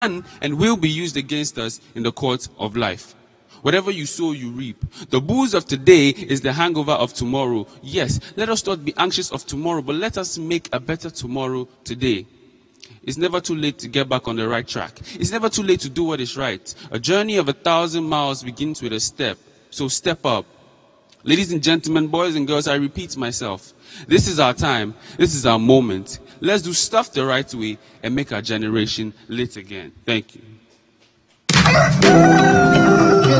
and will be used against us in the court of life. Whatever you sow, you reap. The booze of today is the hangover of tomorrow. Yes, let us not be anxious of tomorrow, but let us make a better tomorrow today. It's never too late to get back on the right track. It's never too late to do what is right. A journey of 1,000 miles begins with a step. So step up. Ladies and gentlemen, boys and girls, I repeat myself. This is our time. This is our moment. Let's do stuff the right way and make our generation lit again. Thank you.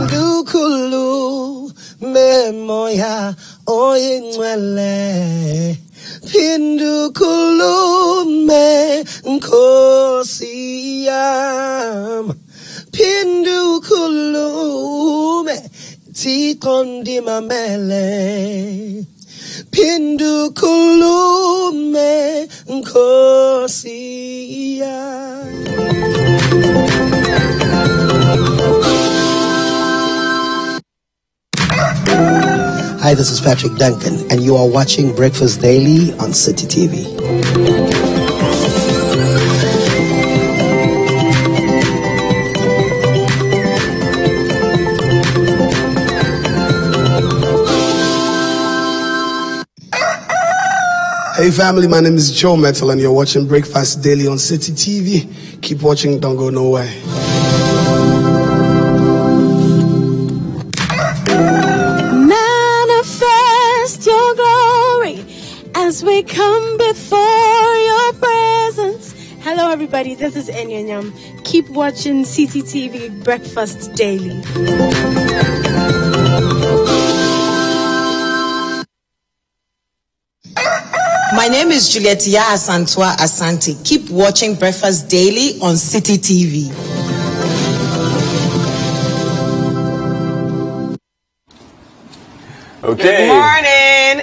Pindukulu memoya oyingcwele Pindukulu me nkosi yam Pindukulu me tikondi mamele Pindukulu me nkosi yam. Hi, this is Patrick Duncan, and you are watching Breakfast Daily on City TV. Hey family, my name is Joe Metal, and you're watching Breakfast Daily on City TV. Keep watching, don't go nowhere. Your glory as we come before your presence. Hello everybody, this is Enyanyam. Keep watching CCTV Breakfast Daily. My name is Julietia Asantua Asante. Keep watching Breakfast Daily on City TV. Okay. Good morning.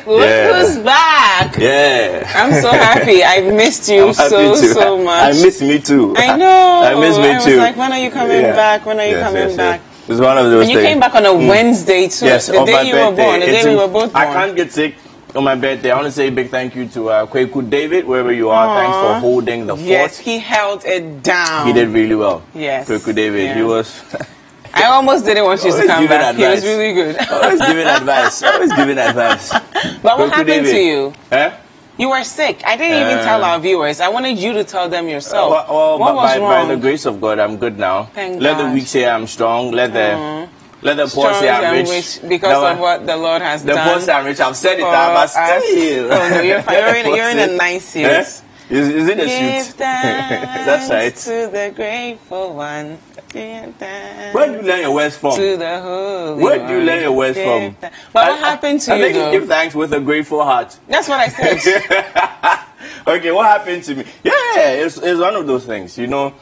Look who's back. Yeah. I'm so happy. I've missed you so much. I miss me too. I know. I miss me too. I was like, when are you coming back? When are you coming back? It's one of those and you things. came back on a Wednesday too. Yes, the on day my you birthday. were born. The day we were both born. I can't get sick on my birthday. I want to say a big thank you to Kweku David, wherever you are. Aww. Thanks for holding the fort. Yes, he held it down. He did really well. Yes. Kweku David, yeah. He was... I almost didn't want you to come back. Advice. He was really good. Always giving advice. Always giving advice. But what happened to you? Eh? You were sick. I didn't even tell our viewers. I wanted you to tell them yourself. Well, what was wrong? By the grace of God, I'm good now. Thank Let God. the weak say I'm strong. Let the poor say I'm rich. Because of what the Lord has done. The poor say I'm rich. I've said it, but still. Oh, no, you're fine. You're in a nice suit. Is it a Give suit? That's right. To the grateful one. Where do you learn your words from? To the holy Where do you learn your words from? But what happened to you? I think you give thanks with a grateful heart. That's what I said. Okay, what happened to me? Yeah, it's one of those things. You know,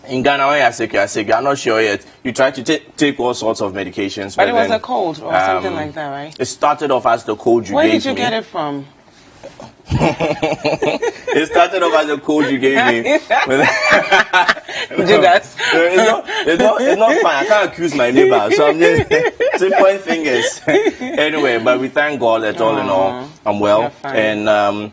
in Ghana, when you're sick, you're not sure yet. You try to take all sorts of medications. But it was a cold or something like that, right? It started off as the cold you gave me. Where did you get it from? It started off as a cold you gave me. It's not fine. I can't accuse my neighbor, so I'm just pointing fingers. Anyway, but we thank God that all in all, I'm well. And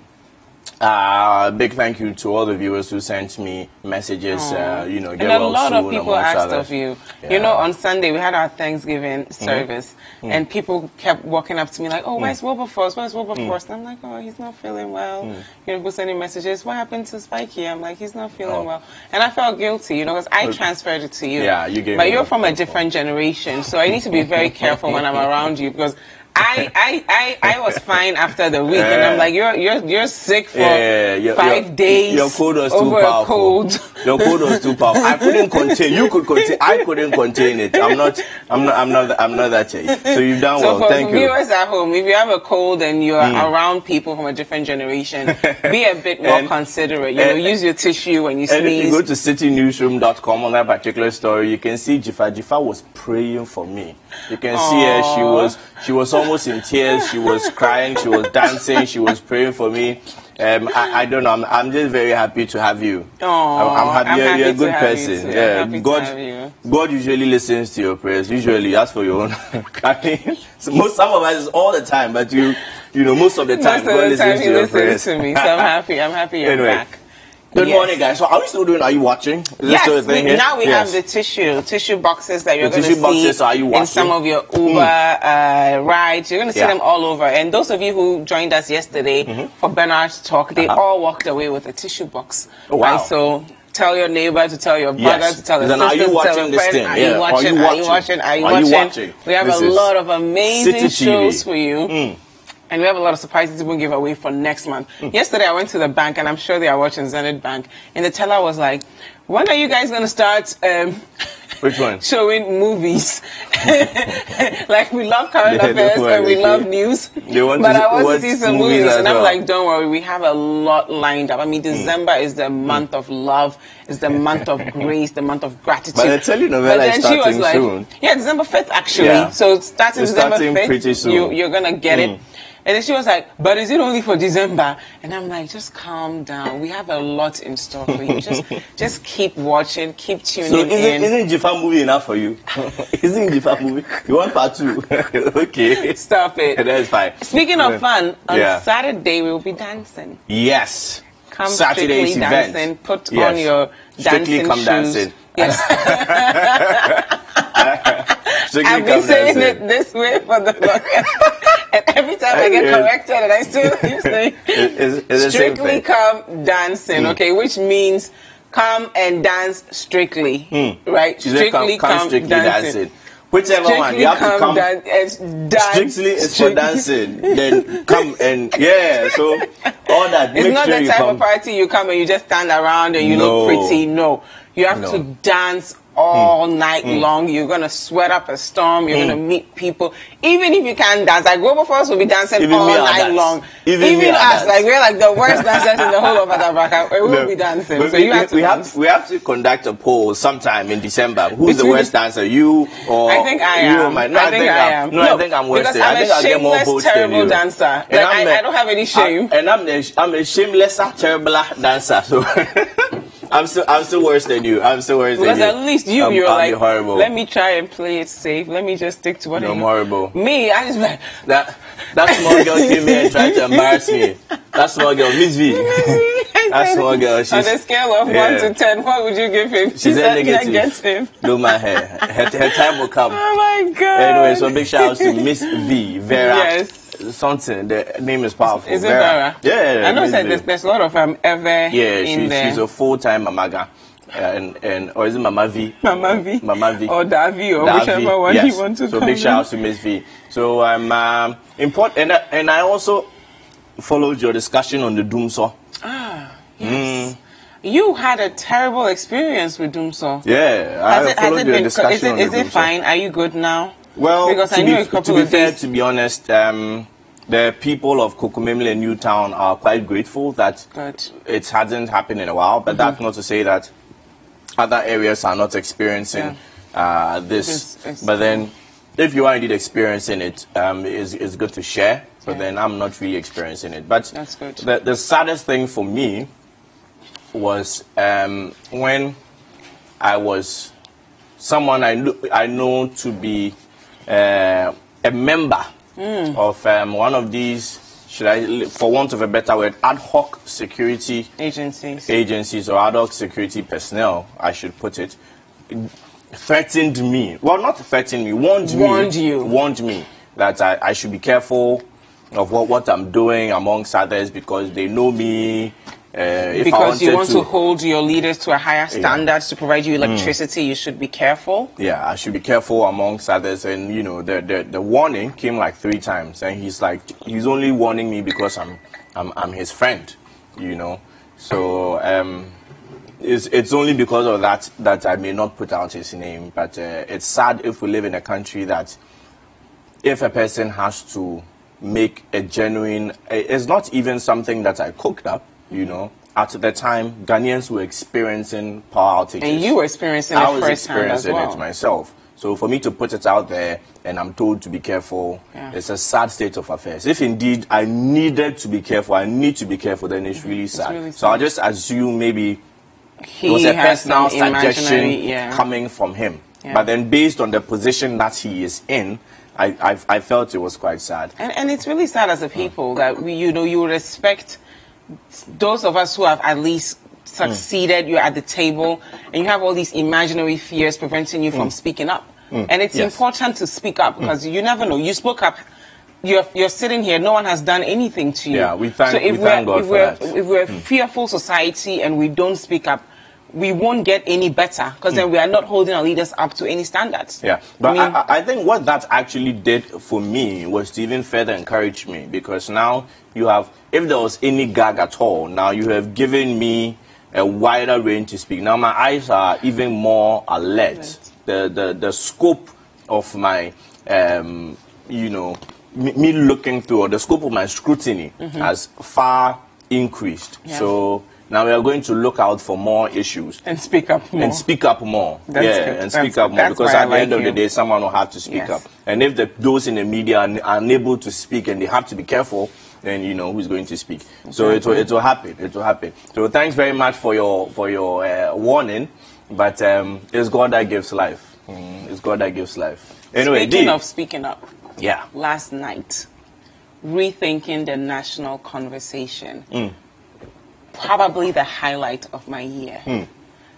big thank you to all the viewers who sent me messages. You know, get and well a lot soon, of people asked of you. Yeah. You know, on Sunday we had our Thanksgiving service, and people kept walking up to me like, "Oh, where's Wilberforce? Where's Wilberforce?" And I'm like, "Oh, he's not feeling well." You know, people sending messages. What happened to Spikey? I'm like, "He's not feeling well," and I felt guilty, you know, because I transferred it to you. Yeah, you gave. But you're from a different generation, so I need to be very careful when I'm around you because. I was fine after the week, and I'm like, you're sick for 5 days. Your cold was too over powerful. A cold. Your cold was too powerful. I couldn't contain. You could contain. I couldn't contain it. I'm not that child. So you've done well. Thank you. So for viewers at home, if you have a cold and you're around people from a different generation, be a bit more considerate. You know, use your tissue when you sneeze. And if you go to citynewsroom.com on that particular story, you can see Jifa. Jifa was praying for me. You can see her. She was almost in tears. She was crying. She was dancing. She was praying for me. I don't know. I'm just very happy to have you. I'm happy. You're a good person. Yeah. God usually listens to your prayers. Usually, as for your own. I mean, some of us is all the time, but you know, most of the time God listens to your prayers. To me, so I'm happy. I'm happy you're back. Good Yes. morning, guys. So, are we still doing? Are you watching? Is this Yes, still a thing here? now we Yes. have the tissue boxes that you're The going to tissue boxes, see are you in watching? some of your Uber rides. You're going to see Yeah. them all over. And those of you who joined us yesterday for Bernard's talk, they all walked away with a tissue box. Oh, wow. Right, so tell your neighbor, to tell your brother, Yes. to tell a Then sister, are you to tell watching a this friend. thing? Are Yeah. you watching? Are you watching? Are you watching? We have This a is lot of amazing City TV. shows for you. And we have a lot of surprises we'll give away for next month. Yesterday, I went to the bank, and I'm sure they are watching Zenith Bank. And the teller was like, when are you guys going to start Which one? showing movies? Like, we love current Don't affairs worry, and we okay. love news. They want But to I want watch to see some movies movies. as And I'm well. like, don't worry, we have a lot lined up. I mean, December is the month of love. It's the month of grace, the month of gratitude. But the telenovela then is she was starting like, soon. yeah, December 5th, actually. Yeah. So starting It's December starting 5th, pretty soon. you're going to get it. And then she was like, but is it only for December? And I'm like, just calm down. We have a lot in store for you. Just keep watching, keep tuning So, in. isn't Jifa movie enough for you? Isn't Jifa movie? You want part 2? Okay. Stop it. That's fine. Speaking of fun, on Yeah. Saturday we will be dancing. Yes. Come Saturday's Strictly event. Dancing. Put Yes. on your Strictly dancing Come shoes. Dancing. Yes. Strictly I've been Come saying Dancing. it this way for the longest. And every time I get Yeah. corrected, and I still keep saying It's the same Strictly thing. Come Dancing, okay? Which means come and dance strictly, right? She said come strictly dancing. Whichever one, Strictly you have to come. dance. Strictly is for dancing. Then come and so all that. It's make not sure the you type come. of party you come and you just stand around and you No. look pretty. No. You have No. to dance all night long. You're going to sweat up a storm. You're going to meet people. Even if you can't dance, like Global Force will be dancing Even all me, I'll night dance. long. Even me, I'll us, dance. like we're like the worst dancers in the whole of Atabraka. We will be dancing. But So you have to dance. we have to conduct a poll sometime in December. Who's the Between worst dancer? You or I think I you am. or my, I think I am. No, I think I'm worse. Because I I'm think a I'll get more shameless, votes than terrible you. dancer. And Like, I'm I don't have any shame. I'm a shameless, terrible dancer. So I'm still worse than you. I'm still worse Because than at you. least you're I'll like, be horrible. let me try and play it safe. Let me just stick to what I I'm know. horrible. Me, I just like, That small girl came here and tried to embarrass me. That small girl, Miss V. That small girl, on the scale of 1 to 10, what would you give him? She said negative. Negative. Do my hair. Her time will come. Oh my God. Anyway, so big shout out to Miss V, Vera. Yes. Something. The name is powerful. Is it Vera? Yeah. I know Miss that V. there's a lot of ever Yeah, in there. she's a full-time Mamaga. Or is it Mama V? Mama V. Mama V. Or Davi, or Davi, whichever one yes. you want to So call big shout out him. to Miss V. So I'm important, and I also followed your discussion on the Doomsaw. Yes. You had a terrible experience with Doomsaw. Yeah, I followed your discussion on the Is it Doomsaw. fine? Are you good now? Well, because I to knew be, a couple to be of fair, days. to be honest, the people of Kokomemle and Newtown are quite grateful that Good. it hasn't happened in a while. But that's not to say that other areas are not experiencing this. It's- But then, if you are indeed experiencing it, it's good to share. But then I'm not really experiencing it. But That's good. The saddest thing for me was when I was someone I know to be a member of one of these, for want of a better word, ad hoc security Agencies. or ad hoc security personnel, I should put it, threatened me. Well, not threatened me, warned me that I should be careful of what I'm doing amongst others because they know me. Because you want to hold your leaders to a higher standard to provide you electricity, you should be careful. Yeah, I should be careful amongst others. And, you know, the warning came like 3 times. And he's only warning me because I'm his friend, you know. So it's only because of that I may not put out his name. But it's sad if we live in a country that if a person has to make a genuine... It's not even something that I cooked up. You know, at the time, Ghanaians were experiencing power outages. And you were experiencing I it was firsthand as experiencing well. it myself. So for me to put it out there and I'm told to be careful, it's a sad state of affairs. If indeed I needed to be careful, then it's really sad. really So I just assume maybe He it was a has personal some imaginary- suggestion coming from him. Yeah. But then based on the position that he is in, I felt it was quite sad. And it's really sad as a people that you respect those of us who have at least succeeded, you're at the table, and you have all these imaginary fears preventing you from speaking up. And it's important to speak up because you never know. You spoke up. You're sitting here. No one has done anything to you. Yeah, we thank God for that. If we're a fearful society and we don't speak up, we won't get any better because then we are not holding our leaders up to any standards. Yeah, but I think what that actually did for me was to even further encourage me, because now you have, if there was any gag at all, now you have given me a wider range to speak. Now my eyes are even more alert. The scope of my, you know, me looking through, or the scope of my scrutiny has far increased. Yeah. So now we are going to look out for more issues. And speak up more. And speak up more. That's good. And speak up more. Because at the end of the day, someone will have to speak up. And if those in the media are unable to speak and they have to be careful, then you know who's going to speak. So it will happen. It will happen. So thanks very much for your warning. But it's God that gives life. It's God that gives life. Anyway, speaking of speaking up. Yeah. Last night, rethinking the national conversation. Probably the highlight of my year.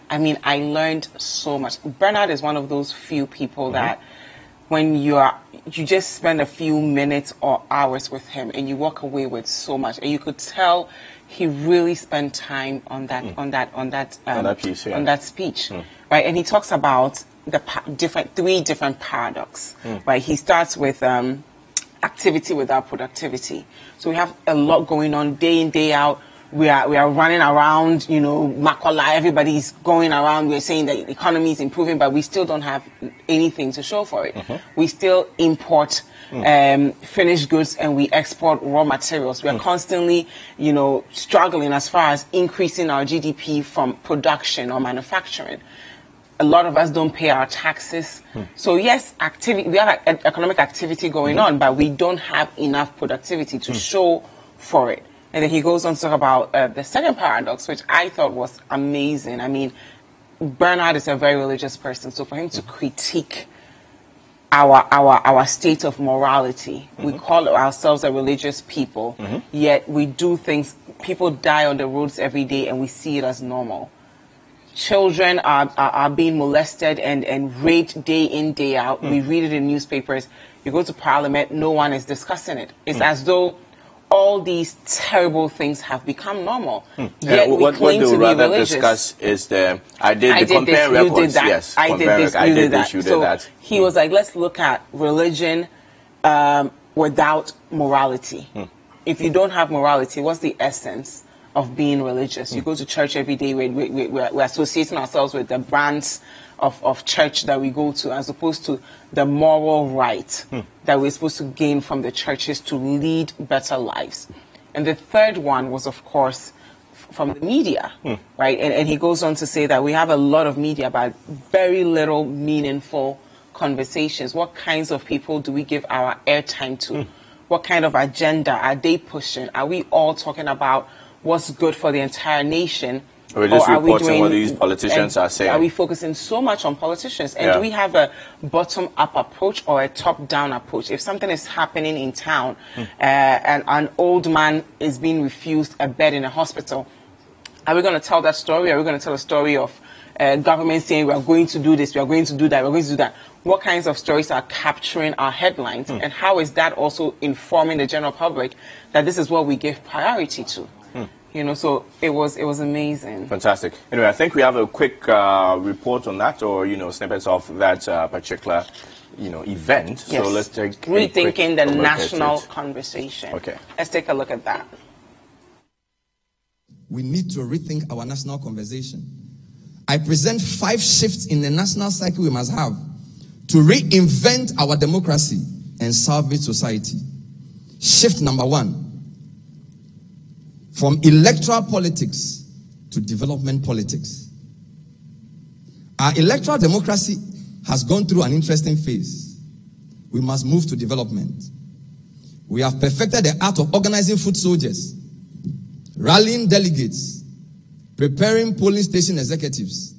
I mean, I learned so much. Bernard is one of those few people that when you just spend a few minutes or hours with him and you walk away with so much, and you could tell he really spent time on that piece, on that speech, right? And he talks about the three different paradoxes, right? He starts with activity without productivity. So we have a lot going on day in, day out. We are running around, you know, Makola, everybody's going around. We're saying that the economy is improving, but we still don't have anything to show for it. We still import finished goods and we export raw materials. We are constantly, you know, struggling as far as increasing our GDP from production or manufacturing. A lot of us don't pay our taxes. So yes, we have economic activity going on, but we don't have enough productivity to show for it. And then he goes on to talk about the second paradox, which I thought was amazing. I mean, Bernard is a very religious person, so for him to critique our state of morality, we call ourselves a religious people, yet we do things. People die on the roads every day, and we see it as normal. Children are being molested and raped day in, day out. We read it in newspapers. You go to Parliament, no one is discussing it. It's as though all these terrible things have become normal. Yet we claim to be religious. Discuss is the compare records. Yes, I did this, you did that. So he was like, let's look at religion without morality. If you don't have morality, what's the essence of being religious? You go to church every day. We're associating ourselves with the brands of church that we go to, as opposed to the moral right that we're supposed to gain from the churches to lead better lives. And the third one was, of course, from the media, right? And he goes on to say that we have a lot of media, but very little meaningful conversations. What kinds of people do we give our airtime to? What kind of agenda are they pushing? Are we all talking about what's good for the entire nation? Or just reporting what these politicians are saying? Are we focusing so much on politicians? And do we have a bottom-up approach or a top-down approach? If something is happening in town and an old man is being refused a bed in a hospital, are we going to tell that story? Are we going to tell a story of government saying we are going to do this, we are going to do that, we are going to do that? What kinds of stories are capturing our headlines? And how is that also informing the general public that this is what we give priority to? You know, so it was amazing. Fantastic. Anyway, I think we have a quick report on that, or, you know, snippets of that particular, you know, event. Yes. So let's take rethinking the national conversation. Okay. Let's take a look at that. We need to rethink our national conversation. I present 5 shifts in the national cycle we must have to reinvent our democracy and salvage society. Shift number 1. From electoral politics to development politics. Our electoral democracy has gone through an interesting phase. We must move to development. We have perfected the art of organizing foot soldiers, rallying delegates, preparing polling station executives,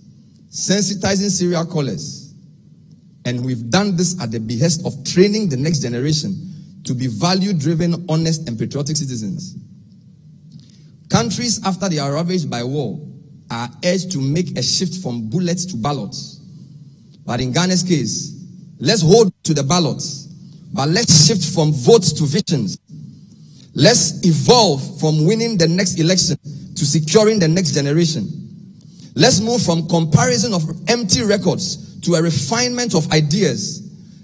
sensitizing serial callers. And we've done this at the behest of training the next generation to be value-driven, honest, and patriotic citizens. Countries, after they are ravaged by war, are urged to make a shift from bullets to ballots. But in Ghana's case, let's hold to the ballots, but let's shift from votes to visions. Let's evolve from winning the next election to securing the next generation. Let's move from comparison of empty records to a refinement of ideas.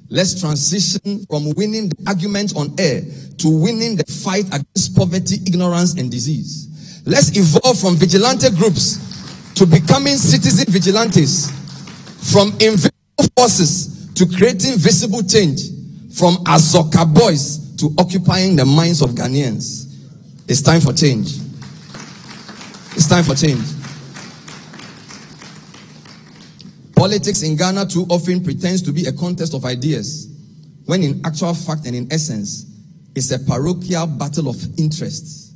Let's transition from winning the argument on air to winning the fight against poverty, ignorance, and disease. Let's evolve from vigilante groups to becoming citizen vigilantes, from invisible forces to creating visible change, from Azoka boys to occupying the minds of Ghanaians. It's time for change. It's time for change. Politics in Ghana too often pretends to be a contest of ideas, when in actual fact and in essence, it's a parochial battle of interests.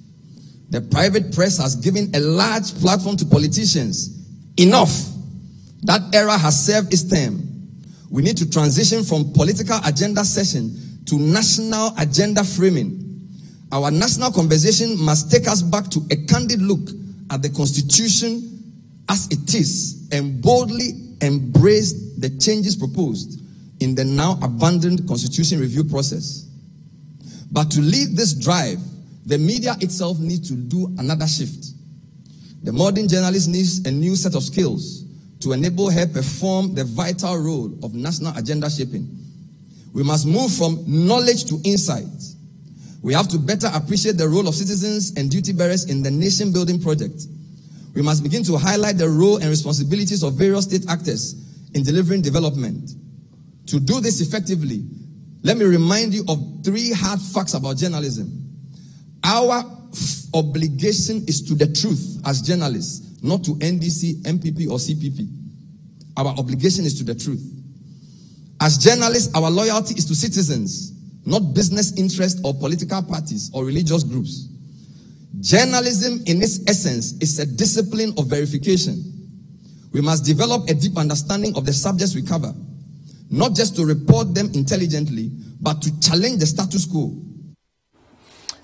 The private press has given a large platform to politicians. Enough. That era has served its term. We need to transition from political agenda session to national agenda framing. Our national conversation must take us back to a candid look at the Constitution as it is and boldly embrace the changes proposed in the now abandoned Constitution review process. But to lead this drive, the media itself needs to do another shift. The modern journalist needs a new set of skills to enable her perform the vital role of national agenda shaping. We must move from knowledge to insight. We have to better appreciate the role of citizens and duty bearers in the nation building project. We must begin to highlight the role and responsibilities of various state actors in delivering development. To do this effectively, let me remind you of 3 hard facts about journalism. Our obligation is to the truth as journalists, not to NDC, MPP, or CPP. Our obligation is to the truth. As journalists, our loyalty is to citizens, not business interests or political parties or religious groups. Journalism in its essence is a discipline of verification. We must develop a deep understanding of the subjects we cover, not just to report them intelligently, but to challenge the status quo.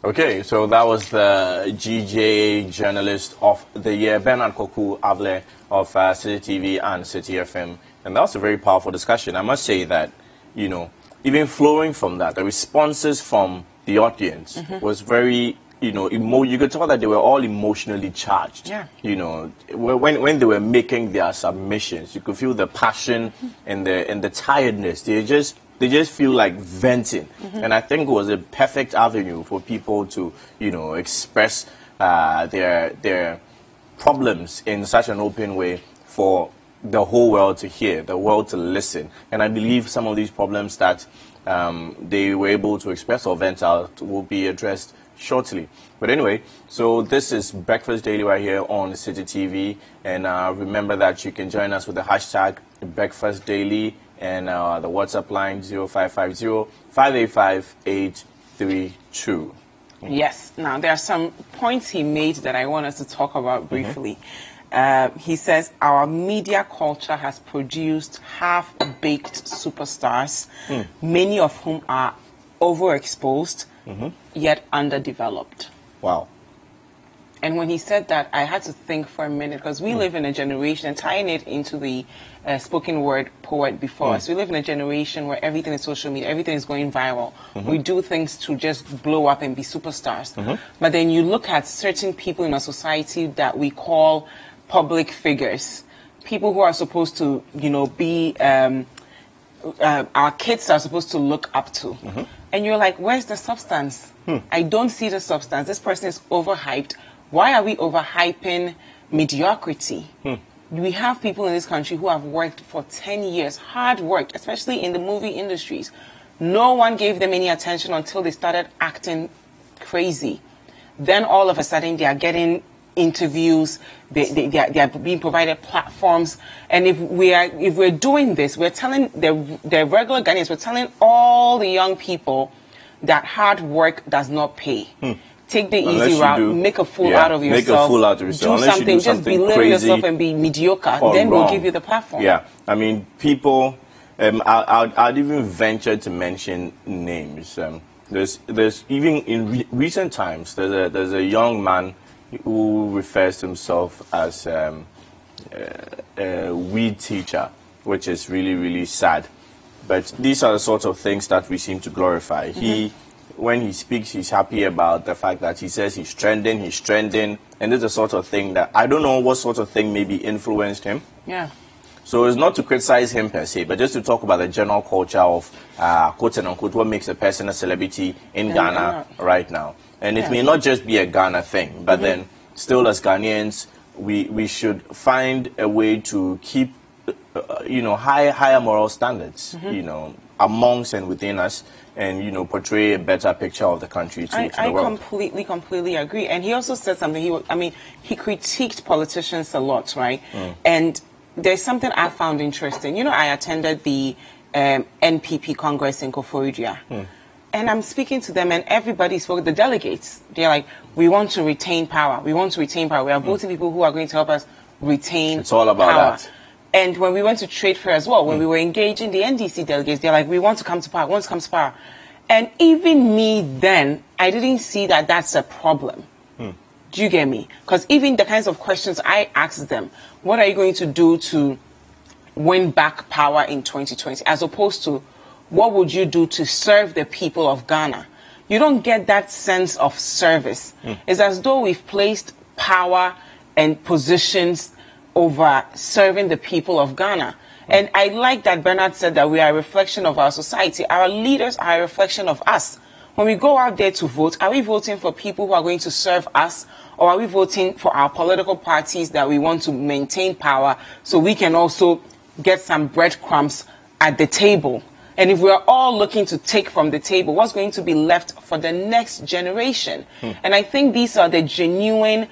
Okay, so that was the GJA Journalist of the Year, Bernard Koku Avle of City TV and City FM. And that was a very powerful discussion. I must say that, you know, even flowing from that, the responses from the audience was very, you know, you could tell that they were all emotionally charged. Yeah. You know, when they were making their submissions, you could feel the passion and the tiredness. They just feel like venting. And I think it was a perfect avenue for people to, you know, express their problems in such an open way for the whole world to hear, the world to listen. And I believe some of these problems that they were able to express or vent out will be addressed shortly. But anyway, so this is Breakfast Daily right here on City TV. And remember that you can join us with the hashtag Breakfast Daily and the WhatsApp line 0550-585-832. Yes. Now, there are some points he made that I want us to talk about briefly. He says our media culture has produced half-baked superstars, many of whom are overexposed, yet underdeveloped. Wow. And when he said that, I had to think for a minute, because we live in a generation, and tying it into the spoken word poet before us, we live in a generation where everything is social media, everything is going viral. We do things to just blow up and be superstars. But then you look at certain people in our society that we call public figures, people who are supposed to, you know, be our kids are supposed to look up to. And you're like, where's the substance? I don't see the substance. This person is overhyped. Why are we overhyping mediocrity? We have people in this country who have worked for 10 years, hard work, especially in the movie industries. No one gave them any attention until they started acting crazy. Then all of a sudden they are getting interviews, they are being provided platforms. And if we're doing this, we're telling the regular Ghanaians, we're telling all the young people that hard work does not pay. Take the easy route, make a fool out of yourself. Make a fool out of yourself. Do something, just belittle yourself and be mediocre. Then we'll give you the platform. Yeah, I mean, people, I'd even venture to mention names. There's even in recent times, there's a young man who refers to himself as weed teacher, which is really, really sad. But these are the sorts of things that we seem to glorify. When he speaks, he's happy about the fact that he says he's trending, and it's the sort of thing that I don't know what sort of thing maybe influenced him. Yeah. So it's not to criticize him per se, but just to talk about the general culture of quote and unquote what makes a person a celebrity in Ghana right now. And it may not just be a Ghana thing, but then still as Ghanaians, we should find a way to keep higher moral standards, amongst and within us, and portray a better picture of the country to the world. I completely agree. And he also said something. He critiqued politicians a lot, right? And there's something I found interesting. I attended the NPP Congress in Koforidua. And I'm speaking to them, and everybody spoke, the delegates. They're like, we want to retain power. We want to retain power. We are voting people who are going to help us retain It's all about power. that. And when we went to trade fair as well, when we were engaging the NDC delegates, they're like, we want to come to power, we want to come to power. And even me then, I didn't see that that's a problem. Do you get me? Because even the kinds of questions I asked them, what are you going to do to win back power in 2020? As opposed to, what would you do to serve the people of Ghana? You don't get that sense of service. It's as though we've placed power and positions over serving the people of Ghana. And I like that Bernard said that we are a reflection of our society. Our leaders are a reflection of us. When we go out there to vote, are we voting for people who are going to serve us, or are we voting for our political parties that we want to maintain power so we can also get some breadcrumbs at the table? And if we're all looking to take from the table, what's going to be left for the next generation? And I think these are the genuine,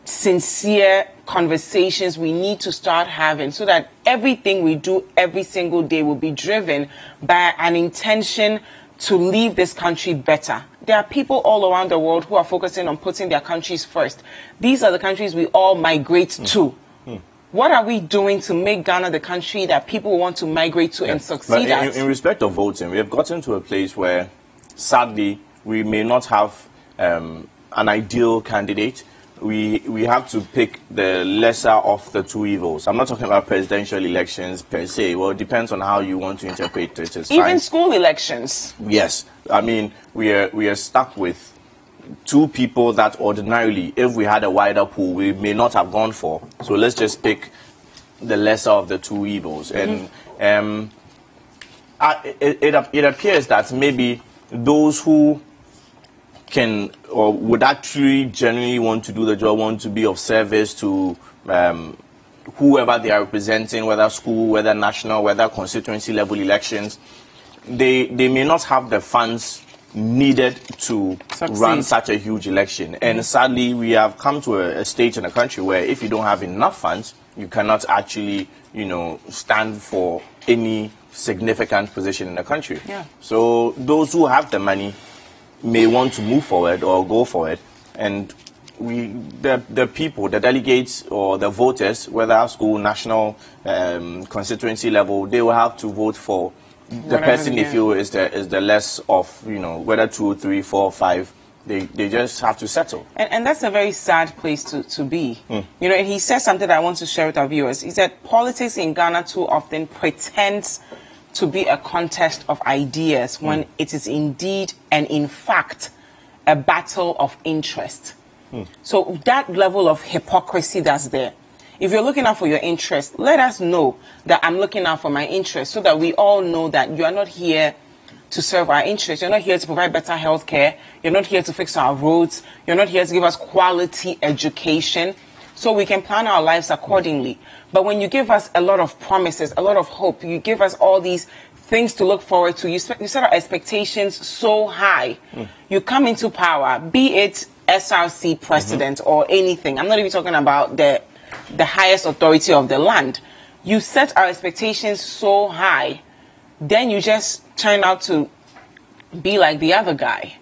sincere conversations we need to start having, so that everything we do every single day will be driven by an intention to leave this country better. There are people all around the world who are focusing on putting their countries first. These are the countries we all migrate to. What are we doing to make Ghana the country that people want to migrate to and succeed at? In respect of voting, we have gotten to a place where, sadly, we may not have an ideal candidate. We have to pick the lesser of the two evils. I'm not talking about presidential elections per se. Well, it depends on how you want to interpret it. It's Even fine. school elections. Yes. I mean, we are stuck with two people that ordinarily, if we had a wider pool, we may not have gone for. So let's just pick the lesser of the two evils. And it appears that maybe those who can or would actually genuinely want to do the job, want to be of service to whoever they are representing, whether school, whether national, whether constituency level elections, they may not have the funds needed to run such a huge election. And sadly, we have come to a stage in the country where if you don't have enough funds, you cannot actually, stand for any significant position in the country. Yeah. So those who have the money may want to move forward or go forward, and the people, the delegates or the voters, whether school, national, constituency level, they will have to vote for the person they feel is the less of, whether 2, 3, 4, 5. They just have to settle. And that's a very sad place to be. And he said something that I want to share with our viewers. He said politics in Ghana too often pretends to be a contest of ideas when it is indeed and in fact a battle of interest. So that level of hypocrisy that's there. If you're looking out for your interest, let us know that I'm looking out for my interest, so that we all know that you are not here to serve our interests. You're not here to provide better health care. You're not here to fix our roads. You're not here to give us quality education, so we can plan our lives accordingly. But when you give us a lot of promises, a lot of hope, you give us all these things to look forward to, you set our expectations so high. You come into power, be it SRC president or anything. I'm not even talking about the highest authority of the land. You set our expectations so high, then you just turn out to be like the other guy.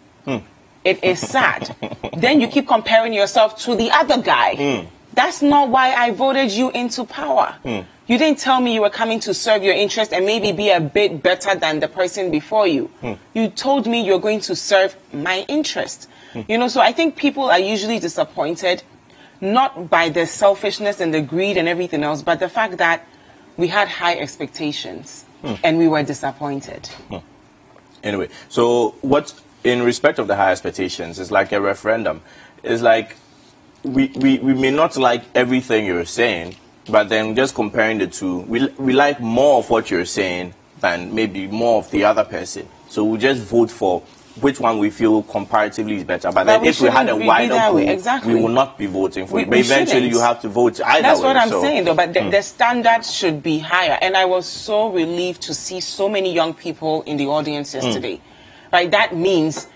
It is sad. Then you keep comparing yourself to the other guy. That's not why I voted you into power. You didn't tell me you were coming to serve your interest and maybe be a bit better than the person before you. You told me you're going to serve my interest. So I think people are usually disappointed not by the selfishness and the greed and everything else, but the fact that we had high expectations and we were disappointed. Anyway, so what, in respect of the high expectations, is like a referendum. It's like we may not like everything you're saying, but then just comparing the two, we like more of what you're saying than maybe more of the other person. So we just vote for which one we feel comparatively is better. But then if we had a wider pool, we will not be voting for it. But eventually you have to vote either way. That's what I'm saying, though. But the standards should be higher. And I was so relieved to see so many young people in the audience yesterday. Right? That means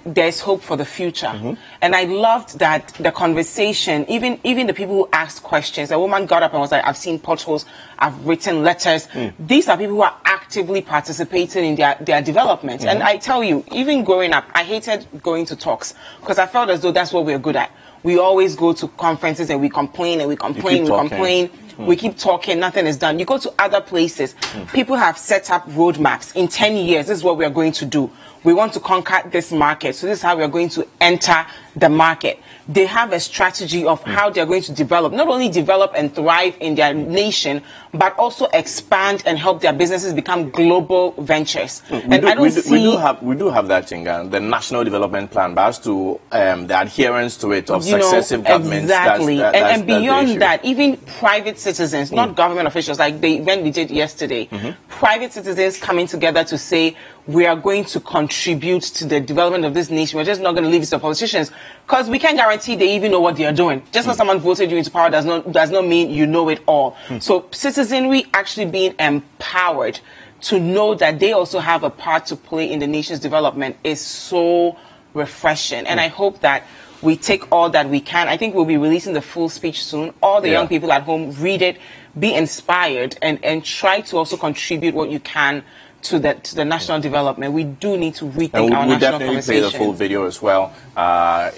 there's hope for the future. And I loved that the conversation, even the people who asked questions, a woman got up and was like, I've seen potholes, I've written letters. These are people who are actively participating in their development. And I tell you, even growing up, I hated going to talks because I felt as though that's what we're good at. We always go to conferences and we complain and we complain, we keep talking, nothing is done. You go to other places, people have set up roadmaps. In 10 years, this is what we are going to do. We want to conquer this market, so this is how we are going to enter the market. They have a strategy of how they are going to develop, not only develop and thrive in their nation, but also expand and help their businesses become global ventures. We do have that in Ghana, the National Development Plan, but as to the adherence to it of successive governments. Exactly. And beyond that, even private citizens, not government officials, like the event we did yesterday, private citizens coming together to say, we are going to contribute to the development of this nation. We're just not going to leave it to politicians because we can't guarantee they even know what they are doing. Just because someone voted you into power does not mean you know it all. So citizenry actually being empowered to know that they also have a part to play in the nation's development is so refreshing. And I hope that we take all that we can. I think we'll be releasing the full speech soon. All the young people at home, read it, be inspired, and try to also contribute what you can to the national development. We do need to rethink our national conversation. We'll definitely play the full video as well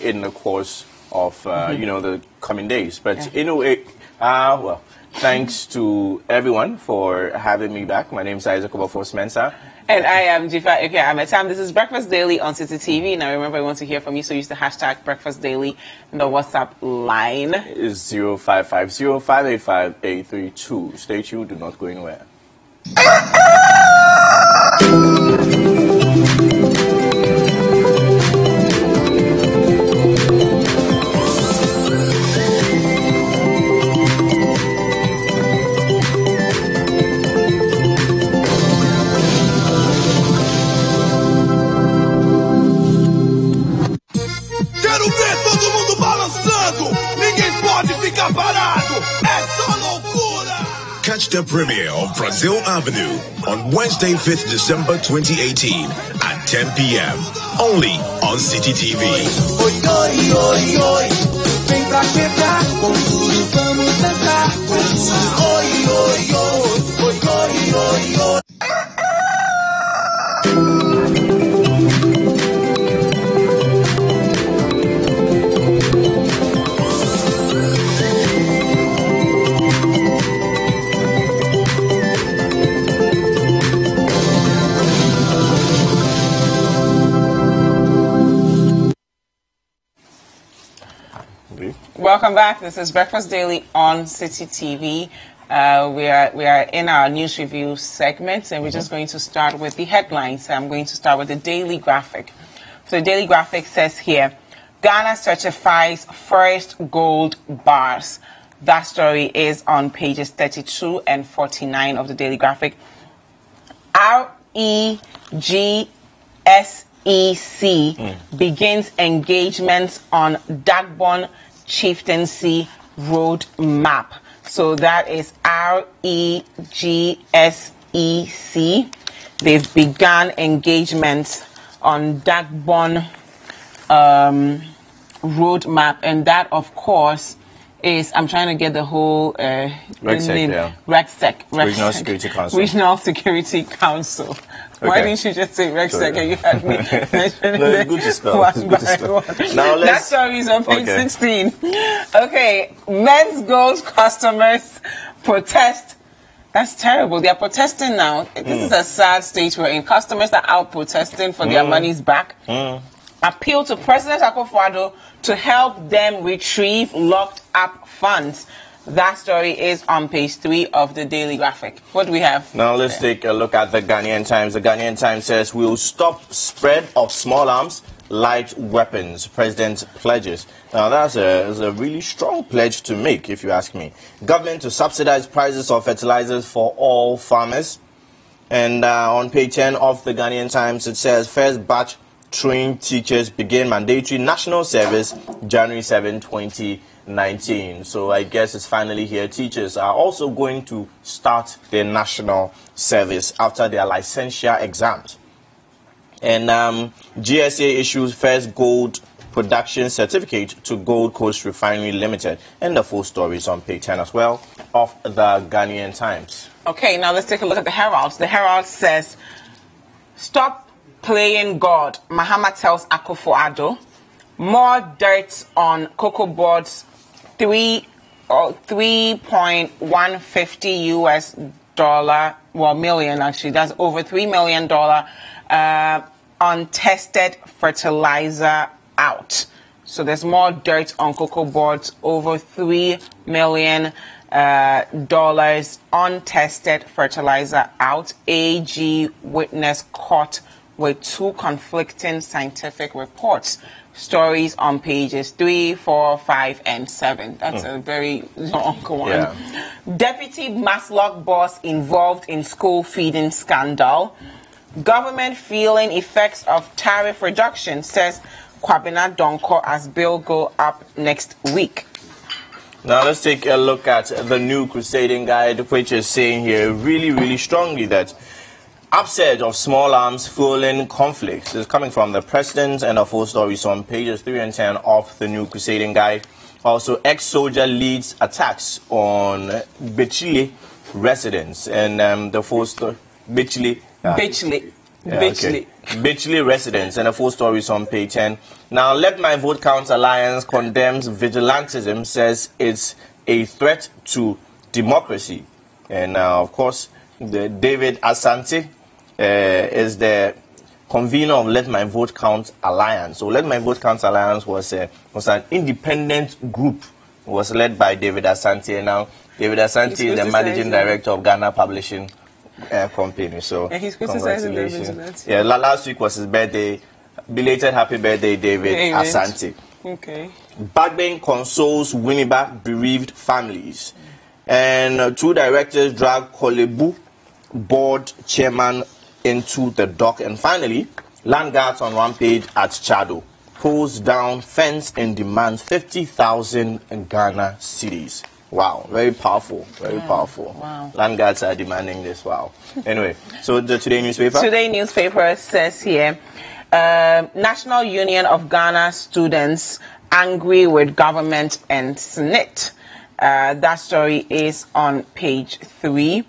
in the course of the coming days. But anyway, well, thanks to everyone for having me back. My name is Isaac Obafor-Mensah. And I am Jifa Ametam. This is Breakfast Daily on City TV. Now remember, I want to hear from you, so use the hashtag Breakfast Daily. And the WhatsApp line is 0550-585-832. Stay tuned. Do not go anywhere. Quero ver todo mundo balançando. Ninguém pode ficar parado. É só loucura. Catch the premiere of Brazil Avenue on Wednesday, 5th December 2018 at 10 p.m. Only on City TV. Oi, oi, oi, oi. Vem pra quebrar, com tudo vamos dançar. Oi, oi, oi, oi, oi, oi, oi. Welcome back. This is Breakfast Daily on City TV. We are in our news review segment, and we're just going to start with the headlines. I'm going to start with the Daily Graphic. So the Daily Graphic says here, Ghana certifies first gold bars. That story is on pages 32 and 49 of the Daily Graphic. REGSEC begins engagements on Dagbon Chieftaincy Road Map. So that is REGSEC. They've begun engagements on Dagbon Road Map, and that, of course, is, I'm trying to get the whole RegSec, Regional Security Council. Regional Security Council. Why didn't you just say RegSec and you had me mention it good to spell. one by one? Now that story is on page 16. Okay, Men's Gold customers protest. That's terrible. They are protesting now. This is a sad stage we're in. Customers are out protesting for their monies back. appeal to President Akufo-Addo to help them retrieve locked up funds. That story is on page 3 of the Daily Graphic. What do we have? Now let's take a look at the Ghanaian Times. The Ghanaian Times says, we'll stop spread of small arms, light weapons. President pledges. Now that's a really strong pledge to make, if you ask me. Government to subsidize prices of fertilizers for all farmers. And on page 10 of the Ghanaian Times, it says, first batch trained teachers begin mandatory national service January 7, 2019. So I guess it's finally here. Teachers are also going to start their national service after their licensure exams. And GSA issues first gold production certificate to Gold Coast Refinery Limited. And the full story is on page 10 as well of the Ghanaian Times. Okay, now let's take a look at the Herald. The Herald says, stop playing God. Mahama tells Akufo-Addo. More dirt on Cocoa Board's 3.150 US dollar, well, million actually, that's over $3 million untested fertilizer out. So there's more dirt on Cocoa Board's over $3 million untested fertilizer out. AG witness caught with 2 conflicting scientific reports. Stories on pages 3, 4, 5, and 7. That's a very long one. Yeah. Deputy Maslock boss involved in school feeding scandal. Government feeling effects of tariff reduction, says Kwabena Donko as bill go up next week. Now let's take a look at the new Crusading Guide, which is saying here really, really strongly that upset of small arms fueling conflicts is coming from the president, and the full story is on pages 3 and 10 of the new Crusading Guide. Also, ex-soldier leads attacks on Bichili residents, and the full story, Bichili residents, and the full story is on page 10. Now, Let My Vote Count Alliance condemns vigilantism, says it's a threat to democracy. And of course, David Asante is the convener of Let My Vote Count Alliance. So Let My Vote Count Alliance was an independent group. It was led by David Asante. And now David Asante is the managing director of Ghana Publishing Company. So he's criticizing the vigilance. Yeah, last week was his birthday. Belated happy birthday, David Asante. Okay. Bagbin consoles Winneba bereaved families. And 2 directors drag Kolebu board chairman into the dock. And finally, land guards on rampage at Chado pulls down fence and demands 50,000 Ghana cedis. Wow, very powerful, very powerful. Wow. Land guards are demanding this. Wow. Anyway, so the Today newspaper? Today newspaper says here, National Union of Ghana students angry with government and SNIT. That story is on page 3.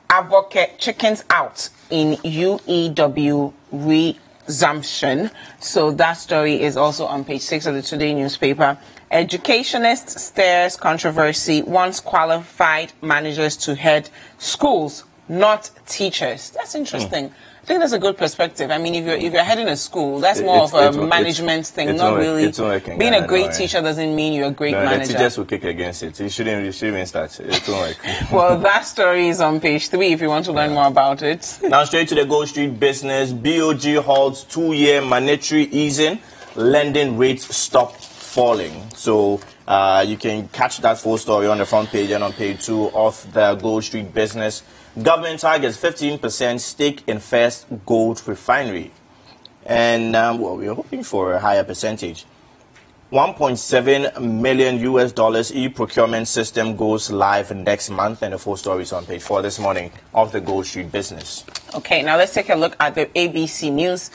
Advocate chickens out in UEW resumption. So that story is also on page 6 of the Today newspaper. Educationist stirs controversy, wants qualified managers to head schools, not teachers. That's interesting. I think that's a good perspective. I mean, if you're heading a school, that's more of a management thing, not really. Being a great teacher doesn't mean you're a great manager. The teachers will kick against it. You shouldn't start. It won't work. Well, that story is on page 3 if you want to learn more about it. Now straight to the Gold Street business. BOG holds 2-year monetary easing. Lending rates stop falling. So you can catch that full story on the front page and on page 2 of the Gold Street business. Government targets 15% stake in first gold refinery. And, well, we're hoping for a higher percentage. $1.7 million e-procurement system goes live next month. And the full story is on page 4 this morning of the Gold Street business. Okay, now let's take a look at the ABC News.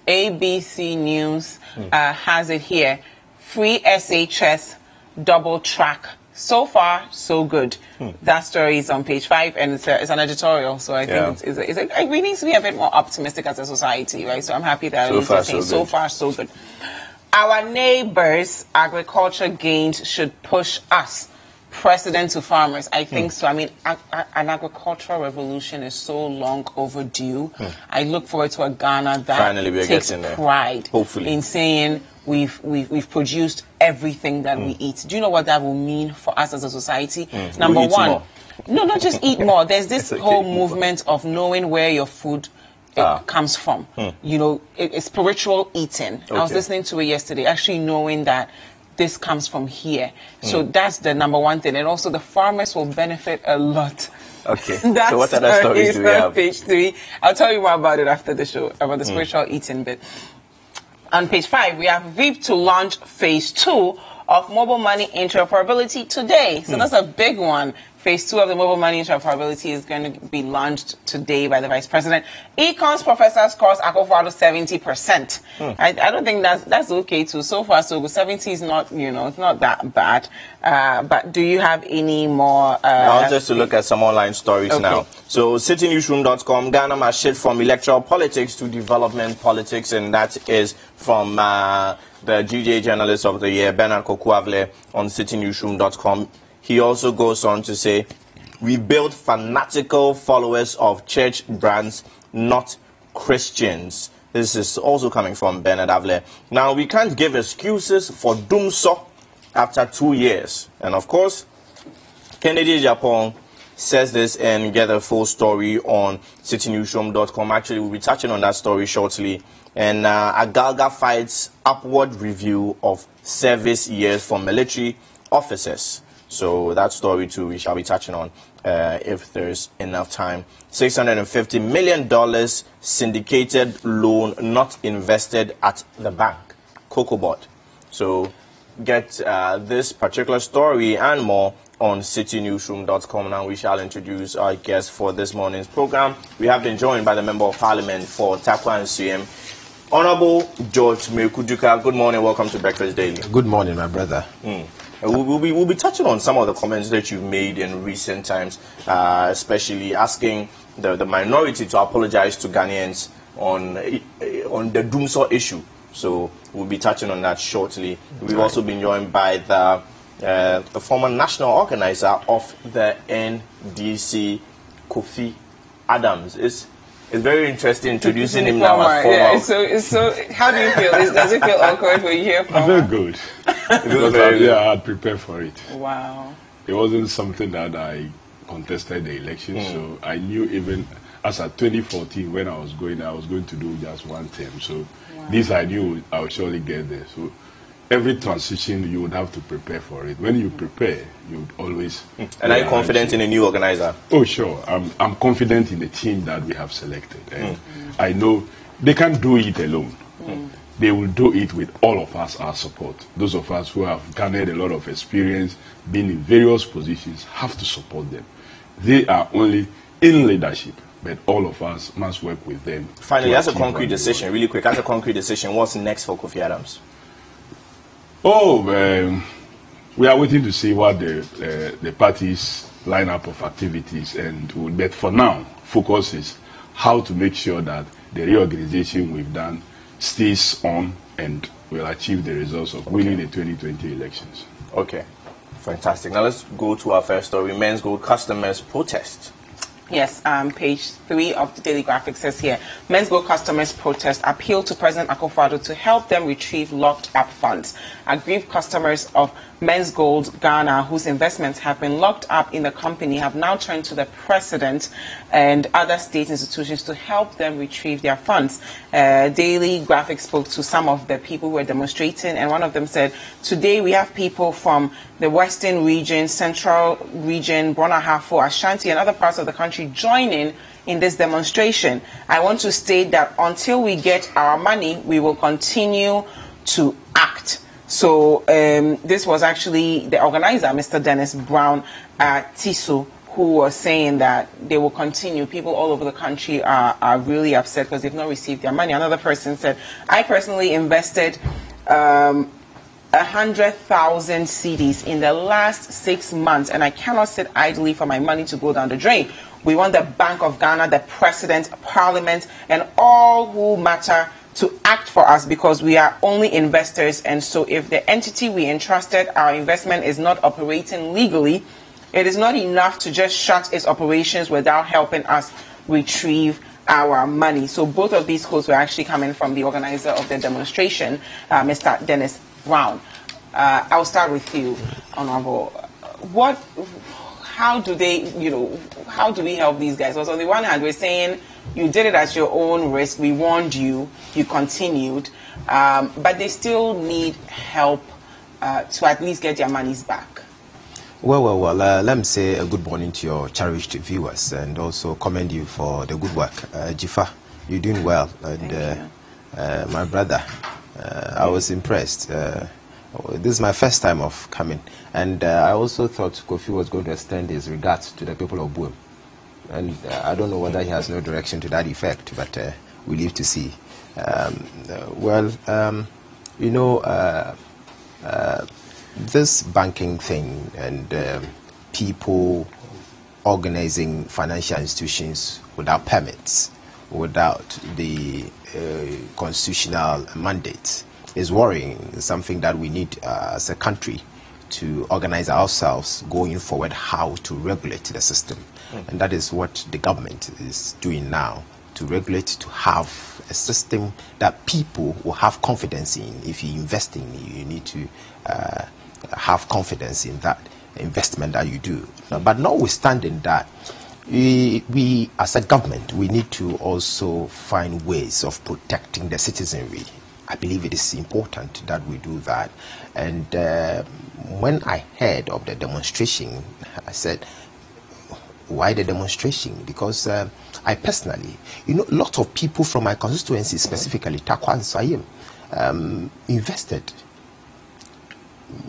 ABC News has it here. Free SHS double track. So far, so good. That story is on page 5, and it's an editorial. So I think we need to be a bit more optimistic as a society, right? So I'm happy that so far, so good. Our neighbors' agriculture gains should push us. president to farmers. I think so. I mean, an agricultural revolution is so long overdue. I look forward to a Ghana that Finally, takes pride hopefully in saying we've produced everything that we eat. Do you know what that will mean for us as a society? Number one, more. no, not just eat more. There's this whole movement of knowing where your food comes from. You know, it's spiritual eating. I was listening to it yesterday, actually knowing that this comes from here. So that's the number one thing. And also the farmers will benefit a lot. Okay. So what other stories do we have? Page 3. I'll tell you more about it after the show, about the spiritual eating bit. On page 5, we have VIP to launch phase 2 of mobile money interoperability today. So that's a big one. Phase 2 of the mobile money interoperability is going to be launched today by the Vice President. Econs professor scores Akufo-Addo 70%. I don't think that's okay too. So far, so good. 70 is not, it's not that bad. But do you have any more? I want us to look at some online stories now. So, citynewsroom.com, Ghana must shift from electoral politics to development politics, and that is from the GJ Journalist of the Year, Bernard Kokuavle, on citynewsroom.com. He also goes on to say, we build fanatical followers of church brands, not Christians. This is also coming from Bernard Avle. Now, we can't give excuses for Dumso after 2 years. And of course, Kennedy Japan says this and get a full story on citynewsroom.com. Actually, we'll be touching on that story shortly. And Agalga fights upward review of service years for military officers. So that story too we shall be touching on if there's enough time. $650 million syndicated loan not invested at the bank, COCOBOD. So get this particular story and more on citynewsroom.com. Now we shall introduce our guest for this morning's program. We have been joined by the Member of Parliament for Tarkwa and Suem, Honorable George Mekuduka. Good morning, welcome to Breakfast Daily. Good morning, my brother. We'll be touching on some of the comments that you've made in recent times, especially asking the minority to apologize to Ghanaians on the Dumso issue. So we'll be touching on that shortly. We've also been joined by the former national organizer of the NDC, Kofi Adams. It's very interesting introducing him now as former. Yeah, so how do you feel? Does it feel awkward when you hear from Very good. Because I had prepared for it. Wow. It wasn't something that I contested the election, so I knew even as at 2014 when I was going to do just one term. So this I knew I would surely get there. So every transition you would have to prepare for it. When you prepare, you would always. And are you confident in a new organizer? Oh, sure. I'm confident in the team that we have selected, and I know they can't do it alone. They will do it with all of us, our support. Those of us who have garnered a lot of experience, been in various positions, have to support them. They are only in leadership, but all of us must work with them. Finally, as a concrete decision, really quick, as a concrete decision, what's next for Kofi Adams? We are waiting to see what the party's lineup of activities but for now, focus is how to make sure that the reorganization we've done stays on and will achieve the results of winning the 2020 elections. Okay, fantastic. Now let's go to our first story. Men's Gold customers protest. Yes, page 3 of the Daily Graphic says here, Men's Gold customers protest appeal to President Akufo-Addo to help them retrieve locked up funds. Aggrieved customers of Men's Gold Ghana, whose investments have been locked up in the company, have now turned to the President and other state institutions to help them retrieve their funds. Daily Graphic spoke to some of the people who were demonstrating, and one of them said, today we have people from the Western region, Central region, Brona-Hafo, Ashanti, and other parts of the country joining in this demonstration. I want to state that until we get our money, we will continue to act. So this was actually the organizer, Mr. Dennis Brown Tiso, who was saying that they will continue. People all over the country are really upset because they've not received their money. Another person said, I personally invested 100,000 cedis in the last 6 months, and I cannot sit idly for my money to go down the drain. We want the Bank of Ghana, the President, Parliament, and all who matter to act for us because we are only investors. And so if the entity we entrusted our investment is not operating legally, it is not enough to just shut its operations without helping us retrieve our money. So both of these calls were actually coming from the organizer of the demonstration, Mr. Dennis Brown. I'll start with you, Honorable. How do they, how do we help these guys? Because on the one hand, we're saying you did it at your own risk. We warned you. You continued. But they still need help to at least get their monies back. Well, let me say a good morning to your cherished viewers and also commend you for the good work. Jifa, you're doing well. And my brother, I was impressed. This is my first time of coming. And I also thought Kofi was going to extend his regards to the people of Buem. And I don't know whether he has no direction to that effect, but we live to see. This banking thing and people organizing financial institutions without permits, without the constitutional mandate, is worrying. It's something that we need as a country to organize ourselves going forward, how to regulate the system. And that is what the government is doing now, to regulate, to have a system that people will have confidence in. If you invest in, you need to have confidence in that investment that you do. But notwithstanding that, we as a government, we need to also find ways of protecting the citizenry. I believe it is important that we do that. And when I heard of the demonstration, I said, why the demonstration? Because I personally, a lot of people from my constituency, specifically Tarkwa and Sayim, invested,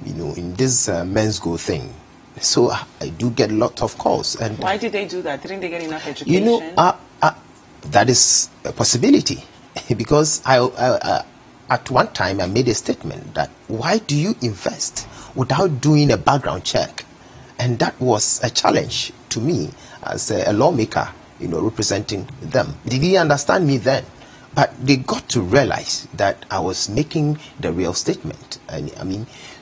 in this Men's Go thing. So I do get a lot of calls. And why did they do that? Didn't they get enough education? That is a possibility. Because I at one time I made a statement that why do you invest without doing a background check? And that was a challenge to me as a lawmaker, representing them. They didn't understand me then, but they got to realize that I was making the real statement.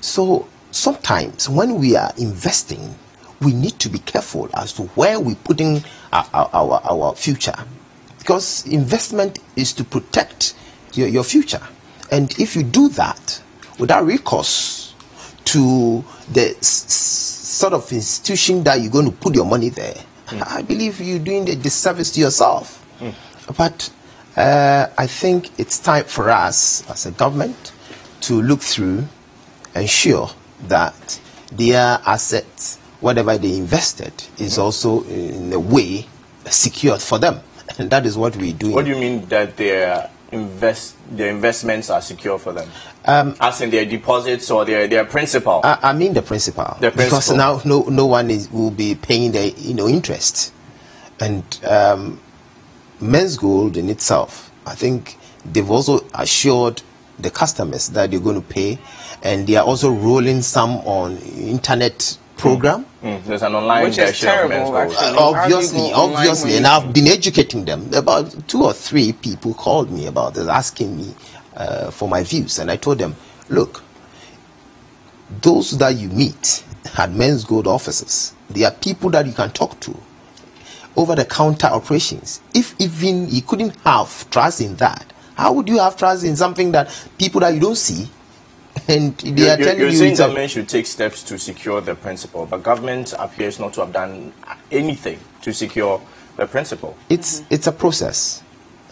So sometimes when we are investing, we need to be careful as to where we're putting our future, because investment is to protect your future. And if you do that without recourse to the sort of institution that you're going to put your money there, I believe you're doing a disservice to yourself. But I think it's time for us as a government to look through, ensure that their assets, whatever they invested, is also in a way secured for them. And that is what we're doing. What do you mean that their investments are secure for them? As in their deposits or their principal? I mean the principal. Because now no one will be paying the interest. And Men's Gold in itself, I think they've also assured the customers that they're going to pay, and they are also rolling some on internet program. There's an online version of Men's Gold. Obviously, and I've been educating them. About 2 or 3 people called me about this, asking me for my views, and I told them, look, those that you meet at Men's Gold offices, they are people that you can talk to over the counter operations. If even you couldn't have trust in that, how would you have trust in something that people that you don't see? And they are telling you, you're saying government should take steps to secure the principal, but government appears not to have done anything to secure the principal. It's a process.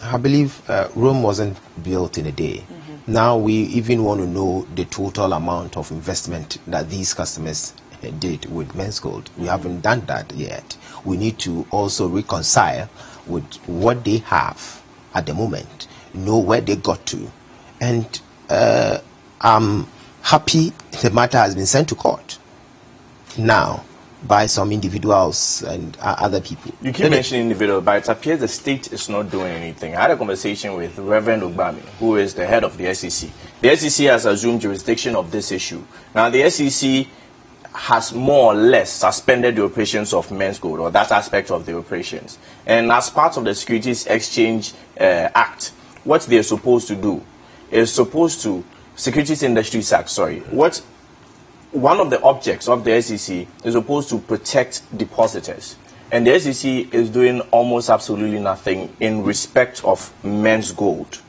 I believe Rome wasn't built in a day. Now we even want to know the total amount of investment that these customers did with Men's Gold. We haven't done that yet. We need to also reconcile with what they have at the moment, know where they got to, and I'm happy the matter has been sent to court now by some individuals and other people. You keep mentioning individuals, but it appears the state is not doing anything. I had a conversation with Reverend Ugbami, who is the head of the SEC. The SEC has assumed jurisdiction of this issue. Now, the SEC has more or less suspended the operations of Men's Gold, or that aspect of the operations. And as part of the Securities Exchange Act, what they're supposed to do is supposed to, Securities Industries Act, one of the objects of the SEC is supposed to protect depositors. And the SEC is doing almost absolutely nothing in respect of men's gold.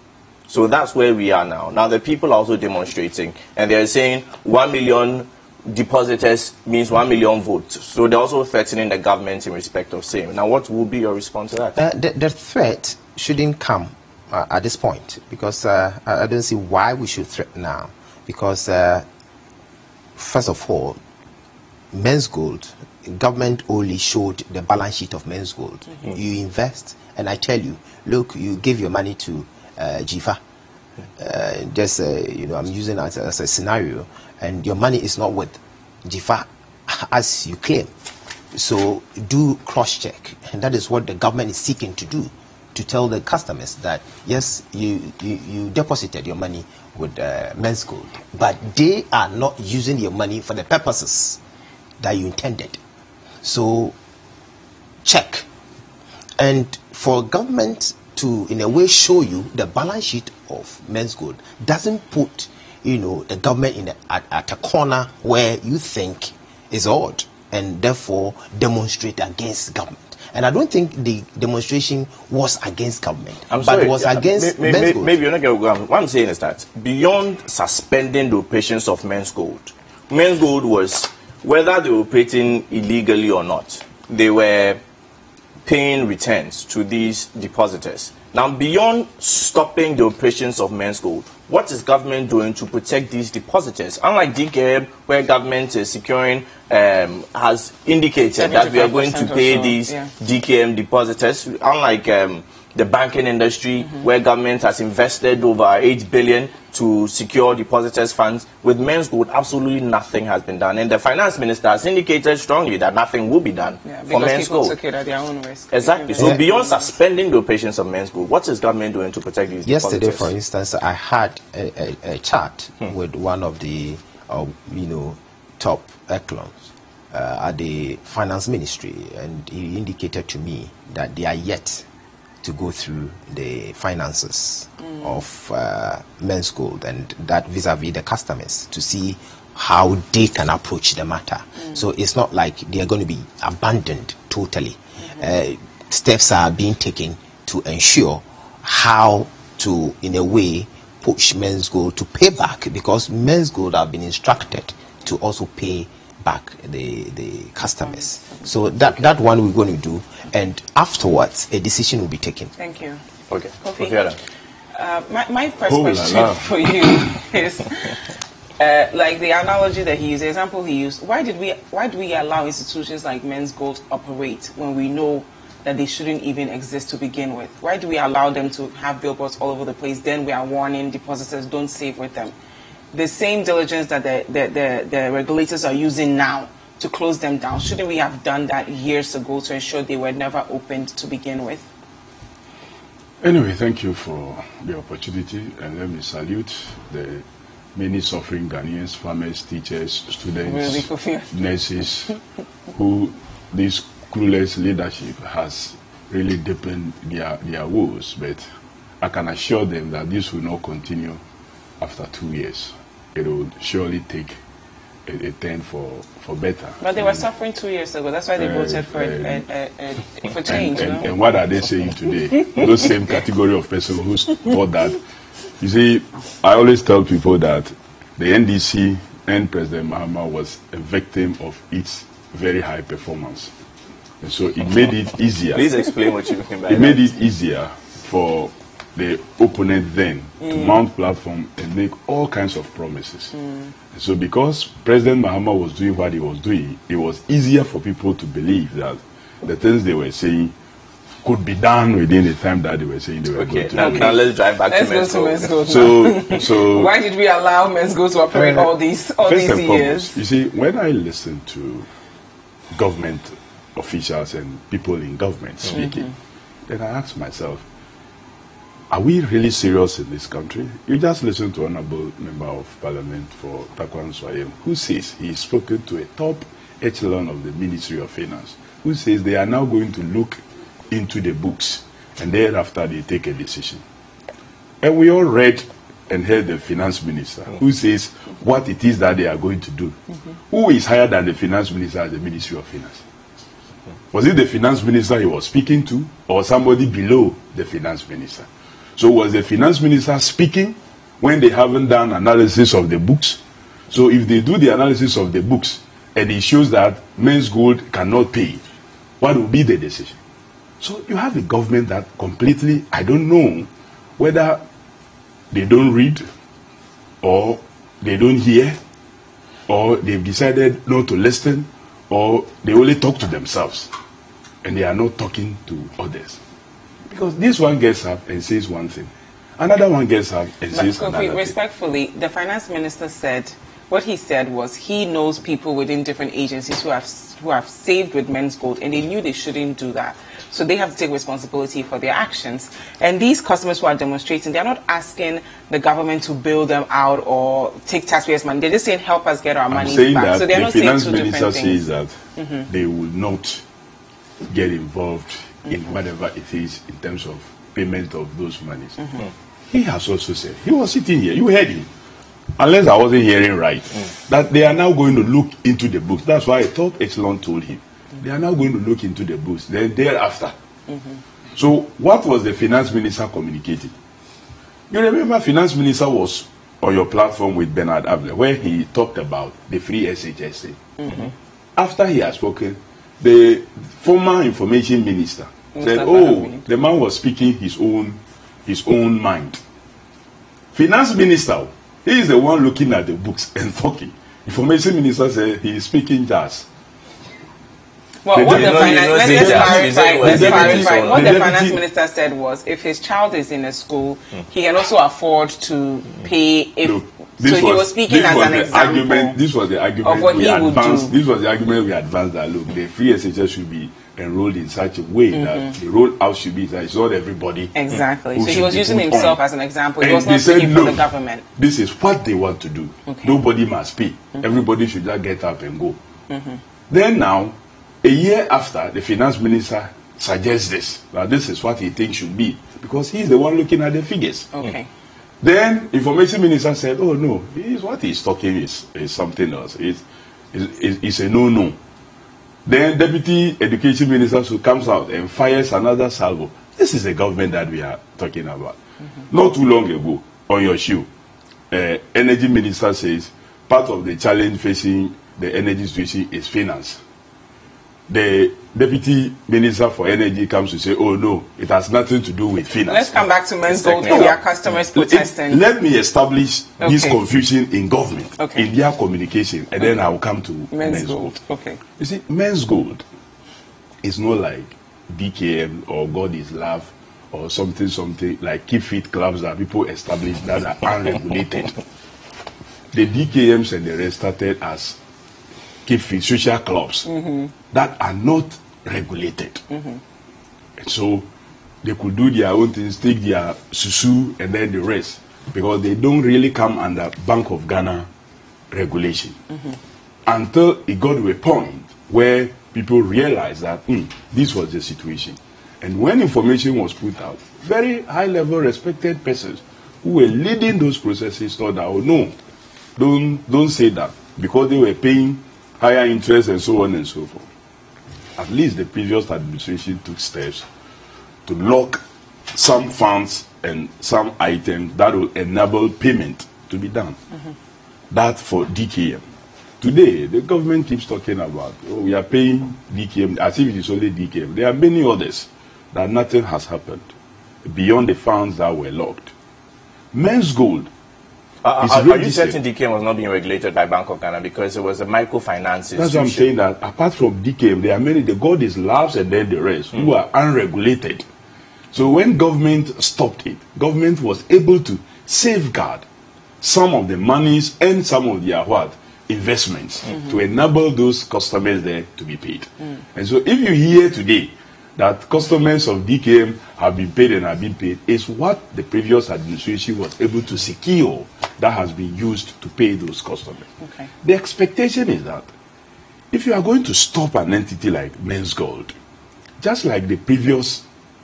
So that's where we are now. Now the people are also demonstrating, and they're saying 1 million depositors means 1 million votes. So they're also threatening the government in respect of same. Now what will be your response to that? The threat shouldn't come at this point, because I don't see why we should threaten now. Because first of all, men's gold, government only showed the balance sheet of men's gold. You invest, and I tell you, look, you give your money to GIFA. I'm using it as a scenario, and your money is not with GIFA as you claim. So do cross-check, and that is what the government is seeking to do, to tell the customers that yes, you deposited your money with men's gold, but they are not using your money for the purposes that you intended. So check. And for government to in a way show you the balance sheet of men's gold doesn't put the government at a corner where you think is odd, and therefore demonstrate against government. And I don't think the demonstration was against government, but it was against men's gold. Maybe you're not going to. What I'm saying is that beyond suspending the operations of men's gold was, whether they were operating illegally or not, they were paying returns to these depositors. Now, beyond stopping the operations of men's gold, what is government doing to protect these depositors? Unlike DKM, where government is securing, has indicated that we are going to pay these DKM depositors, unlike the banking industry, where government has invested over 8 billion to secure depositors' funds. With men's gold, absolutely nothing has been done. And the finance minister has indicated strongly that nothing will be done for men's gold. Took it at their own risk. Exactly. So beyond suspending the operations of men's gold, what is government doing to protect these Yesterday, depositors? for instance, I had a chat with one of the top echelons at the finance ministry, and he indicated to me that they are yet to go through the finances of men's gold, and that vis-a-vis the customers, to see how they can approach the matter. So it's not like they are going to be abandoned totally. Steps are being taken to ensure how to, in a way, push men's gold to pay back, because men's gold have been instructed to also pay back the customers. So that one we're going to do, and afterwards a decision will be taken. Thank you. Okay. My first question for you is like the analogy that he used, the example he used. Why do we allow institutions like men's gold to operate when we know that they shouldn't even exist to begin with? Why do we allow them to have billboards all over the place? Then we are warning depositors, don't save with them. The same diligence that the regulators are using now to close them down, shouldn't we have done that years ago to ensure they were never opened to begin with? Anyway, thank you for the opportunity, and let me salute the many suffering Ghanaians, farmers, teachers, students, nurses, who this clueless leadership has really deepened their woes. But I can assure them that this will not continue after 2 years. It will surely take a turn for better. But they were suffering 2 years ago. That's why they voted for change. And what are they saying today? Those same category of person who thought that. You see, I always tell people that the NDC and President Mahama was a victim of its very high performance. And so it made it easier. Please explain what you mean by that. It made it easier for the opponent then to mount platform and make all kinds of promises. So because President Mahama was doing what he was doing, it was easier for people to believe that the things they were saying could be done within the time that they were saying they were going to do. Now let's drive back to men's gold. So why did we allow men's gold to operate all these years? You see, when I listen to government officials and people in government speaking, then I ask myself, are we really serious in this country? You just listen to Honorable Member of Parliament for Takwan Swayem, who says he's spoken to a top echelon of the Ministry of Finance, who says they are now going to look into the books and thereafter they take a decision. And we all read and heard the finance minister who says what it is that they are going to do. Who is higher than the finance minister at the Ministry of Finance? Was it the finance minister he was speaking to, or somebody below the finance minister? So was the finance minister speaking when they haven't done analysis of the books? So if they do the analysis of the books and it shows that Men's Gold cannot pay, what will be the decision? So you have a government that completely, I don't know whether they don't read or they don't hear or they've decided not to listen or they only talk to themselves and they are not talking to others. Because this one gets up and says one thing, another one gets up and says Kofi, another thing. respectfully, the finance minister said, what he said was he knows people within different agencies who have saved with Men's Gold, and they knew they shouldn't do that. So they have to take responsibility for their actions. And these customers who are demonstrating, they're not asking the government to bail them out or take taxpayers' money. They're just saying, help us get our money back. So they're not saying two different things. The finance minister says that they will not get involved in whatever it is in terms of payment of those monies. He has also said, he was sitting here, you heard him, unless I wasn't hearing right, that they are now going to look into the books. That's why I thought Echelon told him. They are now going to look into the books, then thereafter. So what was the finance minister communicating? You remember finance minister was on your platform with Bernard Abler, where he talked about the free SHSA. After he had spoken, the former information minister said, oh, the man was speaking his own mind. Finance minister, he is the one looking at the books and talking. Information minister said he is speaking jazz. Well, what the finance minister said was, if his child is in a school, he can also afford to pay. So he was speaking as an example. This was the argument of what he would do. This was the argument we advanced that look, the free SHS should be enrolled in such a way that the rollout should be that it's not everybody. Exactly. So he was using himself as an example. He was not speaking for the government. This is what they want to do. Nobody must pay. Everybody should just get up and go. Then now, a year after, the finance minister suggests this, that this is what he thinks should be, because he's the one looking at the figures. Then, information minister said, oh no, what he's talking is something else. It's a no-no. Then deputy education minister who comes out and fires another salvo. This is the government that we are talking about. Not too long ago, on your show, energy minister says part of the challenge facing the energy situation is finance. The deputy minister for energy comes to say, oh no, it has nothing to do with finance. Let's come back to Men's Gold and their customers protesting. Let me establish this confusion in government, in their communication, and then I'll come to Men's Gold. You see, Men's Gold is not like DKM or God is Love or something like Keep Fit clubs that people establish that are unregulated. The DKMs and the rest started as Keep Fit social clubs that are not regulated. And so they could do their own things, take their susu and then the rest, because they don't really come under Bank of Ghana regulation. Until it got to a point where people realized that this was the situation. And when information was put out, very high-level respected persons who were leading those processes thought that, oh no, don't say that, because they were paying higher interest and so on and so forth. At least the previous administration took steps to lock some funds and some items that will enable payment to be done. That for DKM. Today, the government keeps talking about, oh, we are paying DKM, as if it is only DKM. There are many others that nothing has happened beyond the funds that were locked. Men's Gold. Are you certain DKM was not being regulated by Bank of Ghana because it was a microfinance institution? That's what I'm saying, that apart from DKM, there are many, the God is Labs and then the rest, who are unregulated. So when government stopped it, government was able to safeguard some of the monies and some of their investments to enable those customers there to be paid. And so if you hear today that customers of DKM have been paid and have been paid, is what the previous administration was able to secure that has been used to pay those customers. The expectation is that if you are going to stop an entity like Men's Gold, just like the previous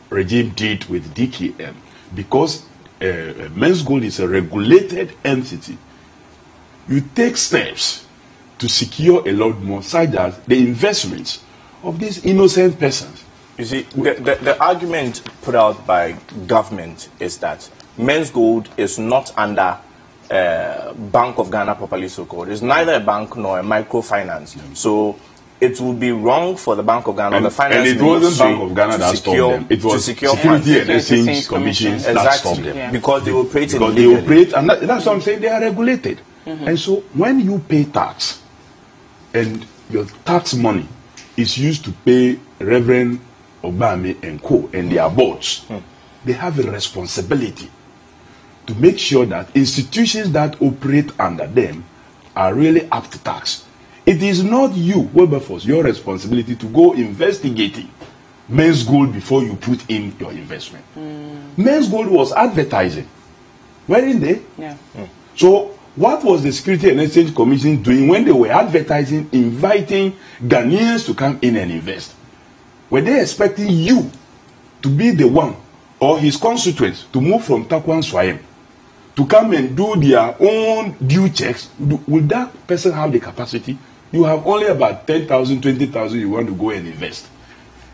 regime did with DKM, because Men's Gold is a regulated entity, you take steps to secure a lot more, such as the investments of these innocent persons. You see, the argument put out by government is that Men's Gold is not under Bank of Ghana properly so-called. It's neither a bank nor a microfinance. So it would be wrong for the Bank of Ghana or the finance ministry. And it wasn't Bank of Ghana that stopped them. It was Security and Exchange Commission that stopped them. Yeah. Because they operate illegally. They operate, and that's what I'm saying, they are regulated. And so when you pay tax, and your tax money is used to pay Reverend Obame and co. and their boards, they have a responsibility to make sure that institutions that operate under them are really up to tax. It is not you, Wilberforce, your responsibility to go investigating Men's Gold before you put in your investment. Men's Gold was advertising, weren't they? Yeah. So what was the Security and Exchange Commission doing when they were advertising, inviting Ghanaians to come in and invest? Were they expecting you to be the one or his constituents to move from Taquan Swayem to come and do their own due checks? Will that person have the capacity? You have only about 10,000, 20,000 you want to go and invest.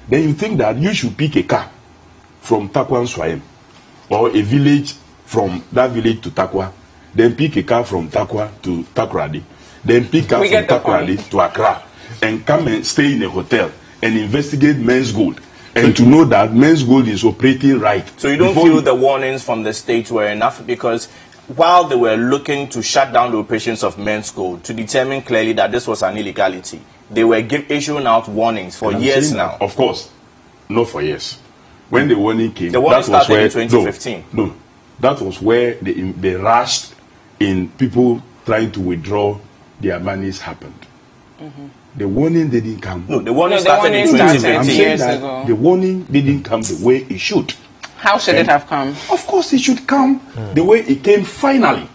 Then you think that you should pick a car from Taquan Swayem or a village from that village to Takwa, then pick a car from Takwa to Takoradi, then pick a car from Takoradi to Accra, and come and stay in a hotel and investigate Men's Gold, and to know that Men's Gold is operating right. So you don't feel the warnings from the state were enough? Because while they were looking to shut down the operations of Men's Gold to determine clearly that this was an illegality, they were issuing out warnings for years now. Of course, not for years. When the warning came, the warning started in 2015. No, that was where they rushed in people trying to withdraw their monies happened. The warning didn't come. No, the warning started in 2015. I'm saying that the warning didn't come the way it should. How should it have come? Of course, it should come the way it came finally.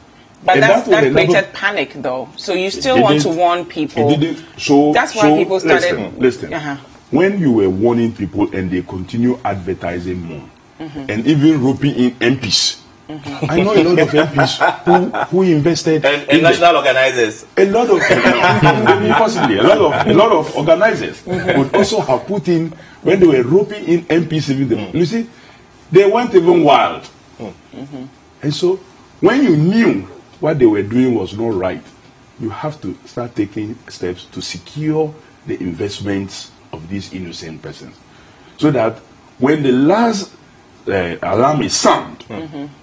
But that created panic, though. So you still want to warn people. It didn't. So that's why people started. Listen. When you were warning people and they continue advertising more, and even roping in MPs. I know a lot of MPs who invested and national organizers. A lot of possibly a lot of organizers would also have put in when they were roping in MPs. Even them, you see, they went even wild. And so, when you knew what they were doing was not right, you have to start taking steps to secure the investments of these innocent persons, so that when the last alarm is sound,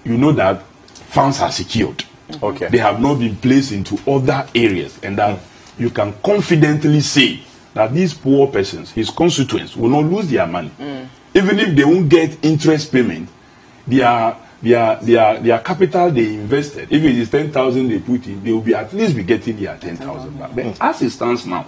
you know that funds are secured. Okay. They have not been placed into other areas, and that you can confidently say that these poor persons, his constituents, will not lose their money. Even if they won't get interest payment, their capital they invested, if it is 10,000 they put in, they will be at least be getting their 10,000 back. But as it stands now,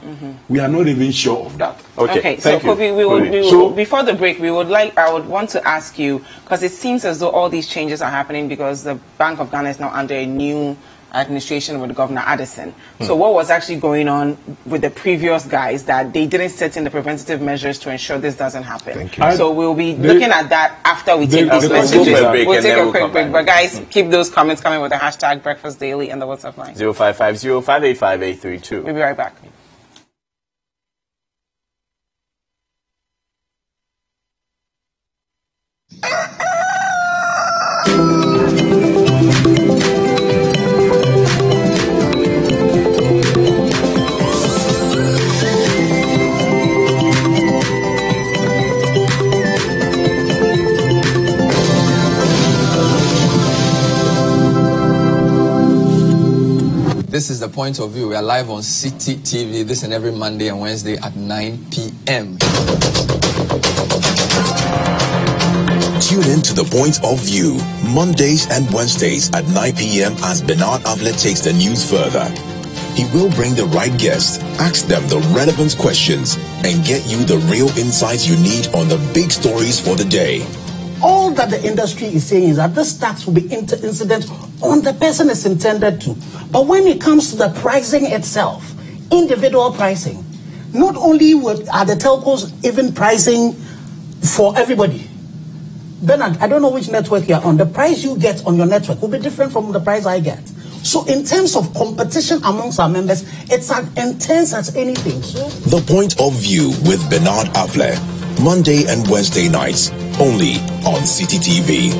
we are not even sure of that. Okay, so Kofi, we will, before the break, I would want to ask you, because it seems as though all these changes are happening because the Bank of Ghana is now under a new administration with Governor Addison. So what was actually going on with the previous guys that they didn't set in the preventative measures to ensure this doesn't happen? Thank you. So we'll be looking at that after we take those messages. We'll take a quick break. But guys, keep those comments coming with the hashtag Breakfast Daily and the WhatsApp line. 0550-585-832. We'll be right back. This is The Point of View. We are live on City TV this and every Monday and Wednesday at 9 p.m. Tune in to The Point of View, Mondays and Wednesdays at 9 p.m. as Bernard Avlet takes the news further. He will bring the right guests, ask them the relevant questions, and get you the real insights you need on the big stories for the day. All that the industry is saying is that this tax will be incident on the person it's intended to. But when it comes to the pricing itself, individual pricing, not only are the telcos even pricing for everybody, Bernard, I don't know which network you're on. The price you get on your network will be different from the price I get. So in terms of competition amongst our members, it's as intense as anything. So The Point of View with Bernard Avle, Monday and Wednesday nights, only on City TV.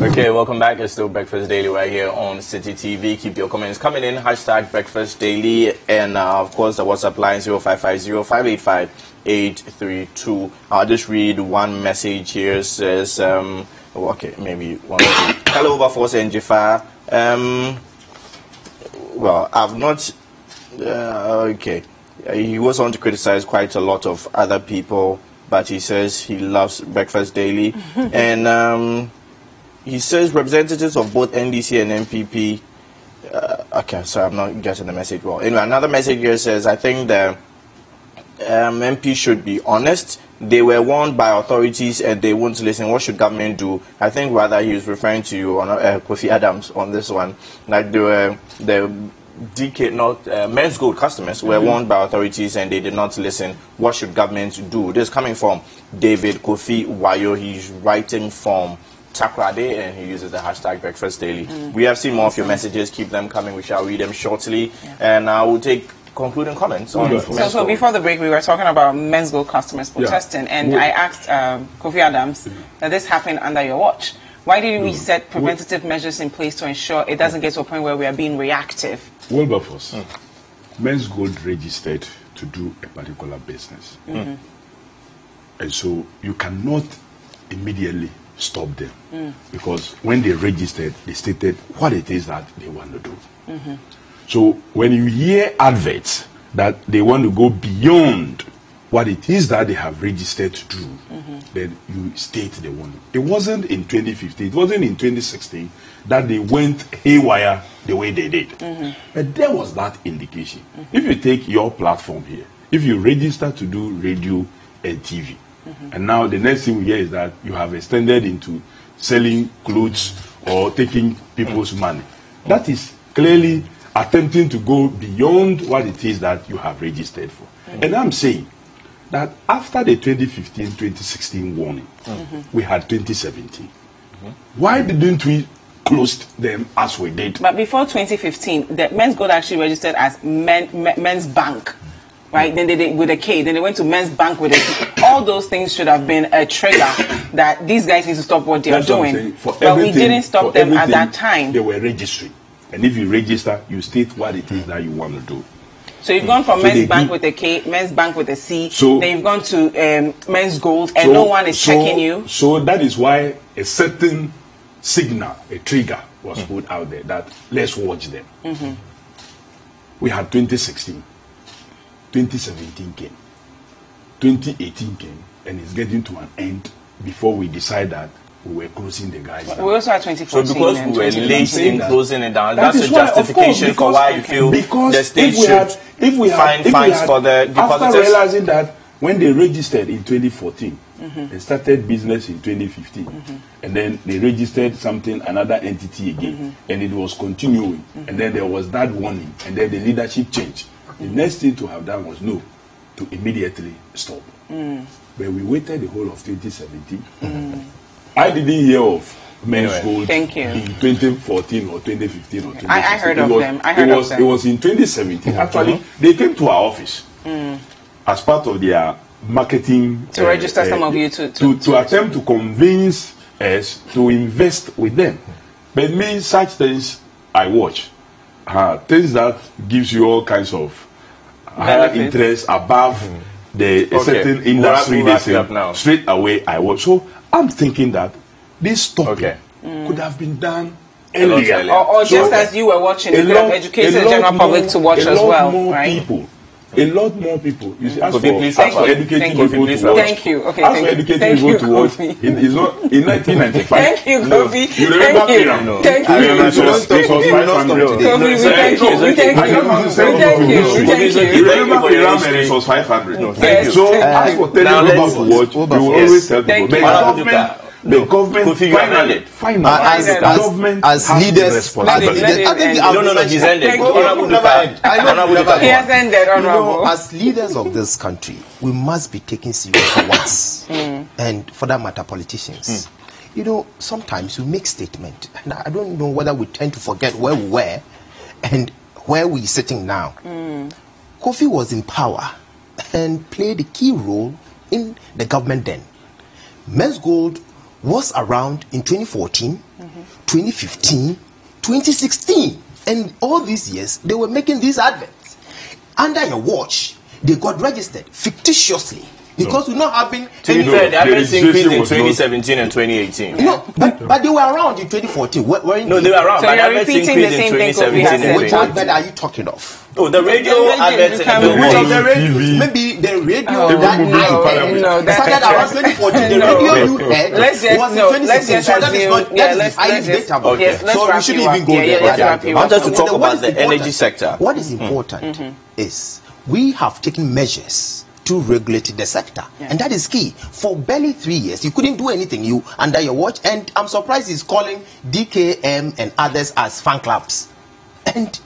Okay, welcome back. It's still Breakfast Daily right here on City TV. Keep your comments coming in. Hashtag Breakfast Daily. And of course, the WhatsApp line 0550-585-832. I'll just read one message here. It says, okay, maybe one more. Hello, Wilberforce and Jafar. Well, I've not... okay. He goes on to criticize quite a lot of other people, but he says he loves Breakfast Daily. And... he says representatives of both NDC and MPP. Okay, so I'm not getting the message well. Anyway, another message here says, I think the MP should be honest. They were warned by authorities and they won't listen. What should government do? I think rather he was referring to Kofi Adams on this one. Like the DK, not Men's Gold customers were warned by authorities and they did not listen. What should government do? This is coming from David Kofi Wayo. He's writing from Takrade and he uses the hashtag Breakfast Daily. We have seen more of your messages. Keep them coming. We shall read them shortly. And I will take concluding comments on So before the break, we were talking about Men's Gold customers protesting, and I asked Kofi Adams that this happened under your watch. Why didn't we set preventative measures in place to ensure it doesn't get to a point where we are being reactive? Wilberforce, Men's Gold registered to do a particular business. And so you cannot immediately stop them because when they registered, they stated what it is that they want to do. So when you hear adverts that they want to go beyond what it is that they have registered to do, then you state they want to. It wasn't in 2015, it wasn't in 2016 that they went haywire the way they did. But there was that indication. If you take your platform here, if you register to do radio and TV, and now the next thing we hear is that you have extended into selling clothes or taking people's money. That is clearly attempting to go beyond what it is that you have registered for. And I'm saying that after the 2015-2016 warning, we had 2017. Why didn't we close them as we did? But before 2015, the Men's Gold actually registered as Men's Bank. Right, then they did with a K, then they went to Men's Bank with a K. All those things should have been a trigger that these guys need to stop what they are doing. But we didn't stop them at that time. They were registering. And if you register, you state what it is that you want to do. So you've gone from Men's Bank with a K, Men's Bank with a C, then you've gone to Men's Gold, and no one is checking you. So that is why a certain signal, a trigger, was put out there that let's watch them. We had 2016. 2017 came, 2018 came, and it's getting to an end before we decide that we were closing the guys down. We also had 2014. So because we were late in closing it down, that's a justification for why you feel the state should find fines for the depositors. After realizing that when they registered in 2014, they started business in 2015, and then they registered another entity again, and it was continuing, and then there was that warning, and then the leadership changed. The next thing to have done was to immediately stop. But we waited the whole of 2017. I didn't hear of Men's Gold in 2014 or 2015 or 2016. I heard of them. It was in 2017. Actually, they came to our office as part of their marketing to register some of you to attempt to convince us to invest with them. But me, such things I watch. Things that gives you all kinds of higher interest above the certain industry they say, straight away I watch. So I'm thinking that this stopping could have been done earlier. Or just as you were watching, you could have educated the general public to watch as well. More people A lot more people. You see, as Kofi, please for educating Thank you. people Please to watch. Thank you. Okay, as thank for you. educating Thank people you, to watch, Kofi. it's not in 1995. Thank you, Kofi. You remember Thank you. Piram? No. Thank you. I remember it was 500. Kofi, we thank you. We thank I don't want to say you. We thank you. We thank you. You remember Piram and it was 500. Yes. So as for telling people to watch, you will always tell people. The government finally, as leaders, he's ended. He has ended, Honorable. As leaders of this country, we must be taken seriously once, and for that matter, politicians. You know, sometimes we make statements, and I don't know whether we tend to forget where we were and where we're sitting now. Kofi was in power and played a key role in the government then. Men's Gold was around in 2014, 2015, 2016, and all these years they were making these adverts. Under your watch, they got registered fictitiously because we're not having. To be fair, the adverts increased in 2017 and 2018. No, but they were around in 2014. No, they were around. So but you're adverts repeating increased the in same thing 2017 Kofi and has said. Which advert are you talking of? Oh, the radio adverts and the billboards. Maybe the radio that I started around 2014. The radio you heard was in 2016. So that is not highly debatable. So we shouldn't even go there. I want us to talk about the energy sector. What is important is we have taken measures to regulate the sector, and that is key. For barely 3 years, you couldn't do anything. You under your watch, and I'm surprised he's calling DKM and others as fan clubs. And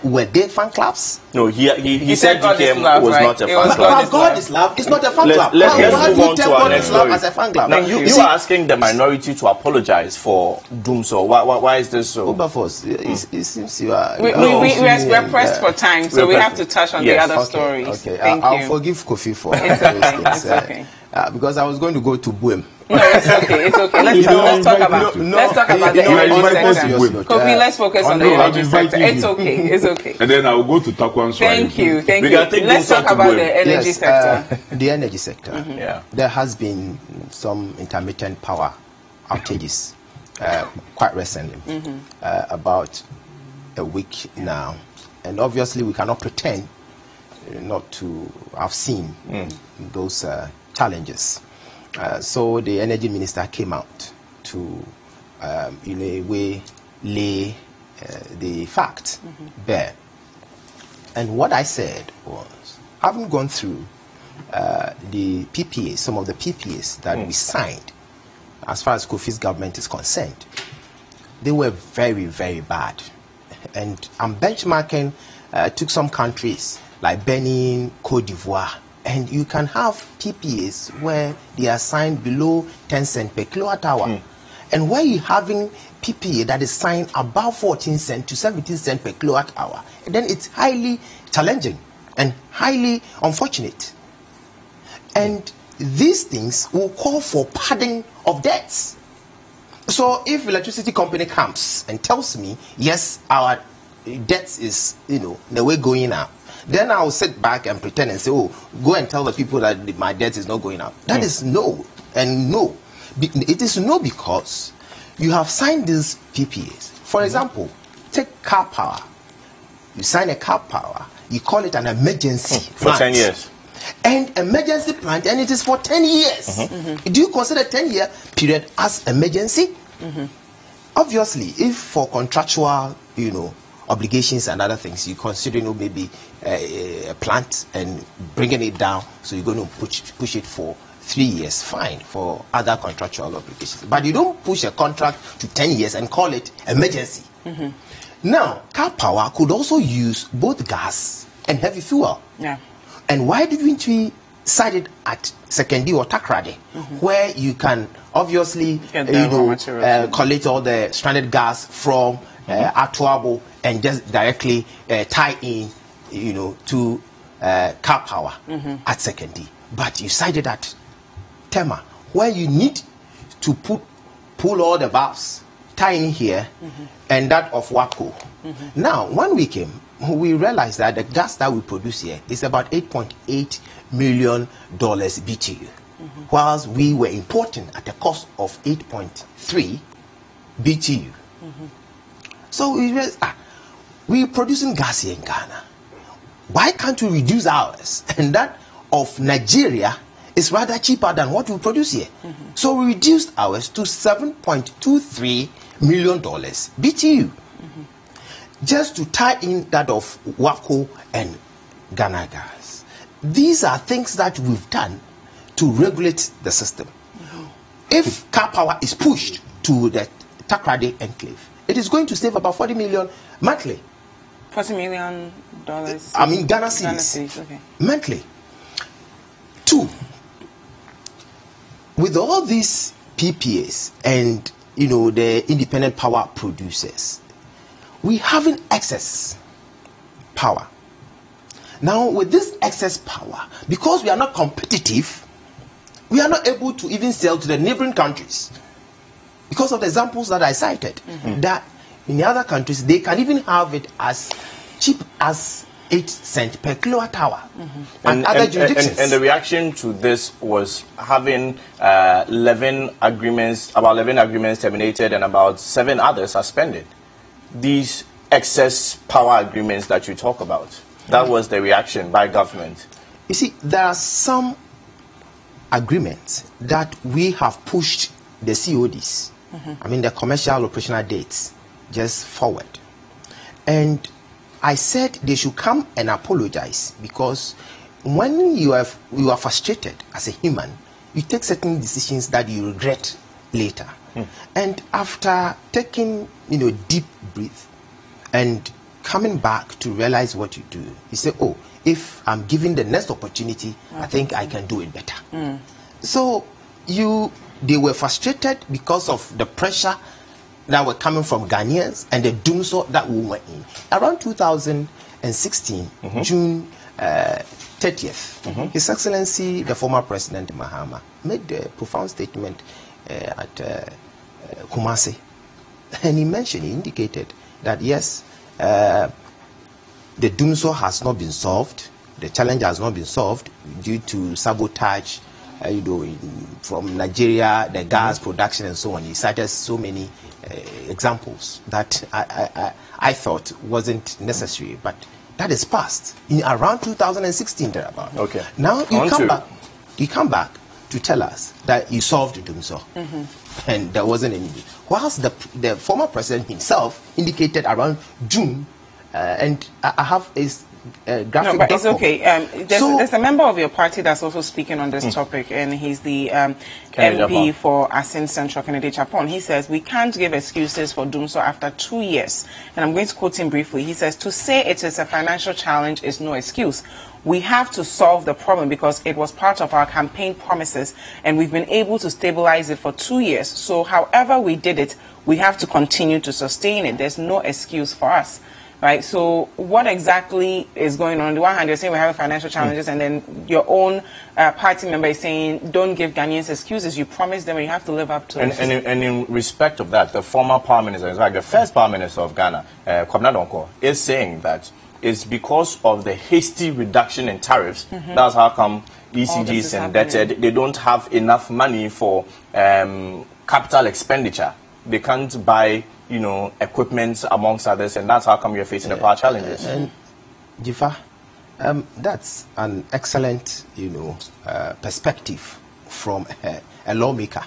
were they fan clubs? No, he said DKM was not a fan club. God is love. It's not a fan club. Let's move on to our next story. As a fan club? Now, you are asking the minority to apologize for doom. So why is this so? Wilberforce, it seems you are. We're pressed for time, so we have to touch on the other stories. Okay, Thank I'll you. forgive Kofi for it's okay. It's okay. Because I was going to go to Buem. No, it's okay. It's okay. Let's talk about the energy sector. Kofi, let's focus on the energy sector. It's okay. It's okay. And then I will go to Takwan. Thank you. Let's talk about the energy sector. The energy sector. There has been some intermittent power outages quite recently, about a week now, and obviously we cannot pretend not to have seen those challenges. So the energy minister came out to, in a way, lay the fact bare. And what I said was, having gone through the PPAs, some of the PPAs that we signed, as far as Kofi's government is concerned, they were very, very bad. And I'm benchmarking, took some countries like Benin, Cote d'Ivoire, and you can have PPAs where they are signed below 10 cents per kilowatt hour. And where you're having PPA that is signed above 14 cents to 17 cents per kilowatt hour, then it's highly challenging and highly unfortunate. And these things will call for padding of debts. So if electricity company comes and tells me, yes, our debt is, the way going up, then I'll sit back and pretend and say, oh, go and tell the people that my debt is not going up. That is no. And no. It is no because you have signed these PPAs. For example, take car power. You sign a car power, you call it an emergency for 10 years. And emergency plant, and it is for 10 years. Do you consider 10-year period as emergency? Obviously, if for contractual, obligations and other things, you consider, maybe a plant and bringing it down, so you're going to push it for 3 years, fine, for other contractual obligations. But you don't push a contract to 10 years and call it emergency. Now, car power could also use both gas and heavy fuel. And why didn't we cite it at Sekendi or Takrade, where you can obviously collect all the stranded gas from Atuabo and just directly tie in, to car power at Sekendi. But you cited at Tema, where you need to pull all the valves, tie in here, and that of Wako. Now, when we came, we realized that the gas that we produce here is about $8.8 million BTU, whilst we were importing at a cost of 8.3 BTU. So we realized, we're producing gas here in Ghana. Why can't we reduce ours? And that of Nigeria is rather cheaper than what we produce here. So we reduced ours to $7.23 million BTU. Just to tie in that of WAPCO and Ghana Gas. These are things that we've done to regulate the system. If car power is pushed to the Takoradi enclave, it is going to save about 40 million monthly. $40 million. I mean Ghana cedis, okay. monthly. 2, with all these PPAs and the independent power producers, we have an excess power. Now with this excess power, because we are not competitive, we are not able to even sell to the neighboring countries because of the examples that I cited. That in the other countries they can even have it as cheap as 8 cents per kilowatt hour. And other jurisdictions. And the reaction to this was having 11 agreements terminated and about 7 others suspended. These excess power agreements that you talk about, that was the reaction by government. You see, there are some agreements that we have pushed the CODs, I mean the commercial operational dates, just forward. And I said they should come and apologize, because when you are frustrated as a human, you take certain decisions that you regret later. And after taking deep breath and coming back to realize what you do, you say, oh, if I'm given the next opportunity, I think I can do it better. So they were frustrated because of the pressure that were coming from Ghanaians and the doomsday that we were in. Around 2016, June 30th, His Excellency, the former President Mahama, made a profound statement at Kumasi. And he indicated that yes, the doomsday has not been solved, the challenge has not been solved due to sabotage from Nigeria, the gas production and so on. He cited so many examples that I thought wasn't necessary, but that is past. In around 2016 thereabout. Okay. Now you come back to tell us that you solved the doomsday, and there wasn't any. Whilst the former president himself indicated around June, and I have a graphic. No, but it's okay. There's a member of your party that's also speaking on this topic, and he's the MP for Asin Central, Kennedy Chapon. He says, we can't give excuses for doomsday after 2 years. And I'm going to quote him briefly. He says, to say it is a financial challenge is no excuse. We have to solve the problem because it was part of our campaign promises, and we've been able to stabilize it for 2 years. So however we did it, we have to continue to sustain it. There's no excuse for us. Right, so what exactly is going on? On the one hand, you're saying we're having financial challenges, and then your own party member is saying, don't give Ghanaians excuses. You promised them and you have to live up to it. And in respect of that, the former Prime Minister, in fact, the first Prime Minister of Ghana, Kwabena Donkor, is saying that it's because of the hasty reduction in tariffs. That's how come ECG is indebted. They don't have enough money for capital expenditure. They can't buy equipment amongst others, and that's how come you're facing the power challenges. And Jifa, that's an excellent, perspective from a lawmaker.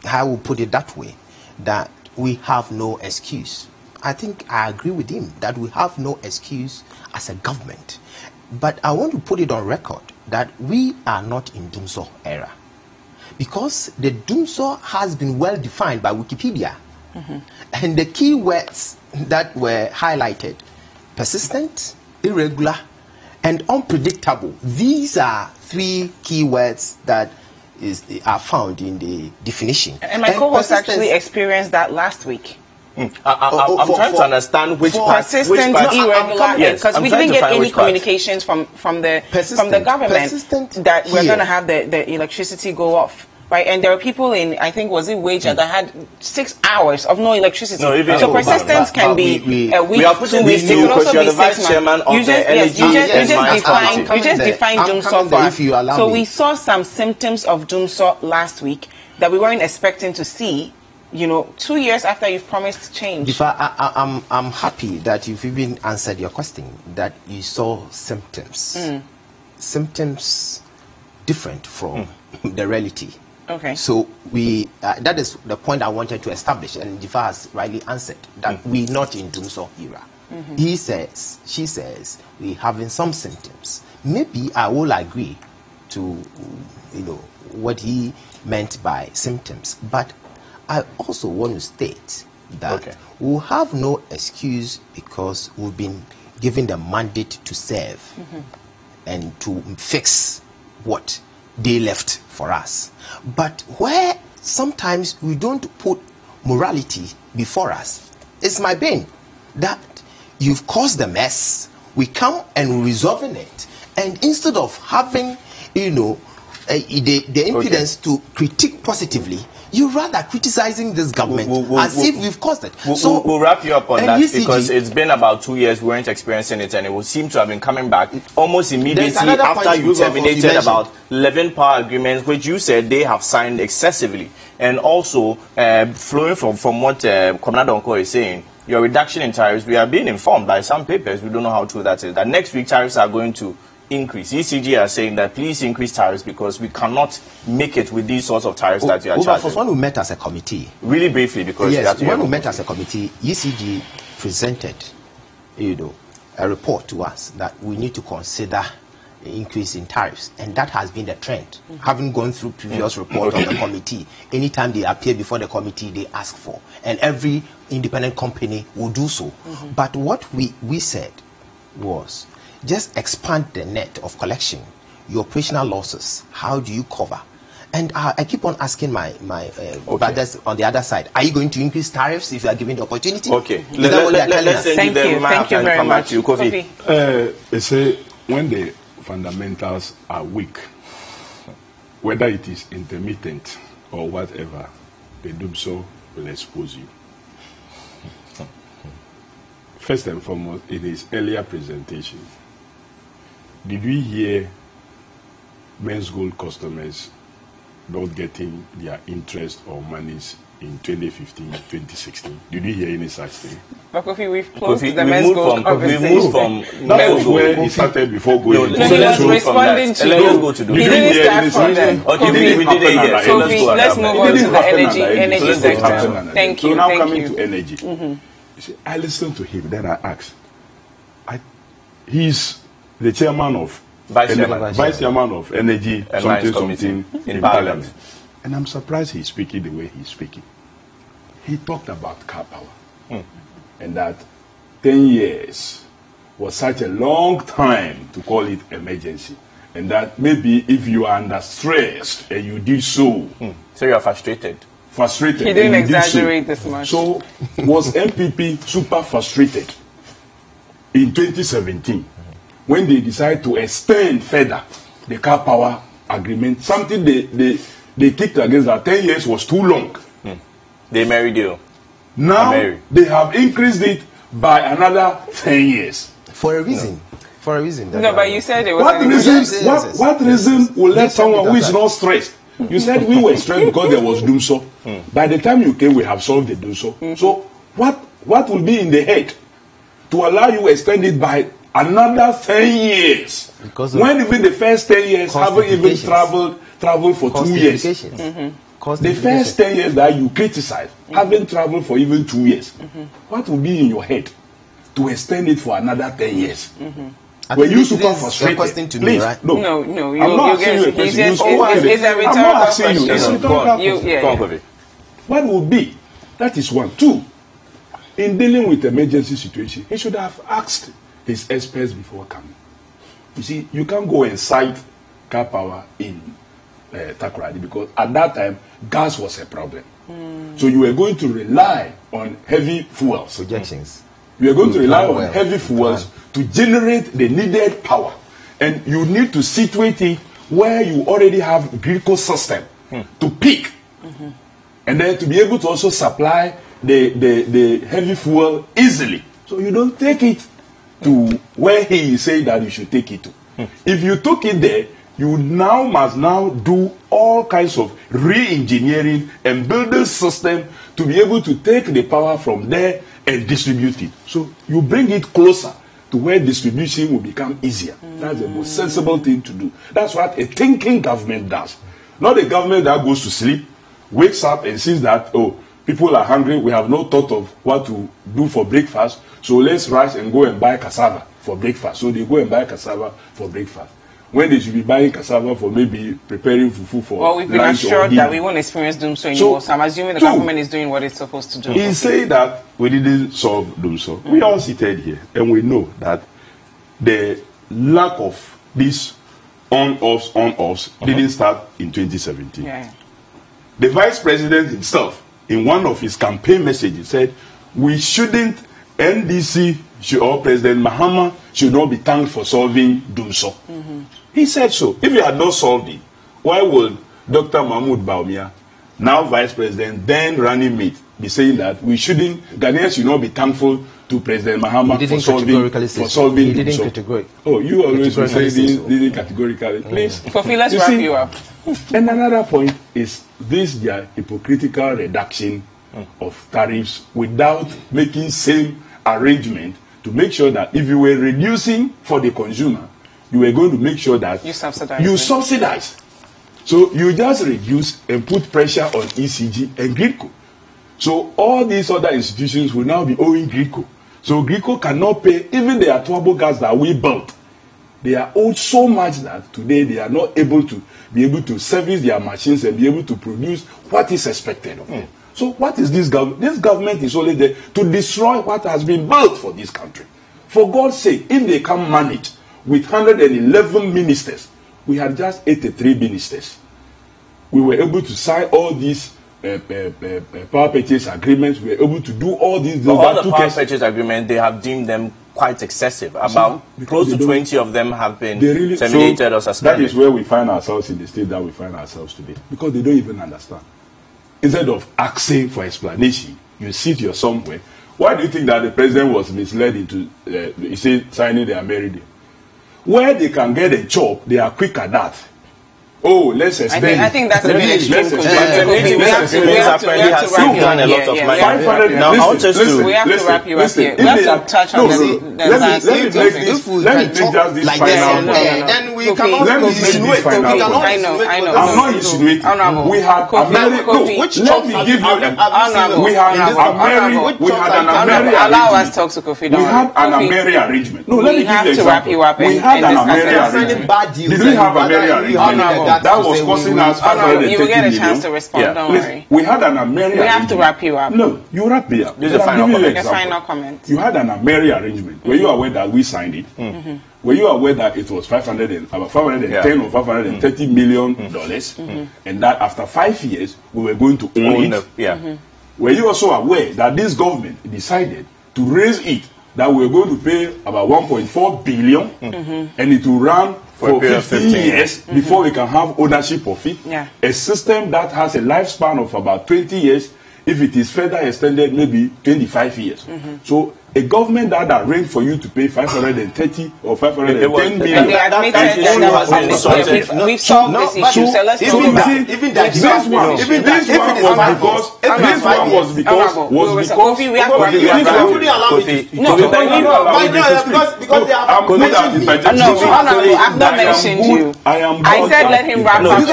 I will put it that way, that we have no excuse. I think I agree with him that we have no excuse as a government. But I want to put it on record that we are not in doomsday era, because the doomsday has been well defined by Wikipedia. And the key words that were highlighted: persistent, irregular, and unpredictable. These are 3 key words that are found in the definition. And my co-host actually experienced that last week. I'm trying to understand which part. Persistent, irregular, because we didn't get any communications from the government that we're going to have the electricity go off. Right, and there are people in, I think, was it Wager, that had 6 hours of no electricity. So persistence can be a week, 2 weeks. It could also be 6 months. You just define doomsday for us. So we saw some symptoms of doomsday last week that we weren't expecting to see you know, 2 years after you've promised change. I'm happy that you've even answered your question, that you saw symptoms. Symptoms different from the reality. Okay. So that is the point I wanted to establish, and Jifa has rightly answered that we're not in Dumsor era. He says, she says, we're having some symptoms. Maybe I will agree to, you know, what he meant by symptoms, but I also want to state that we'll have no excuse because we've been given the mandate to serve and to fix what they left for us. But where sometimes we don't put morality before us, it's my pain that you've caused the mess. We come and we're resolving it, and instead of having, you know, the impudence to critique positively, you're rather criticizing this government as if we've caused it. We'll wrap you up on that because it's been about 2 years we weren't experiencing it, and it will seem to have been coming back almost immediately after you terminated about 11 power agreements, which you said they have signed excessively. And also, flowing from what Comrade Donko is saying, your reduction in tariffs, we are being informed by some papers, we don't know how true that is, that next week tariffs are going to increase. ECG are saying that please increase tariffs because we cannot make it with these sorts of tariffs that you are charging. For when we met as a committee, really briefly, because yes, when we met as a committee, ECG presented, you know, a report to us that we need to consider increase in tariffs, and that has been the trend. Having gone through previous report of the committee, anytime they appear before the committee, they ask for, and every independent company will do so. But what we said was, just expand the net of collection, your operational losses. How do you cover? And I keep on asking my brothers on the other side, are you going to increase tariffs if you are given the opportunity? Okay. Let's thank you. Thank you very much. Kofi. They say when the fundamentals are weak, whether it is intermittent or whatever, the Dumsor will expose you. First and foremost, in his earlier presentation, did we hear Men's Gold customers not getting their interest or monies in 2015, 2016? Did we hear any such thing? But Kofi, we've closed the Men's Gold conversation. We moved from that was where he started before going. No, he was responding to you. He didn't start from there. Okay, we did it here. Kofi, let's move on to the energy sector. Thank you. So now coming to energy. You see, I listened to him, then I asked. He's the chairman of vice chairman of energy something in Parliament. And I'm surprised he's speaking the way he's speaking. He talked about car power. And that 10 years was such a long time to call it emergency. And that maybe if you are under stress and you did so. So you are frustrated. He didn't exaggerate this much. So was MPP super frustrated in 2017 when they decided to extend further the car power agreement, something they kicked against that 10 years was too long. They married you. Now they have increased it by another 10 years. For a reason. For a reason. No, but you said it was... What reason will let someone who is not stressed? You said we were stressed because there was Dumsor. By the time you came, we have solved the Dumsor. So what will be in the head to allow you to extend it by another 10 years? Because when even the first 10 years haven't even traveled for 2 years. The first 10 years that you criticize haven't traveled for even 2 years. What will be in your head to extend it for another 10 years? Were you super frustrated? To me, right? No. I'm not asking you a question. It's a rhetorical question. What would be? That is one. Two, in dealing with emergency situation, he should have asked his experts before coming. You see, you can't go and cite car power in Takoradi because at that time, gas was a problem. So you were going to rely on heavy fuels. Projections. You are going to rely on heavy fuels to generate the needed power. And you need to situate it where you already have a grid system to peak. And then to be able to also supply the heavy fuel easily. So you don't take it to where he is saying that you should take it to. If you took it there, you now must now do all kinds of re-engineering and build a system to be able to take the power from there and distribute it. So you bring it closer to where distribution will become easier. That's the most sensible thing to do. That's what a thinking government does. Not a government that goes to sleep, wakes up and sees that, oh, people are hungry, we have no thought of what to do for breakfast, so let's rush and go and buy cassava for breakfast. So they go and buy cassava for breakfast, when they should be buying cassava for maybe preparing fufu for well, we've been lunch assured that we won't experience doomsday anymore, so I'm assuming the government is doing what it's supposed to do. He said that we didn't solve doomsday. We all seated here, and we know that the lack of this on-offs didn't start in 2017. Yeah. The vice president himself, in one of his campaign messages, said, we shouldn't, NDC or President Mahama should not be thanked for solving doomsday. He said so. If you had not solved it, why would Dr. Mahmoud Bawumia, now vice president, then running mate, be saying that we shouldn't, Ghanaians should not be thankful to President Mahama for solving he didn't doomsday? categorically. Oh, you always say this categorically. Please. Kofi, let's wrap you up. And another point is this their hypocritical reduction of tariffs without making same arrangement to make sure that if you were reducing for the consumer, you were going to make sure that you subsidize. So you just reduce and put pressure on ECG and GRIDCO. So all these other institutions will now be owing GRIDCO. So GRIDCO cannot pay even the Atuabo gas that we built. They are owed so much that today they are not able to service their machines and be able to produce what is expected of them. So what is this government? This government is only there to destroy what has been built for this country. For God's sake, if they can manage with 111 ministers, we had just 83 ministers. We were able to sign all these power purchase agreements. We were able to do all these. All the power purchase agreements, they have deemed them quite excessive. About close to 20 of them have been terminated or suspended. That is where we find ourselves in the state that we find ourselves today. Because they don't even understand. Instead of asking for explanation, you sit here somewhere. Why do you think that the president was misled into signing the American deal? Where they can get a job, they are quick at that. Oh, let's extend. I think that's a bit extreme. We have to wrap you up here. Now, I'll just do. We have to wrap you up here. We have to touch on the last. Let me take just this final. Then we cannot insinuate. I know. I'm not insinuating. We had let me give you. We had an American. Allow us to talk to Kofi. We had an American arrangement. No, let me give you an example. We had an American arrangement. Did we have an American arrangement? That was costing us 530 you will get a million. chance to respond, don't worry. We had an American We have to wrap you up. No, you wrap me up. This is the final comment. You had an American arrangement. Were you aware that we signed it? Were you aware that it was about 510 or 530 million dollars, and that after 5 years we were going to own it? Were you also aware that this government decided to raise it, that we were going to pay about 1.4 billion, and it will run for 15 years before we can have ownership of it? A system that has a lifespan of about 20 years, if it is further extended, maybe 25 years. So a government that arranged for you to pay 530 or 510 million. They admitted that we've solved this issue. So let's talk about this one was because Kofi, we have to wrap you up. No, I've not mentioned you. I said let him wrap up.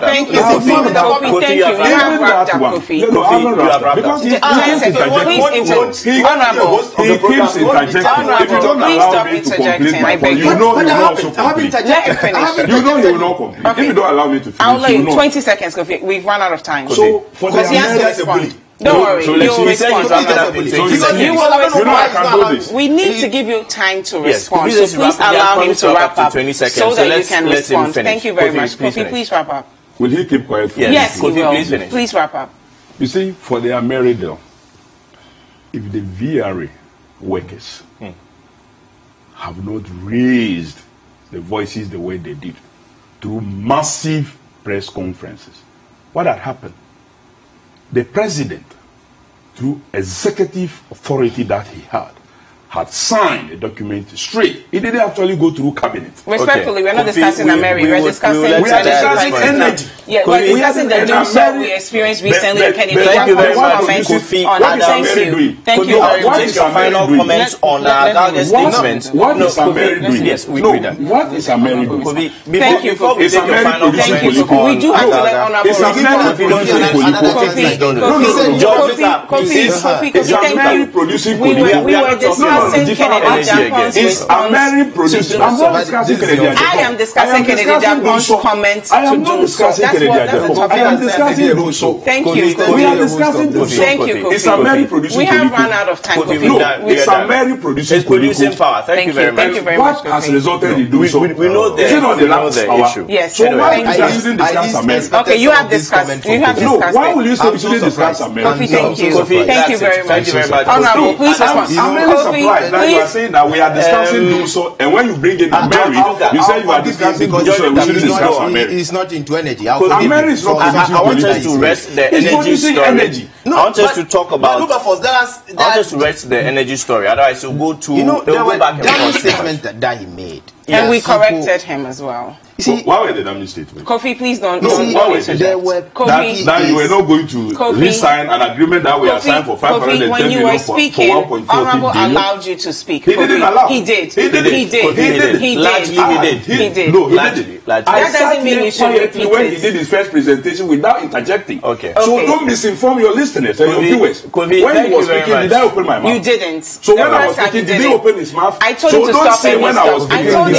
Thank you, Kofi. Thank you. You have wrapped up, Kofi. Please interject. Honorable. He keeps interjecting. If you don't allow me to complete my point, you know he will also complete. Let him finish. You know he will not complete. If you don't allow me to finish, I'll let you 20 seconds, Kofi. We've run out of time. So for the he has to respond. Don't worry, you will respond. You will respond. We need to give you time to respond. So please allow him to wrap up so that you can respond. Thank you very much. Kofi, please wrap up. Will he keep quiet? Yes, he will. Please wrap up. You see, for the American, if the VRA workers have not raised the voices the way they did through massive press conferences, what had happened? The president, through executive authority that he had, had signed a document straight. It didn't actually go through cabinet. Respectfully, we're not discussing Ameri. We're discussing energy. Yeah, we're discussing the doom we experienced recently. Thank you very much, Kofi. Thank you very much. Take your final comments on Galga's statement. What is Ameri doing? Yes, we do that. What is Ameri doing? Thank you, Kofi. Thank you. We do have to let Honorable we were discussing Kennedy Japan's response. I am discussing Kennedy Japan's comment to Doom. I am discussing Doom. Thank you, Kofi. We are discussing Doom. Thank you, Kofi. It's Ameri producing. We have run out of time, Kofi. No, it's Ameri producing. It's producing power. Thank you very much. Thank you very much. What has resulted in doing so? We know the issue. Yes. So why shouldn't discuss Ameri? Okay, you have discussed. No, why will you say we shouldn't discuss Ameri? Kofi, thank you. Thank you very much. Thank you very much. Honorable, please respond. I'm really surprised that you are saying that we are discussing doing so, and when you bring in Ameri, you say you are discussing doing so, and we shouldn't discuss Ameri. It's not into energy. Ameri is not producing. I want us to rest the energy story. I want us to talk about. I want us to rest the energy story. Otherwise, we'll go to. There were back and damning statements that he made. And we corrected him as well. See, why were the damning statements? Kofi, please don't. Why were there were that you were not going to re-sign an agreement that we have signed for 510 when you million were speaking, for 1.4 Honorable billion. allowed you to speak. He didn't allow. He did. He did. Largely he did. No, he didn't. That doesn't mean you should repeat when it. he did his first presentation without interjecting. Okay. So don't misinform your listeners and your viewers. When he was speaking, did I open my mouth? You didn't. So when I was speaking, did he open his mouth? I told him to stop and when I was speaking, he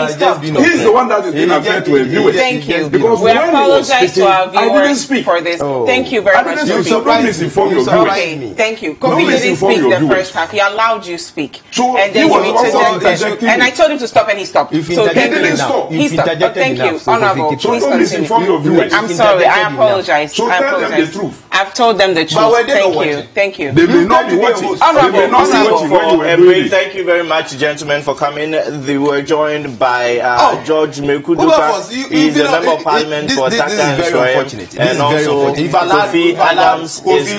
stopped. He's the one that is being unfair to his viewers. Thank you. Because we apologize to our viewers for this. Thank you very much. So don't misinform your viewers. Thank you. Kofi didn't speak the first half. He allowed you speak. And then you interjected. And I told him to stop and he stopped. So thank you. He stopped. Thank you. Honorable, please continue. I'm sorry. I apologize. So tell them the truth. I've told them the truth. Thank you. Thank you. They may not be watching. Thank you very much, gentlemen, for coming. They were joined by George Mekuduka. He's a member of parliament for Taka and Soem. And also Kofi Adams is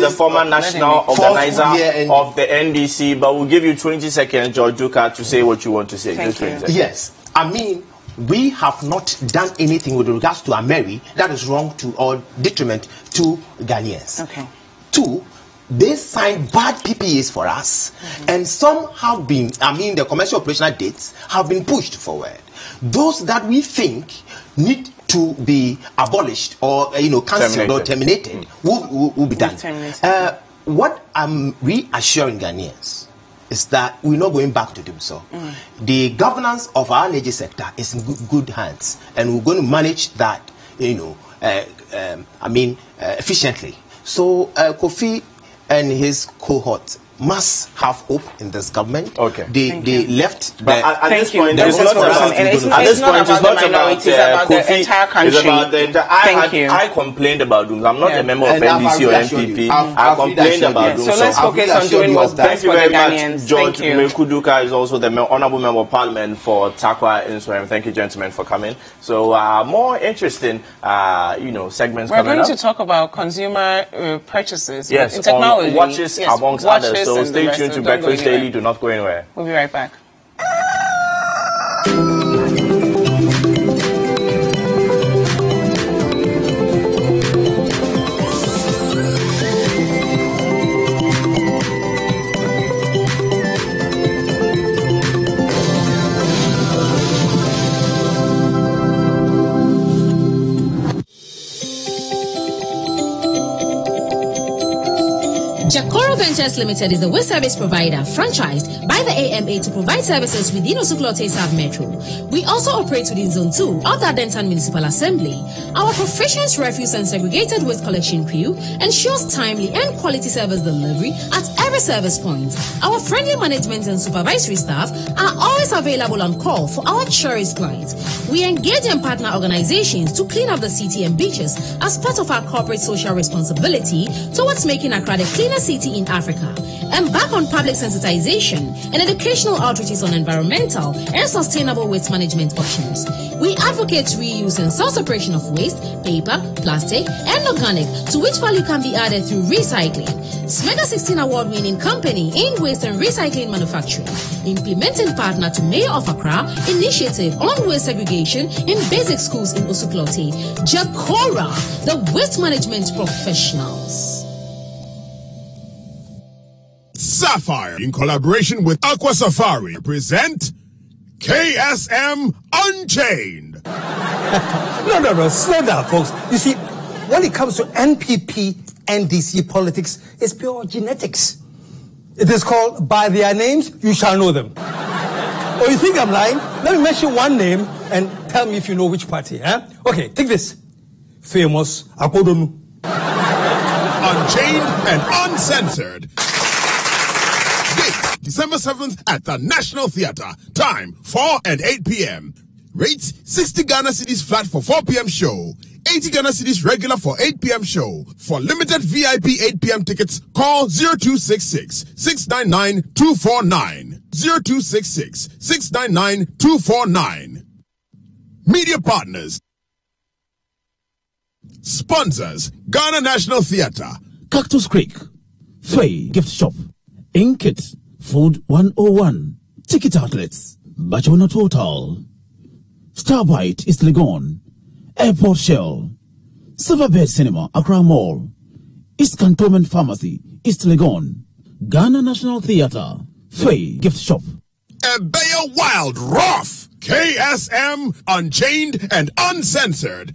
the former national organizer of the NDC. But we'll give you 20 seconds, George Duka, to say what you want to say. Yes. I mean, we have not done anything with regards to Ameri that is wrong to or detriment to Ghanaians. Okay. 2, they signed bad PPAs for us, and some have been, the commercial operational dates have been pushed forward. Those that we think need to be abolished or cancelled or terminated will be done. What I'm reassuring Ghanaians is that we're not going back to do so. The governance of our energy sector is in good hands, and we're going to manage that, efficiently. So Kofi and his cohort must have hope in this government. Okay. They left. But at this point, it's not about the minorities, about the entire country. It's about the entire. I complained about Dooms. I'm not a member of NDC or NPP. I complained about Dooms. So let's focus on doing what's best for the Ghanaians. George Mekuduka is also the honorable member of parliament for Takwa and Soem. Thank you, gentlemen, for coming. So more interesting, segments. We're going to talk about consumer purchases in technology. technology. Watches, amongst others. So stay tuned to Breakfast Daily. Do not go anywhere. We'll be right back. Jakoro Ventures Limited is the waste service provider franchised by the AMA to provide services within Osuklote South Metro. We also operate within Zone 2 of the Adentan Municipal Assembly. Our proficient refuse and segregated waste collection crew ensures timely and quality service delivery at every service point. Our friendly management and supervisory staff are always available on call for our cherished clients. We engage in partner organizations to clean up the city and beaches as part of our corporate social responsibility towards making Accra the cleanest city in Africa. Embark on public sensitization and educational outreaches on environmental and sustainable waste management options. We advocate reuse and self-separation of waste, paper, plastic, and organic, to which value can be added through recycling. Smega 16 award-winning company in waste and recycling manufacturing, implementing partner to Mayor of Accra initiative on waste segregation in basic schools in Osuklote. Jacora, the waste management professionals. Sapphire, in collaboration with Aqua Safari, present KSM Unchained. No, slow down, folks. You see, when it comes to NPP, NDC politics, it's pure genetics. It is called by their names, you shall know them. Oh, you think I'm lying? Let me mention one name and tell me if you know which party, eh? Okay, take this. Famous Akodonu. Unchained and Uncensored. Date, December 7th at the National Theatre. Time, 4 and 8 p.m. Rates, 60 Ghana cedis flat for 4 p.m. show. 80 Ghana cedis regular for 8 p.m. show. For limited VIP 8 p.m. tickets, call 0266-699-249. 0266-699-249. Media partners. Sponsors, Ghana National Theatre. Cactus Creek, Frey Gift Shop, Inkit, Food 101, Ticket Outlets, Bachona Total, Starbite East Legon, Airport Shell, Silverbird Cinema, Accra Mall, East Cantonment Pharmacy, East Legon, Ghana National Theatre, Frey Gift Shop. Ebeya Wild Rough, KSM Unchained and Uncensored.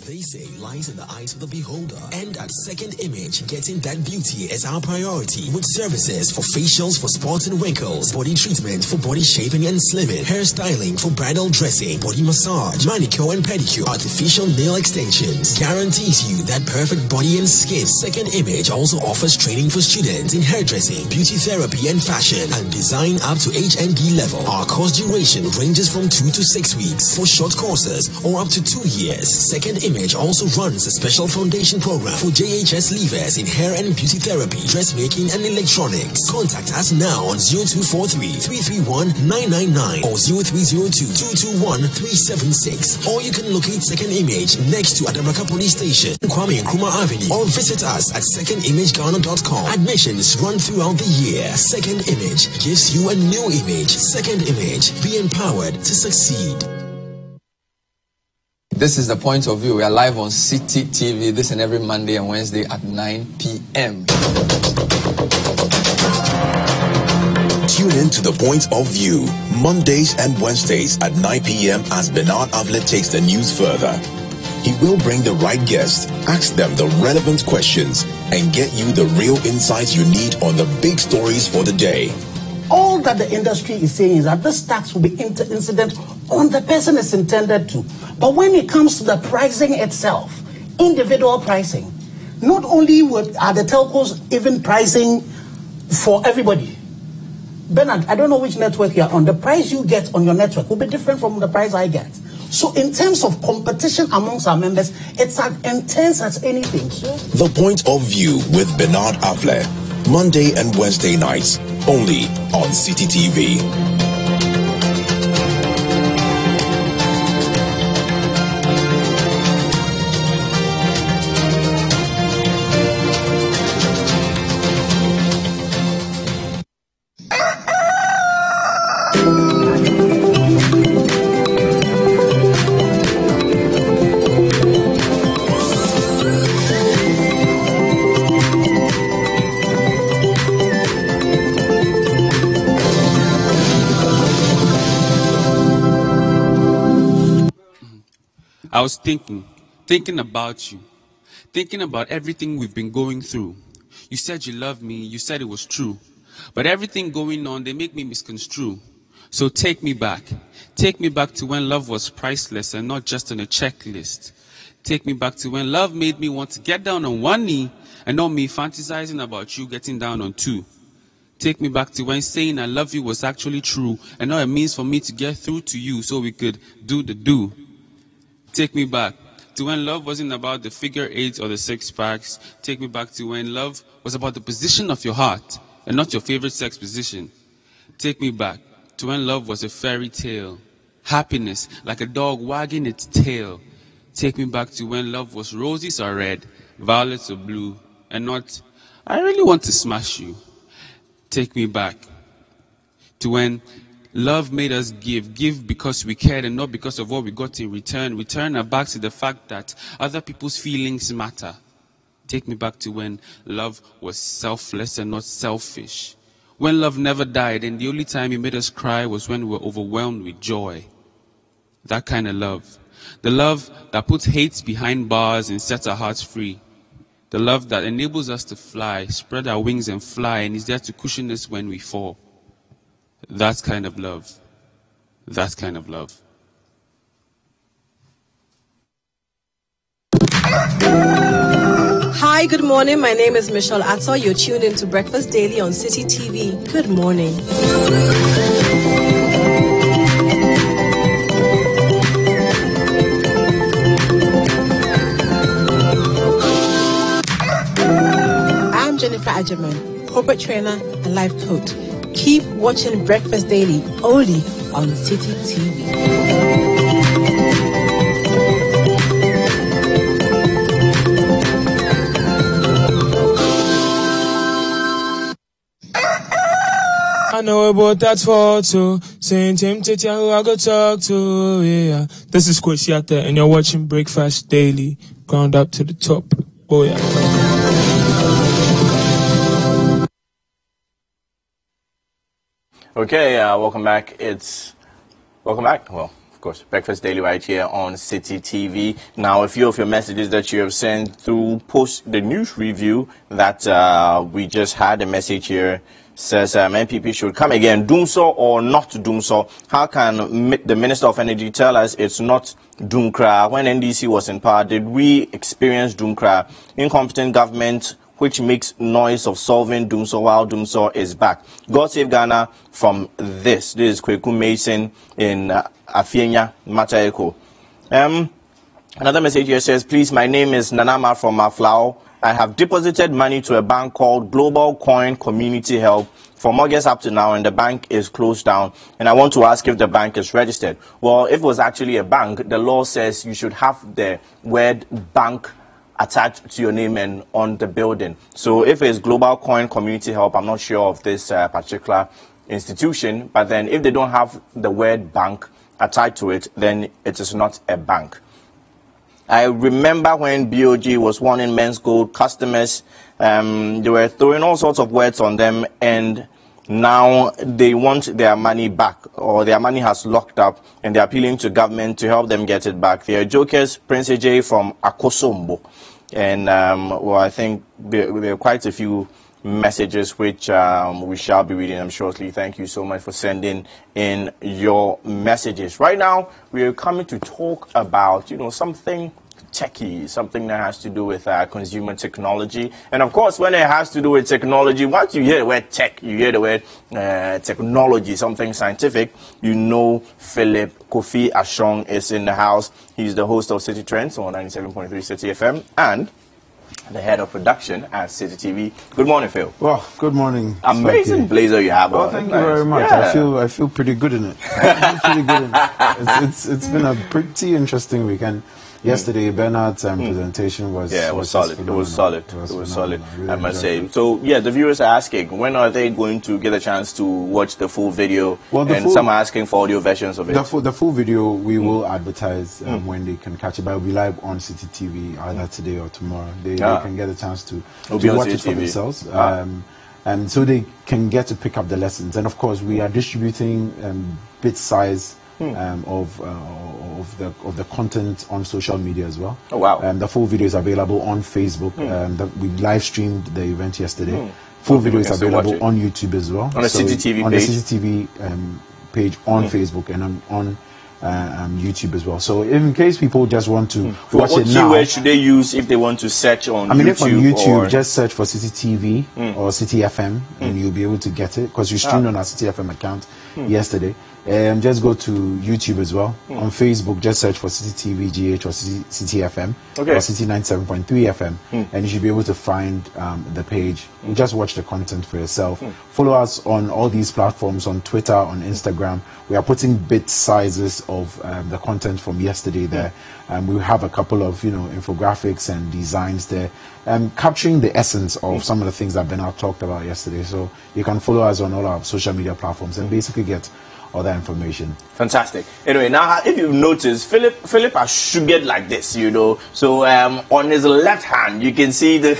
They say lies in the eyes of the beholder, and at Second Image, getting that beauty is our priority, with services for facials for spots and wrinkles, body treatment for body shaping and slimming, hairstyling for bridal dressing, body massage, manicure and pedicure, artificial nail extensions, guarantees you that perfect body and skin. Second Image also offers training for students in hairdressing, beauty therapy and fashion, and design up to HND level. Our course duration ranges from 2 to 6 weeks for short courses, or up to 2 years. Second Image also runs a special foundation program for JHS leavers in hair and beauty therapy, dressmaking and electronics. Contact us now on 0243-331-999 or 0302-221-376. Or you can locate Second Image next to Adabraka Police Station, Kwame Nkrumah Avenue, or visit us at secondimagegana.com. Admissions run throughout the year. Second Image gives you a new image. Second Image, be empowered to succeed. This is The Point of View. We are live on City TV this and every Monday and Wednesday at 9 p.m. Tune in to The Point of View, Mondays and Wednesdays at 9 p.m. as Bernard Avlet takes the news further. He will bring the right guests, ask them the relevant questions, and get you the real insights you need on the big stories for the day. All that the industry is saying is that this tax will be incident on the person it's intended to. But when it comes to the pricing itself, individual pricing, not only are the telcos even pricing for everybody. Bernard, I don't know which network you're on. The price you get on your network will be different from the price I get. So in terms of competition amongst our members, it's as intense as anything. So The Point of View with Bernard Avlet, Monday and Wednesday nights, only on City TV. I was thinking about you, thinking about everything we've been going through. You said you loved me, you said it was true. But everything going on, they make me misconstrue. So take me back to when love was priceless and not just on a checklist. Take me back to when love made me want to get down on one knee and not me fantasizing about you getting down on two. Take me back to when saying I love you was actually true and not a means for me to get through to you so we could do the do. Take me back to when love wasn't about the figure eight or the six packs. Take me back to when love was about the position of your heart and not your favorite sex position. Take me back to when love was a fairy tale. Happiness, like a dog wagging its tail. Take me back to when love was roses are red, violets are blue, and not, I really want to smash you. Take me back to when love made us give because we cared and not because of what we got in return. Return our back to the fact that other people's feelings matter. Take me back to when love was selfless and not selfish. When love never died and the only time it made us cry was when we were overwhelmed with joy. That kind of love. The love that puts hate behind bars and sets our hearts free. The love that enables us to fly, spread our wings and fly, and is there to cushion us when we fall. That kind of love. That kind of love. Hi, good morning. My name is Michelle Atto. You're tuned into Breakfast Daily on City TV. Good morning. I'm Jennifer Ajerman, corporate trainer and life coach. Keep watching Breakfast Daily only on City TV. I know about that photo, saying tempted who I go talk to, yeah. This is Kwesiata and you're watching Breakfast Daily, ground up to the top, oh yeah. Okay, welcome back. Welcome back. Well, of course, Breakfast Daily right here on City TV. Now, a few of your messages that you have sent through post the news review that we just had a message here says MPP should come again. Doomso or not Doomso? How can the Minister of Energy tell us it's not Doomkra? When NDC was in power, did we experience Doomkra? Incompetent government which makes noise of solving Doomso while Doomso is back. God save Ghana from this. This is Kweku Mason in Afienya, Mataeko. Another message here says, please, my name is Nanama from Aflao. I have deposited money to a bank called Global Coin Community Help from August up to now, and the bank is closed down. And I want to ask if the bank is registered. Well, if it was actually a bank, the law says you should have the word bank attached to your name and on the building. So if it's Global Coin Community Help, I'm not sure of this particular institution, but then if they don't have the word bank attached to it, then it is not a bank. I remember when BOG was warning Men's Gold customers, they were throwing all sorts of words on them, and now they want their money back, or their money has locked up, and they're appealing to government to help them get it back. They are jokers. Prince AJ from Akosombo. And, well, I think there are quite a few messages which we shall be reading them shortly. Thank you so much for sending in your messages. Right now, we are coming to talk about, something techie, something that has to do with consumer technology. And of course, when it has to do with technology, once you hear the word tech, you hear the word technology, something scientific, you know Philip Kofi Ashong is in the house. He's the host of City Trends on 97.3 City FM and the head of production at City TV. Good morning, Phil. Well, good morning. Amazing blazer you have on. Well, thank you very much. Yeah. I feel pretty good in it. It's been a pretty interesting weekend. Yesterday, Bernard's presentation was solid. It was solid. Really I must say. So, yeah, the viewers are asking, when are they going to get a chance to watch the full video? Well, some are asking for audio versions of it. The full video we will advertise when they can catch it. But it will be live on City TV either today or tomorrow. They can get a chance to watch it for themselves. And so they can get to pick up the lessons. And of course, we are distributing bit size of the content on social media as well. Oh wow! The full video is available on Facebook. We live streamed the event yesterday. Full video is available on YouTube as well. On the City TV page. On the City TV page on Facebook and on YouTube as well. So in case people just want to watch what it now, keyword should they use if they want to search on YouTube? If on YouTube, just search for City TV or City FM, and you'll be able to get it because you streamed on our City FM account yesterday. Just go to YouTube as well. On Facebook, just search for City TV GH or City FM or City 97.3 FM, and you should be able to find the page. Just watch the content for yourself. Follow us on all these platforms, on Twitter, on Instagram. We are putting bit sizes of the content from yesterday there. We have a couple of infographics and designs there, capturing the essence of some of the things that Bernard talked about yesterday. So you can follow us on all our social media platforms and basically get all that information. Fantastic. Anyway, now if you've noticed, Philip has sugared like this, So on his left hand, you can see the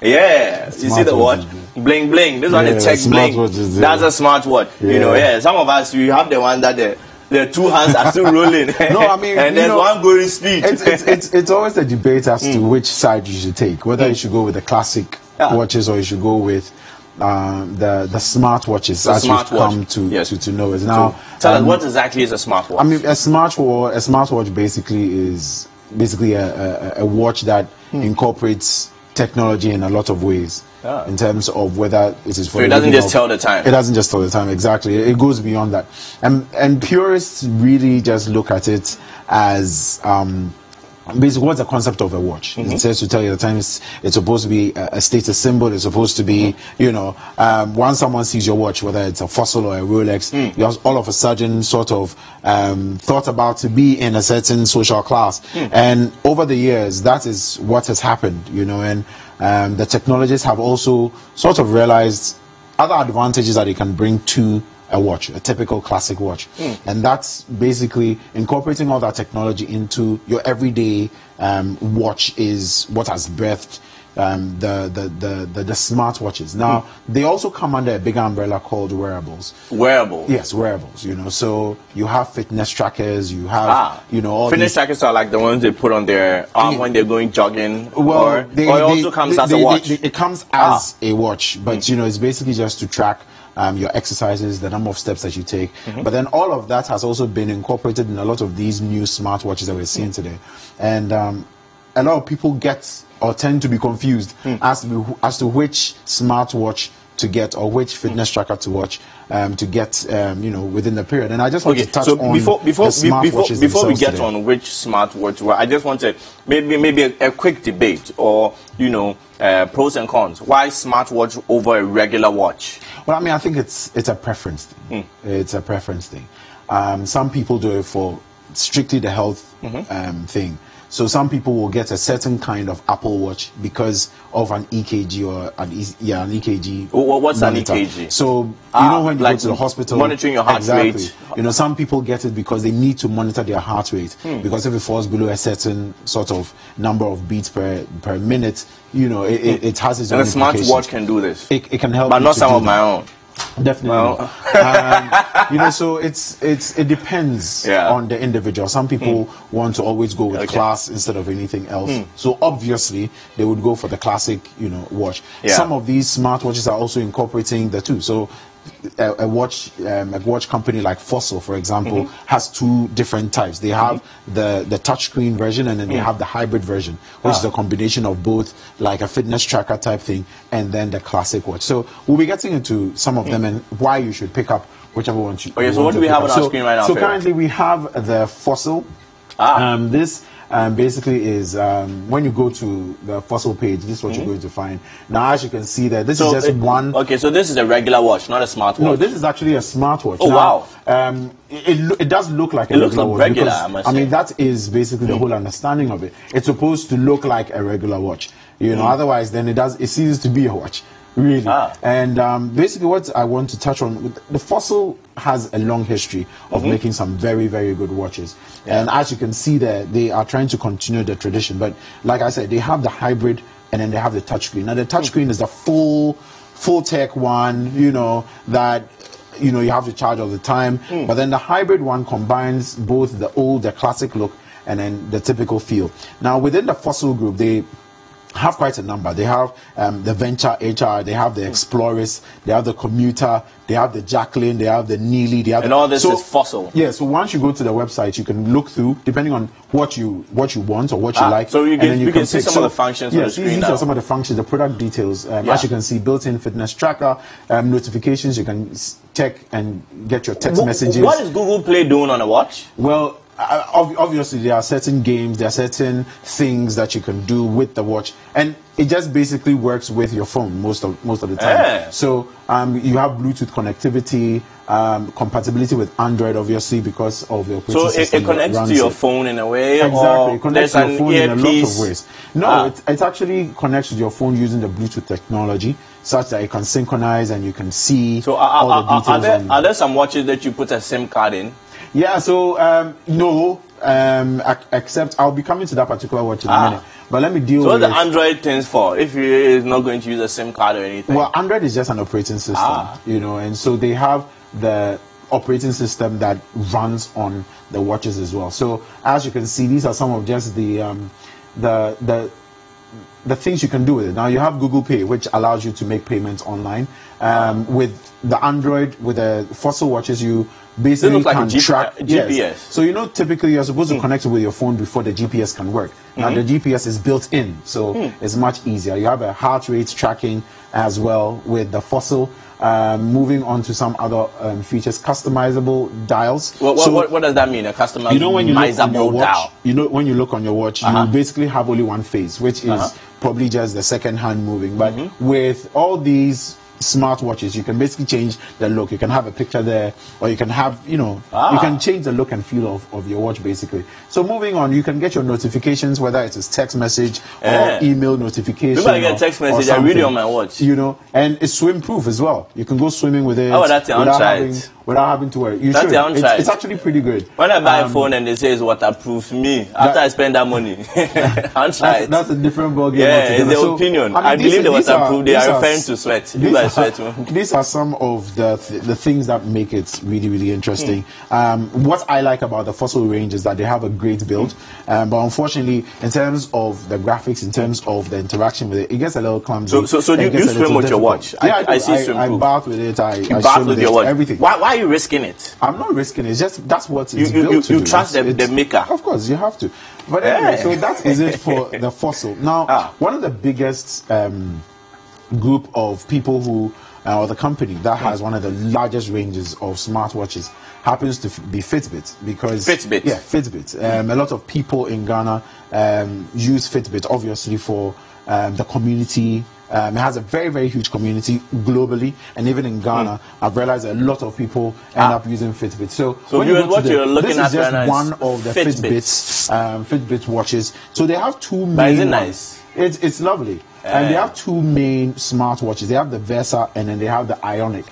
you see the watch, bling bling. This one is tech bling. That's a smartwatch. Some of us we have the one that the two hands are still rolling. No, I mean, and there's one going speed. It's always a debate as to which side you should take. Whether you should go with the classic watches or you should go with the smartwatches, as you've come to know it now. Tell us, what exactly is a smartwatch? I mean, a smartwatch basically is a watch that incorporates technology in a lot of ways. In terms of whether it is for it doesn't just tell the time. It doesn't just tell the time, exactly. It goes beyond that. And purists really just look at it as basically what's the concept of a watch. It says to tell you the time. It's supposed to be a status symbol. It's supposed to be, once someone sees your watch, whether it's a Fossil or a Rolex, you're all of a sudden sort of thought about to be in a certain social class. And over the years, that is what has happened, and the technologists have also sort of realized other advantages that they can bring to a watch, a typical classic watch. And that's basically incorporating all that technology into your everyday watch is what has birthed the smartwatches. Now, they also come under a bigger umbrella called wearables. Wearables? Yes, wearables, so you have fitness trackers, you have, all fitness trackers are like the ones they put on their arm when they're going jogging, well, or it also comes as a watch? It comes as a watch, but, it's basically just to track your exercises, the number of steps that you take. But then all of that has also been incorporated in a lot of these new smartwatches that we're seeing today. And a lot of people get or tend to be confused as to which smartwatch to get or which fitness tracker to watch to get within the period. And I just want to touch on before we get today. on which smartwatch, I just want to maybe a quick debate or pros and cons. Why smartwatch over a regular watch? Well, I mean, I think it's a preference thing. It's a preference thing. Some people do it for strictly the health thing. So some people will get a certain kind of Apple Watch because of an EKG or an EKG. What's monitor. an EKG? So when you go to the hospital, monitoring your heart rate. Some people get it because they need to monitor their heart rate because if it falls below a certain sort of number of beats per minute, it has its own implications. And a smartwatch can do this. It can help, but not some of my own. Definitely. So it depends on the individual. Some people want to always go with class instead of anything else. So obviously they would go for the classic, watch. Some of these smartwatches are also incorporating the two. So a watch company like Fossil, for example, has two different types. They have the touchscreen version, and then they have the hybrid version, which is a combination of both, like a fitness tracker type thing, and then the classic watch. So we'll be getting into some of them and why you should pick up whichever one you. So what do we have on our screen right now? So currently we have the Fossil. This basically is when you go to the Fossil page, this is what you're going to find. Now, as you can see there, this is just one. Okay, so this is a regular watch, not a smartwatch. No, this is actually a smartwatch. Oh, now, wow. It does look like a regular watch. Regular, because, I mean, that is basically the whole understanding of it. It's supposed to look like a regular watch. Otherwise, then it ceases to be a watch. Really. And basically what I want to touch on, the Fossil has a long history of making some very, very good watches. And as you can see there, they are trying to continue the tradition. But like I said, they have the hybrid and then they have the touchscreen. Now the touchscreen is the full tech one, that you have to charge all the time. But then the hybrid one combines both the classic look and then the typical feel. Now within the Fossil group, they have quite a number. They have the Venture HR, they have the Explorers, they have the Commuter, they have the Jacqueline, they have the Neely, they have and all this is Fossil. Yeah, so once you go to the website, you can look through, depending on what you want or what you like. So you can see pick. some of the functions on the screen. These are some of the functions, the product details. As you can see, built-in fitness tracker, notifications, you can check and get your text messages. What is Google Play doing on a watch? Well, obviously there are certain games, there are certain things that you can do with the watch, and it just basically works with your phone most of the time. So you have Bluetooth connectivity, compatibility with Android, obviously, because of the operating system. So it connects to your phone in a way. Exactly, it connects to your phone in a lot of ways. No, it actually connects to your phone using the Bluetooth technology, such that it can synchronize and you can see all the details. Are there some watches that you put a SIM card in? Yeah, so no, except I'll be coming to that particular watch in a minute. But let me deal with... So what the Android things for, if you're not going to use a SIM card or anything? Well, Android is just an operating system, you know, and so they have the operating system that runs on the watches as well. So as you can see, these are some of just the things you can do with it. Now you have Google Pay, which allows you to make payments online. With the Android, with the Fossil watches, you basically can track GPS. Yes. So you know, typically you're supposed to connect it with your phone before the GPS can work. Now the GPS is built in, so it's much easier. You have a heart rate tracking as well with the Fossil. Moving on to some other features, customizable dials. What does that mean? A customizable, you know, when you look on your watch, dial? You know, when you look on your watch, you basically have only one phase, which is probably just the second hand moving. But with all these smartwatches, you can basically change the look. You can have a picture there, or you can have, you know, you can change the look and feel of your watch basically. So moving on, you can get your notifications, whether it's a text message or email notification. If I get a text message, I read it on my watch. You know, and it's swim proof as well. You can go swimming with it. Oh, that's the untried. Without having to worry. You that's should. It's actually pretty good. When I buy a phone and they say it's waterproof, after I spend that money, that's a different ballgame. Yeah, it's their opinion. I believe the waterproof, they are referring to sweat. These are some of the things that make it really, really interesting. What I like about the Fossil range is that they have a great build, but unfortunately, in terms of the graphics, in terms of the interaction with it, it gets a little clumsy. So do you swim with your watch? Yeah, I see swim. I bath with it. I bath with your watch. Everything. Why are you risking it? I'm not risking it. It's just that's what it's built to do. You trust the maker. Of course, you have to. But anyway, so that is it for the Fossil. Now, one of the biggest group of people who, or the company that has one of the largest ranges of smartwatches happens to be Fitbit, because Fitbit. A lot of people in Ghana use Fitbit, obviously, for the community. It has a very, very huge community globally, and even in Ghana, I've realized a lot of people end up using Fitbit. So when you go to this is just one of the Fitbit watches. So they have two main. But is it nice? It's lovely, and they have two main smartwatches. They have the Versa, and then they have the Ionic.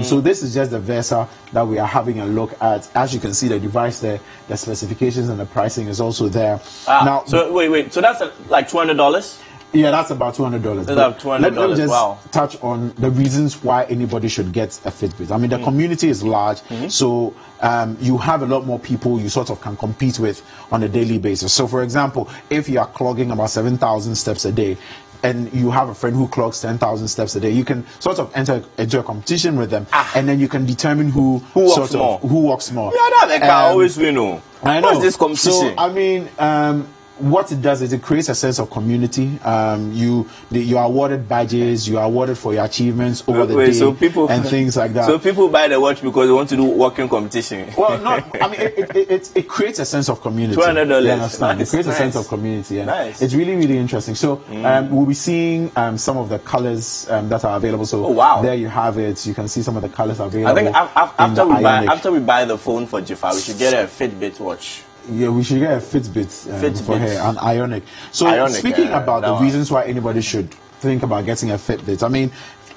So this is just the Versa that we are having a look at. As you can see, the device there, the specifications and the pricing is also there. Now, so wait. So that's like $200. Yeah, that's about $200. That's about $200. Let me just touch on the reasons why anybody should get a Fitbit. I mean, the community is large, so you have a lot more people you sort of can compete with on a daily basis. So, for example, if you are clogging about 7,000 steps a day, and you have a friend who clocks 10,000 steps a day, you can sort of enter into a competition with them, and then you can determine who walks more. Yeah, that car always win. I know. What's this competition? So, I mean, what it does is it creates a sense of community. You are awarded badges, you are awarded for your achievements over the day, and things like that. So people buy the watch because they want to do walking competition. Well, no, I mean it creates a sense of community. $200. You understand? Nice, it creates a sense of community, and it's really, really interesting. So we'll be seeing some of the colors that are available. So there you have it. You can see some of the colors available. I think after we buy the phone for Jifa, we should get a Fitbit watch. Yeah, we should get a Fitbit for her, an Ionic. So speaking about the reasons why anybody should think about getting a Fitbit, I mean,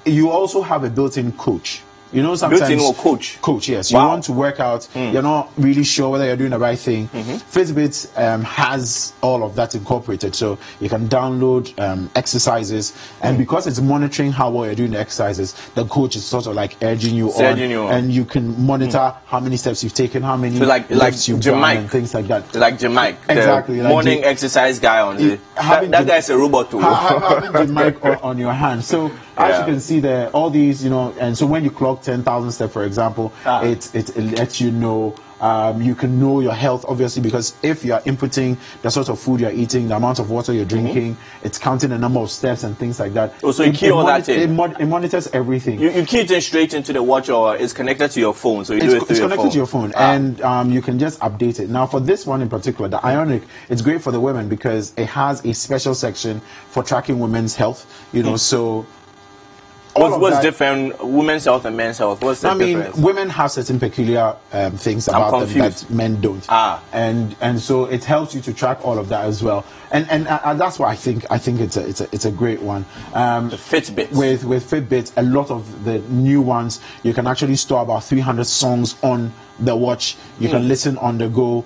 you also have a built-in coach. You know, sometimes built-in or coach. Coach, yes. Wow. You want to work out. You're not really sure whether you're doing the right thing. Fitbit has all of that incorporated, so you can download exercises, and because it's monitoring how well you're doing the exercises, the coach is sort of like urging you on, and you can monitor how many steps you've taken, how many lifts you've done, and things like that. Like Jamaica, exactly, the morning exercise guy on the. That guy's a robot too. Having the mic on your hand. So as you can see there, all these, you know, and so when you clock 10,000 steps, for example, it lets you know. You can know your health, obviously, because if you are inputting the sort of food you're eating, the amount of water you're drinking, it's counting the number of steps and things like that. Oh, so you key all that in? It monitors everything. You key it in straight into the watch, or it's connected to your phone, so you do it through it's connected to your phone, and you can just update it. Now, for this one in particular, the Ionic, it's great for the women because it has a special section for tracking women's health, you know, so... What's different, women's health and men's health? What's the difference? Women have certain peculiar things about them that men don't, and so it helps you to track all of that as well. And that's why I think it's a great one. The Fitbit. With Fitbit, a lot of the new ones, you can actually store about 300 songs on the watch. You can listen on the go.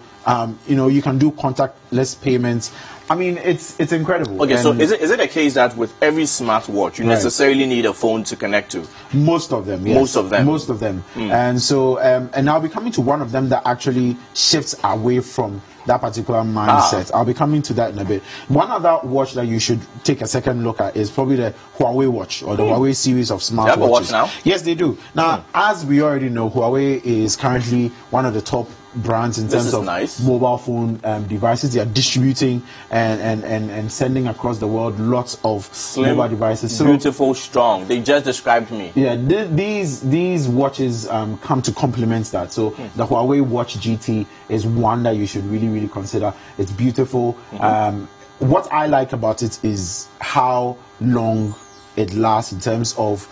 You know, you can do contactless payments. I mean, it's incredible. Okay, so is it a case that with every smartwatch you necessarily need a phone to connect to? Most of them, yes. Most of them. And so, and I'll be coming to one of them that actually shifts away from that particular mindset. I'll be coming to that in a bit. One other watch that you should take a second look at is probably the Huawei watch, or the Huawei series of smartwatches. They have a watch now? Yes, they do. Now, as we already know, Huawei is currently one of the top brands in terms of mobile phone devices. They are distributing and sending across the world lots of slim, mobile devices. So beautiful, strong. They just described me. Yeah, these watches come to complement that. So the Huawei Watch GT is one that you should really consider. It's beautiful. What I like about it is how long it lasts in terms of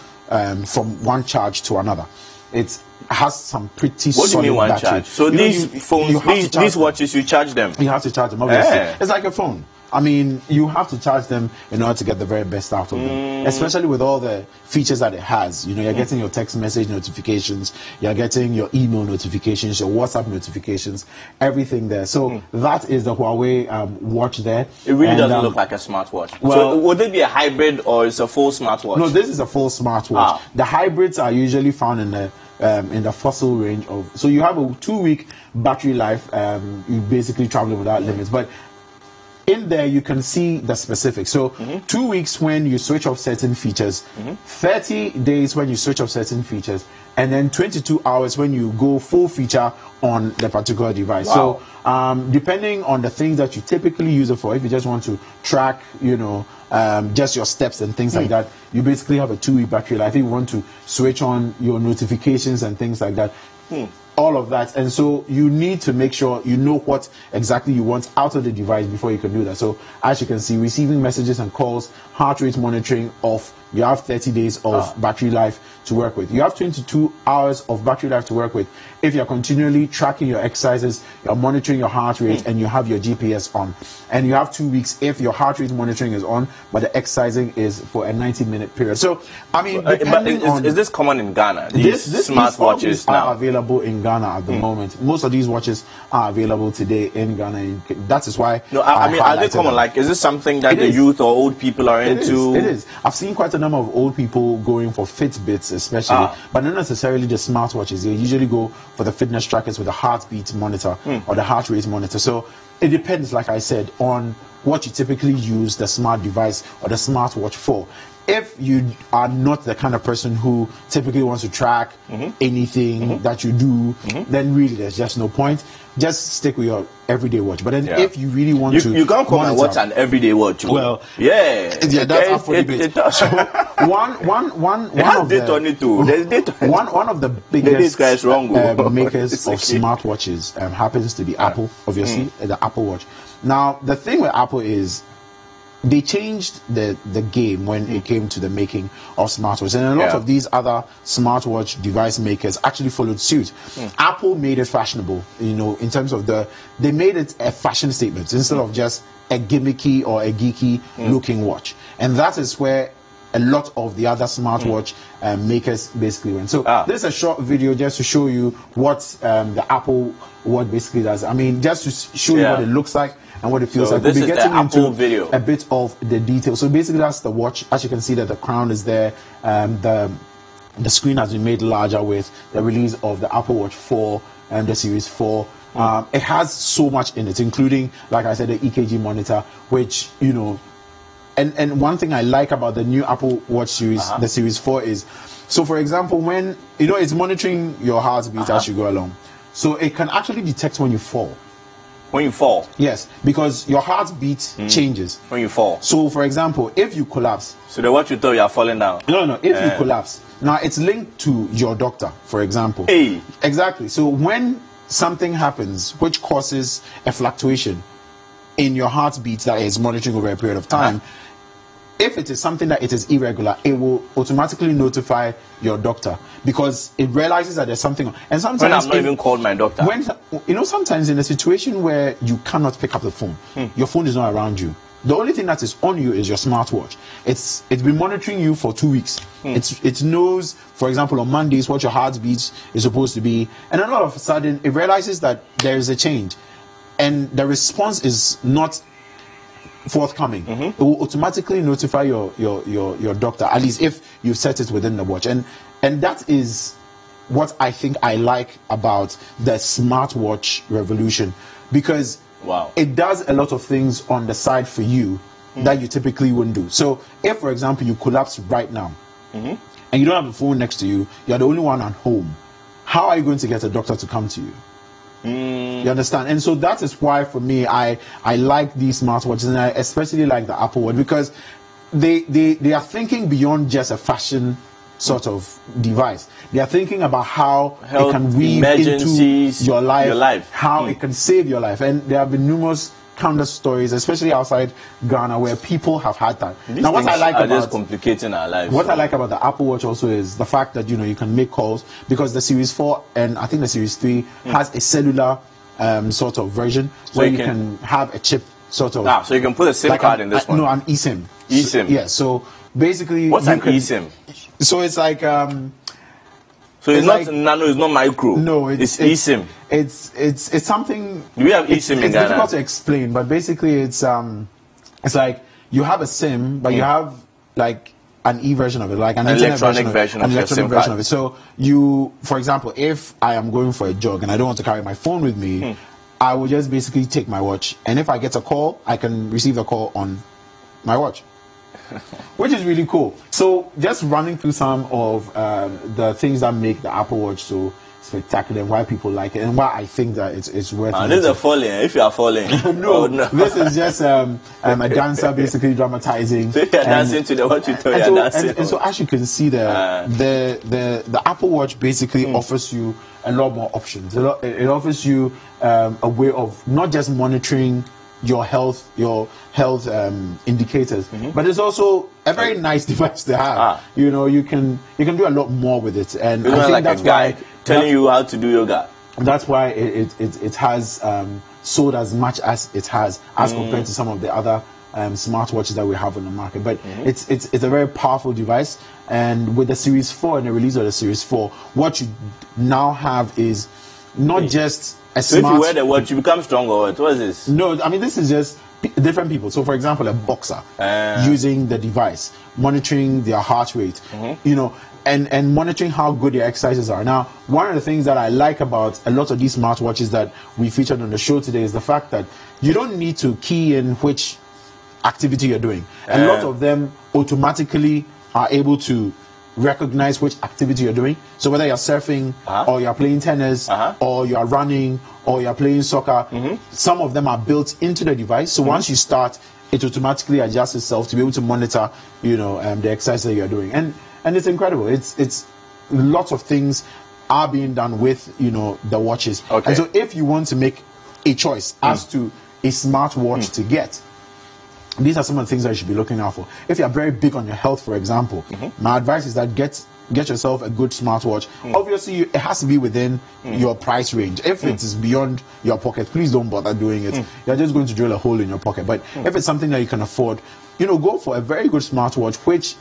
from one charge to another. It has some pretty solid battery. What do you mean one charge? So these phones, these watches, you charge them? You have to charge them, obviously. It's like a phone. I mean, you have to charge them in order to get the very best out of them, especially with all the features that it has. You know, you're getting your text message notifications, you're getting your email notifications, your WhatsApp notifications, everything there. So that is the Huawei watch there. It really doesn't look like a smartwatch. Well, so would it be a hybrid or is it a full smartwatch? No, this is a full smartwatch. The hybrids are usually found in the Fossil range of. So you have a 2-week battery life. You basically travel without limits, but in there you can see the specifics. So 2 weeks when you switch off certain features, 30 days when you switch off certain features, and then 22 hours when you go full feature on the particular device. Wow. So depending on the things that you typically use it for, if you just want to track, you know, just your steps and things like that, you basically have a 2-week battery life. If you want to switch on your notifications and things like that, all of that. And so you need to make sure you know what exactly you want out of the device before you can do that. So as you can see, receiving messages and calls, heart rate monitoring off. You have 30 days of battery life to work with. You have 22 hours of battery life to work with. If you're continually tracking your exercises, you're monitoring your heart rate, and you have your GPS on. And you have 2 weeks if your heart rate monitoring is on, but the exercising is for a 90-minute period. So, I mean, is this common in Ghana? These smartwatches are available in Ghana at the moment. Most of these watches are available today in Ghana. That is why. No, I mean, are they common? Like, is this something that the youth or old people are into? It is. I've seen quite a number of old people going for Fitbits, especially, but not necessarily the smartwatches. They usually go for the fitness trackers with a heartbeat monitor or the heart rate monitor. So it depends, like I said, on what you typically use the smart device or the smartwatch for. If you are not the kind of person who typically wants to track anything that you do, then really there's just no point. Just stick with your everyday watch. But then if you really want to... You can't call my watch an everyday watch. Well, that's up for debate. So one of the biggest makers of smartwatches happens to be Apple, obviously, the Apple Watch. Now, the thing with Apple is they changed the game when it came to the making of smartwatches, and a lot of these other smartwatch device makers actually followed suit. Apple made it fashionable, you know, in terms of they made it a fashion statement instead of just a gimmicky or a geeky looking watch, and that is where a lot of the other smartwatch makers basically went. So this is a short video just to show you what the Apple Watch basically does. I mean, just to show you what it looks like and what it feels like. We'll be getting into video. A bit of the details. So basically that's the watch. As you can see that the crown is there. The screen has been made larger with the release of the Apple Watch 4 and the Series 4. It has so much in it, including, like I said, the EKG monitor, which, you know, and one thing I like about the new Apple Watch series, the Series 4 is, so for example, when, you know, it's monitoring your heartbeat as you go along. So it can actually detect when you fall. When you fall? Yes, because your heartbeat changes. When you fall. So for example, if you collapse. So the watch you thought you are falling down? No, if you collapse. Now it's linked to your doctor, for example. Hey. Exactly. So when something happens which causes a fluctuation in your heartbeat that is monitoring over a period of time, if it is something that it is irregular, it will automatically notify your doctor because it realizes that there's something. And sometimes when I've not even called my doctor. When, you know, sometimes in a situation where you cannot pick up the phone, your phone is not around you. The only thing that is on you is your smartwatch. It's been monitoring you for 2 weeks. It knows, for example, on Mondays what your heartbeat is supposed to be, and then all of a sudden it realizes that there is a change, and the response is not forthcoming. It will automatically notify your doctor, at least if you set it within the watch, and that is what I think I like about the smartwatch revolution, because it does a lot of things on the side for you that you typically wouldn't do. So if, for example, you collapse right now and you don't have a phone next to you, you're the only one at home, how are you going to get a doctor to come to you? You understand? And so that is why, for me, I like these smartwatches, and I especially like the Apple Watch, because they are thinking beyond just a fashion sort of device. They are thinking about how it can weave into your life, how it can save your life. And there have been numerous counter stories, especially outside Ghana, where people have had that. Now, what I like about just complicating our lives. What I like about the Apple Watch also is the fact that, you know, you can make calls, because the Series 4 and I think the Series 3 has a cellular sort of version where you can have a chip sort of. So you can put a SIM card in this one. No, an eSIM. eSIM. Yeah. So basically, what's an eSIM? So it's like. So it's not nano, it's not micro. No, it's eSIM. It's something. Do we have eSIM in Ghana? It's difficult to explain, but basically it's like you have a SIM, but you have like an e-version of it, like an electronic version of your SIM card. So you, for example, if I am going for a jog and I don't want to carry my phone with me, I will just basically take my watch, and if I get a call, I can receive a call on my watch. Which is really cool. So just running through some of the things that make the Apple Watch so spectacular, and why people like it, and why I think that it's worth it. This is a falling, if you are falling. No, this is just a dancer basically dramatizing. So you're dancing to the what you thought you're dancing. And so as you can see there, the Apple Watch basically offers you a lot more options. It offers you a way of not just monitoring your health indicators, but it's also a very nice device to have. You know, you can do a lot more with it, and I think like that's a guy why telling you how to do yoga. That's why it has sold as much as it has, as compared to some of the other smartwatches that we have on the market. But it's a very powerful device, and with the Series 4 and the release of the Series 4, what you now have is not just a so if you wear the watch, you become stronger. What is this? No, I mean, this is just different people. So, for example, a boxer using the device, monitoring their heart rate, you know, and monitoring how good their exercises are. Now, one of the things that I like about a lot of these smartwatches that we featured on the show today is the fact that you don't need to key in which activity you're doing. A lot of them automatically are able to recognize which activity you're doing. So whether you're surfing or you're playing tennis or you're running or you're playing soccer, some of them are built into the device. So once you start, it automatically adjusts itself to be able to monitor, you know, the exercise that you're doing. And it's incredible. It's lots of things are being done with, you know, the watches. And so if you want to make a choice as to a smartwatch to get, these are some of the things that you should be looking out for. If you're very big on your health, for example, my advice is that get yourself a good smartwatch. Obviously, it has to be within your price range. If it is beyond your pocket, please don't bother doing it. You're just going to drill a hole in your pocket. But if it's something that you can afford, you know, go for a very good smartwatch, which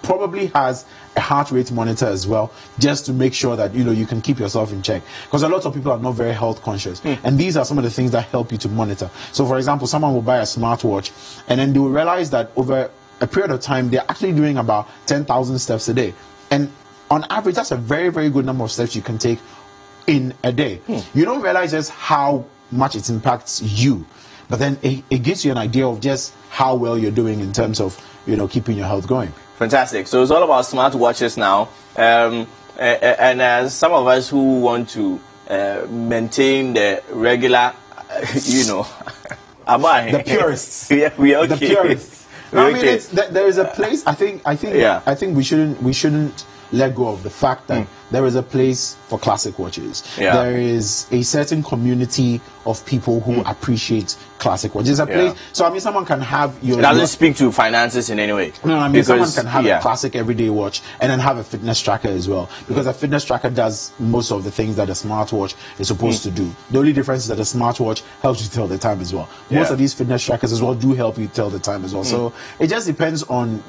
probably has a heart rate monitor as well, just to make sure that you can keep yourself in check, because a lot of people are not very health conscious, and these are some of the things that help you to monitor. So for example, someone will buy a smartwatch and then they will realize that over a period of time they're actually doing about 10,000 steps a day, and on average that's a very, very good number of steps you can take in a day. You don't realize just how much it impacts you, but then it gives you an idea of just how well you're doing in terms of keeping your health going. Fantastic. So it's all about smartwatches now, and some of us who want to maintain the regular, the purists. Yeah, we are okay. The purists. No, I mean, there is a place. I think we shouldn't let go of the fact that there is a place for classic watches. There is a certain community of people who appreciate classic watches. A place. So I mean, someone can have It doesn't speak to finances in any way. No, I mean, someone can have a classic everyday watch and then have a fitness tracker as well, because a fitness tracker does most of the things that a smartwatch is supposed to do. The only difference is that a smartwatch helps you tell the time as well. Most of these fitness trackers as well do help you tell the time as well. So it just depends on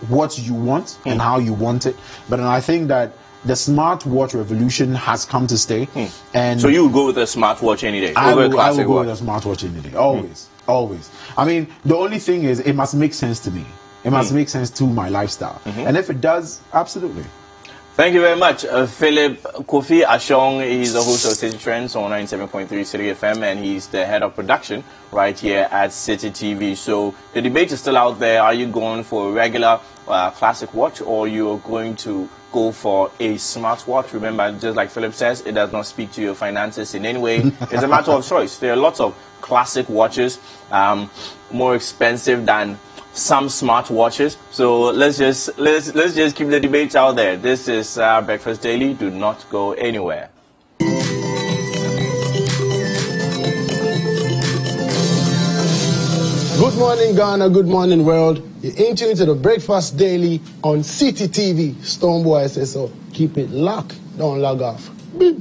what you want and how you want it. But I think that the smartwatch revolution has come to stay. And so you would go with a smartwatch any day? I will go with a smartwatch any day. Always. Always. I mean, the only thing is it must make sense to me. It must make sense to my lifestyle. And if it does, absolutely. Thank you very much, Philip. Kofi Ashong is the host of City Trends on 97.3 City FM, and he's the head of production right here at City TV. So the debate is still out there. Are you going for a regular classic watch, or you're going to go for a smartwatch? Remember, just like Philip says, it does not speak to your finances in any way. It's a matter of choice. There are lots of classic watches, more expensive than some smartwatches. So let's just keep the debate out there. This is Breakfast Daily. Do not go anywhere. Good morning, Ghana. Good morning, world. You're in tune to the Breakfast Daily on City TV. Stoneboy says so. Keep it locked. Don't log off. Beep.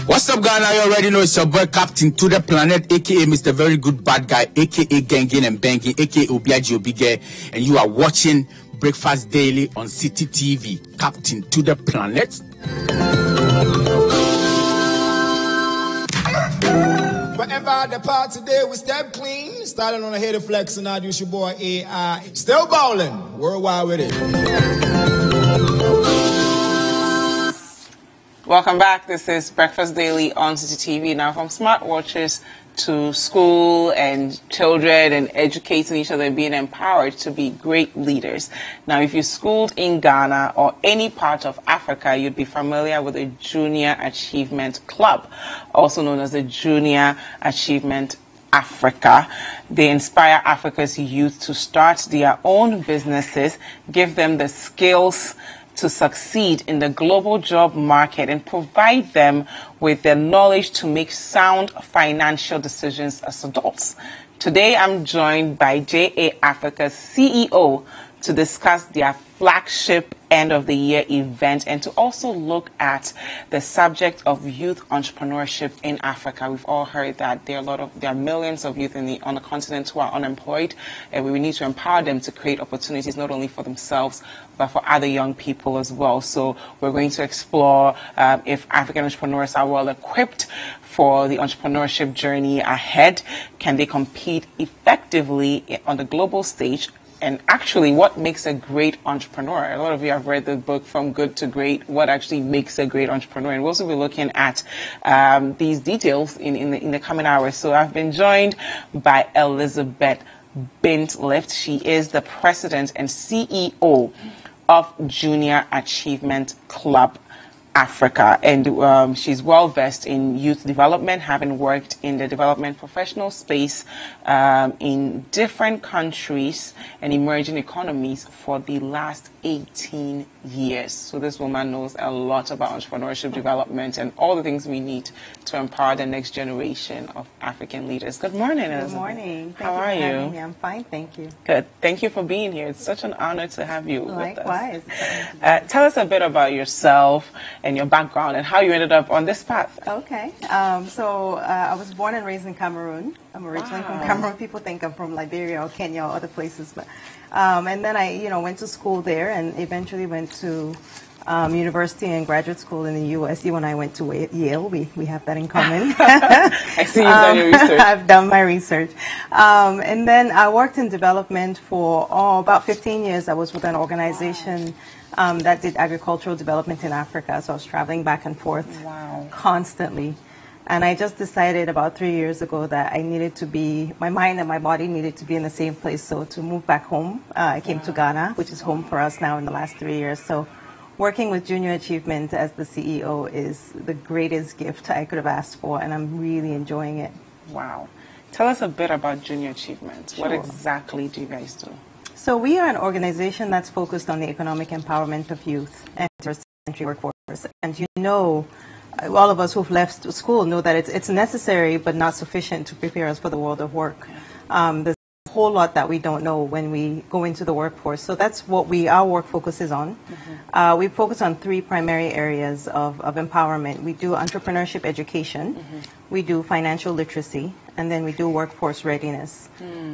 What's up, Ghana? You already know it's your boy Captain to the Planet, aka Mr. Very Good Bad Guy, aka Gangin and Bangin, aka Obiaji Obige, and you are watching Breakfast Daily on City TV. Captain to the Planet. Wherever the party today, we step clean, starting on a head of flex, and I do your boy AI. Still bowling, worldwide with it. Welcome back. This is Breakfast Daily on City TV. Now, from smartwatches to school and children and educating each other, being empowered to be great leaders. Now, if you schooled in Ghana or any part of Africa, you'd be familiar with the Junior Achievement Club, also known as the Junior Achievement Africa. They inspire Africa's youth to start their own businesses, give them the skills to succeed in the global job market, and provide them with the knowledge to make sound financial decisions as adults. Today, I'm joined by JA Africa's CEO to discuss their flagship end of the year event and to also look at the subject of youth entrepreneurship in Africa. We've all heard that there are millions of youth on the continent who are unemployed, and we need to empower them to create opportunities not only for themselves but for other young people as well. So we're going to explore if African entrepreneurs are well equipped for the entrepreneurship journey ahead. Can they compete effectively on the global stage? And actually, what makes a great entrepreneur? A lot of you have read the book From Good to Great, what actually makes a great entrepreneur. And we'll also be looking at these details in the coming hours. So I've been joined by Elizabeth Bintlift. She is the president and CEO of Junior Achievement Club Africa, and she's well versed in youth development, having worked in the development professional space in different countries and emerging economies for the last 18 years. So this woman knows a lot about entrepreneurship development and all the things we need to empower the next generation of African leaders. Good morning, Elizabeth. Good morning. How are you? I'm fine, thank you. Good. Thank you for being here. It's such an honor to have you with us. Likewise. Tell us a bit about yourself and your background and how you ended up on this path. Okay. So I was born and raised in Cameroon. I'm originally from Cameroon. People think I'm from Liberia or Kenya or other places. But and then I, went to school there and eventually went to university and graduate school in the U.S. You and I went to Yale. We have that in common. I see you've done your research. I've done my research. And then I worked in development for about 15 years. I was with an organization that did agricultural development in Africa. So I was traveling back and forth constantly. And I just decided about 3 years ago that I needed to be, my mind and my body needed to be in the same place. So to move back home, I came to Ghana, which is home for us now in the last 3 years. So working with Junior Achievement as the CEO is the greatest gift I could have asked for, and I'm really enjoying it. Wow. Tell us a bit about Junior Achievement. Sure. What exactly do you guys do? So we are an organization that's focused on the economic empowerment of youth and first-century workforce. And all of us who've left school know that it's necessary but not sufficient to prepare us for the world of work. There's a whole lot that we don't know when we go into the workforce. So that's what our work focuses on. We focus on 3 primary areas of empowerment. We do entrepreneurship education, we do financial literacy, and then we do workforce readiness.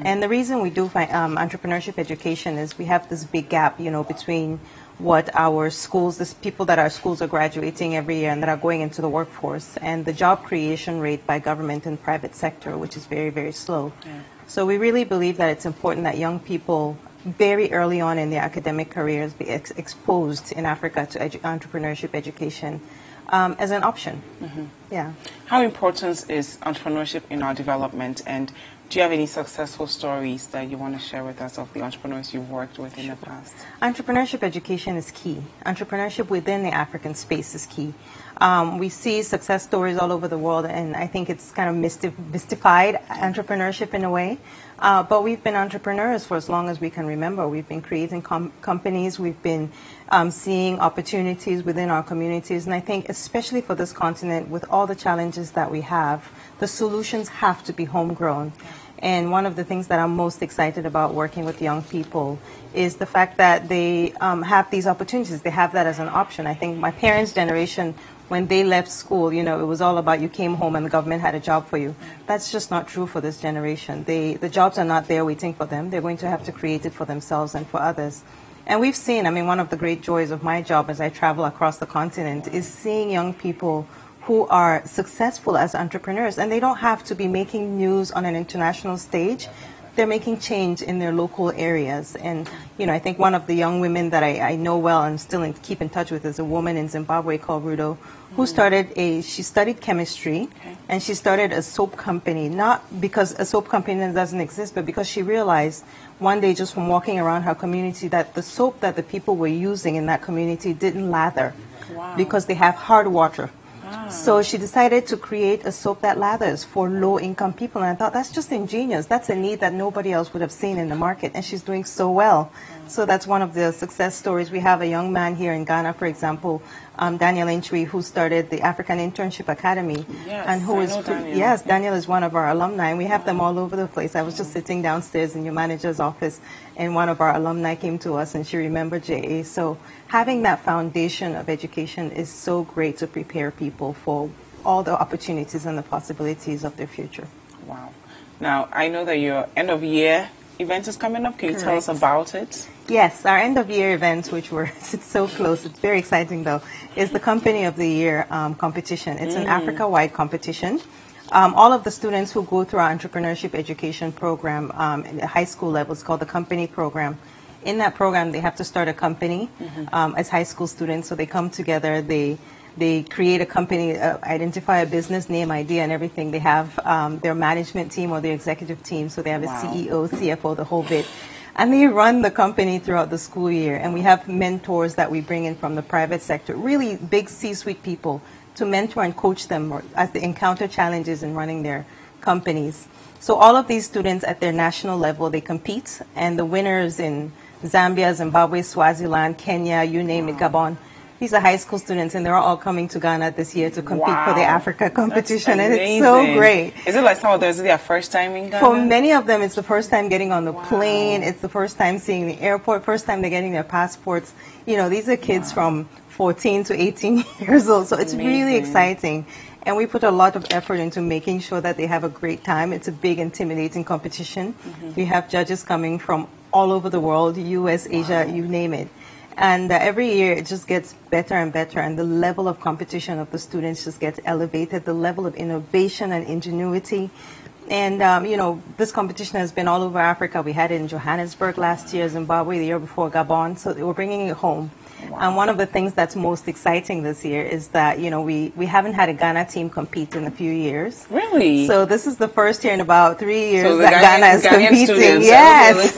And the reason we do entrepreneurship education is we have this big gap, between what our schools, the people that our schools are graduating every year and that are going into the workforce, and the job creation rate by government and private sector, which is very, very slow. So we really believe that it's important that young people very early on in their academic careers be exposed in Africa to entrepreneurship education as an option. Yeah. How important is entrepreneurship in our development, and do you have any successful stories that you want to share with us of the entrepreneurs you've worked with in the past? Entrepreneurship education is key. Entrepreneurship within the African space is key. We see success stories all over the world, and I think it's kind of mystified entrepreneurship in a way. But we've been entrepreneurs for as long as we can remember. We've been creating companies. We've been seeing opportunities within our communities. And I think especially for this continent, with all the challenges that we have, the solutions have to be homegrown. And one of the things that I'm most excited about working with young people is the fact that they have these opportunities. They have that as an option. I think my parents' generation, when they left school, it was all about you came home and the government had a job for you. That's just not true for this generation. The jobs are not there waiting for them. They're going to have to create it for themselves and for others. And we've seen, one of the great joys of my job as I travel across the continent is seeing young people who are successful as entrepreneurs, and they don't have to be making news on an international stage. They're making change in their local areas. And, I think one of the young women that I know well and still keep in touch with is a woman in Zimbabwe called Rudo, who she studied chemistry, and she started a soap company, not because a soap company doesn't exist, but because she realized one day just from walking around her community that the soap that the people were using in that community didn't lather because they have hard water. So she decided to create a soap that lathers for low-income people. And I thought, that's just ingenious. That's a need that nobody else would have seen in the market. And she's doing so well. So that's one of the success stories. We have a young man here in Ghana, for example, Daniel Intwi, who started the African Internship Academy. Yes, and who I is know Daniel. Yes, Daniel is one of our alumni. And we have them all over the place. I was just sitting downstairs in your manager's office, and one of our alumni came to us, and she remembered JA. So having that foundation of education is so great to prepare people for all the opportunities and the possibilities of their future. Wow. Now, I know that your end-of-year event is coming up. Can you tell us about it? Yes, our end-of-year event, which it's so close, it's very exciting though, is the Company of the Year competition. It's an Africa-wide competition. All of the students who go through our entrepreneurship education program at the high school level, it's called the Company Program. In that program, they have to start a company as high school students. So they come together, they create a company, identify a business name, idea, and everything. They have their management team or their executive team. So they have a CEO, CFO, the whole bit. And they run the company throughout the school year. And we have mentors that we bring in from the private sector, really big C-suite people, to mentor and coach them as they encounter challenges in running their companies. So all of these students at their national level, they compete. And the winners in Zambia, Zimbabwe, Swaziland, Kenya, you name it, Gabon, These are high school students, and they're all coming to Ghana this year to compete for the Africa competition, and it's so great. Is it like some of those, is it their first time in Ghana? For many of them, it's the first time getting on the plane. It's the first time seeing the airport, first time they're getting their passports. You know, these are kids from 14 to 18 years old, so it's really exciting. And we put a lot of effort into making sure that they have a great time. It's a big, intimidating competition. We have judges coming from all over the world, US, Asia, you name it. And every year it just gets better and better, and the level of competition of the students just gets elevated, the level of innovation and ingenuity. And, you know, this competition has been all over Africa. We had it in Johannesburg last year, Zimbabwe the year before, Gabon, so we're bringing it home. And one of the things that's most exciting this year is that, you know, we haven't had a Ghana team compete in a few years. Really? So this is the first year in about 3 years that Ghana is competing. Yes.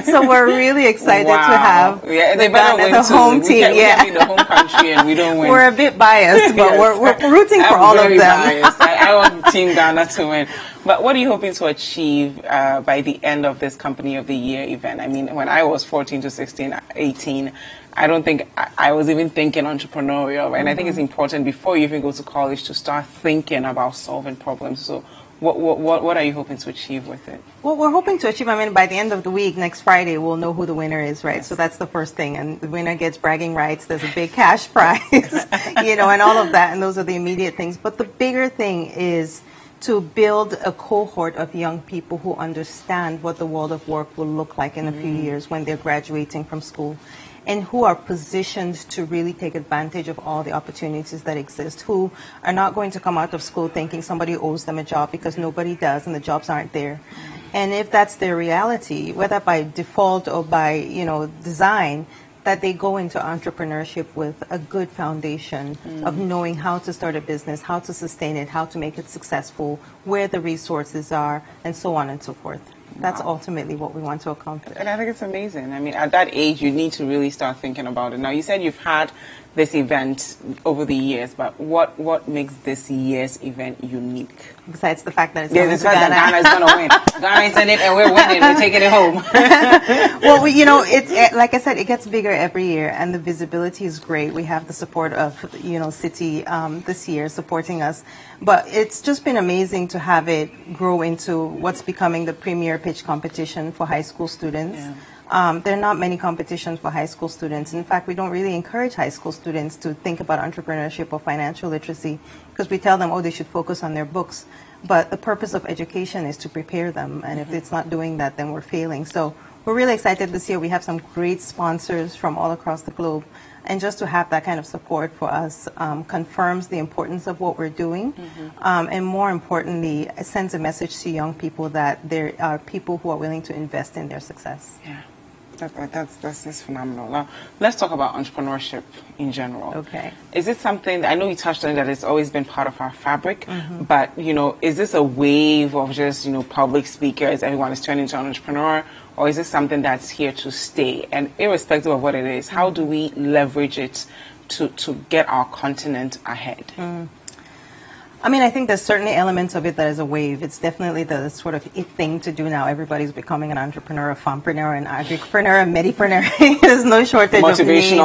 So we're really excited to have the home team. We the home country and we don't win. We're a bit biased, but we're rooting for all of them. I want Team Ghana to win. But what are you hoping to achieve by the end of this Company of the Year event? I mean, when I was 14 to 16, 18, I don't think I was even thinking entrepreneurial, right? And I think it's important before you even go to college to start thinking about solving problems. So what are you hoping to achieve with it? What we're hoping to achieve, I mean, by the end of the week, next Friday, we'll know who the winner is, right? So that's the first thing. And the winner gets bragging rights. There's a big cash prize, you know, and all of that. And those are the immediate things. But the bigger thing is to build a cohort of young people who understand what the world of work will look like in a few years when they're graduating from school, and who are positioned to really take advantage of all the opportunities that exist, who are not going to come out of school thinking somebody owes them a job, because nobody does and the jobs aren't there. And if that's their reality, whether by default or by, you know, design, that they go into entrepreneurship with a good foundation of knowing how to start a business, how to sustain it, how to make it successful, where the resources are, and so on and so forth. That's ultimately what we want to accomplish. And I think it's amazing. I mean, at that age, you need to really start thinking about it. Now, you said you've had this event over the years, but what makes this year's event unique? Besides the fact that it's going to Ghana. Ghana is going to win. Ghana is in it, and we're winning. We're taking it home. Well, you know, like I said, it gets bigger every year, and the visibility is great. We have the support of, you know, City this year supporting us. But it's just been amazing to have it grow into what's becoming the premier pitch competition for high school students. Yeah. There are not many competitions for high school students. In fact, we don't really encourage high school students to think about entrepreneurship or financial literacy, because we tell them, oh, they should focus on their books. But the purpose of education is to prepare them, and if it's not doing that, then we're failing. So we're really excited this year. We have some great sponsors from all across the globe. And just to have that kind of support for us confirms the importance of what we're doing. And more importantly, it sends a message to young people that there are people who are willing to invest in their success. Yeah, that's phenomenal. Now, let's talk about entrepreneurship in general. Okay. Is it something, I know you touched on it, that it's always been part of our fabric, but, you know, is this a wave of just, you know, public speakers, everyone is turning into an entrepreneur? Or is this something that's here to stay? And irrespective of what it is, how do we leverage it to get our continent ahead? I mean, I think there's certainly elements of it that is a wave. It's definitely the sort of it thing to do now. Everybody's becoming an entrepreneur, a fompreneur, an agripreneur, a medipreneur. There's no shortage of names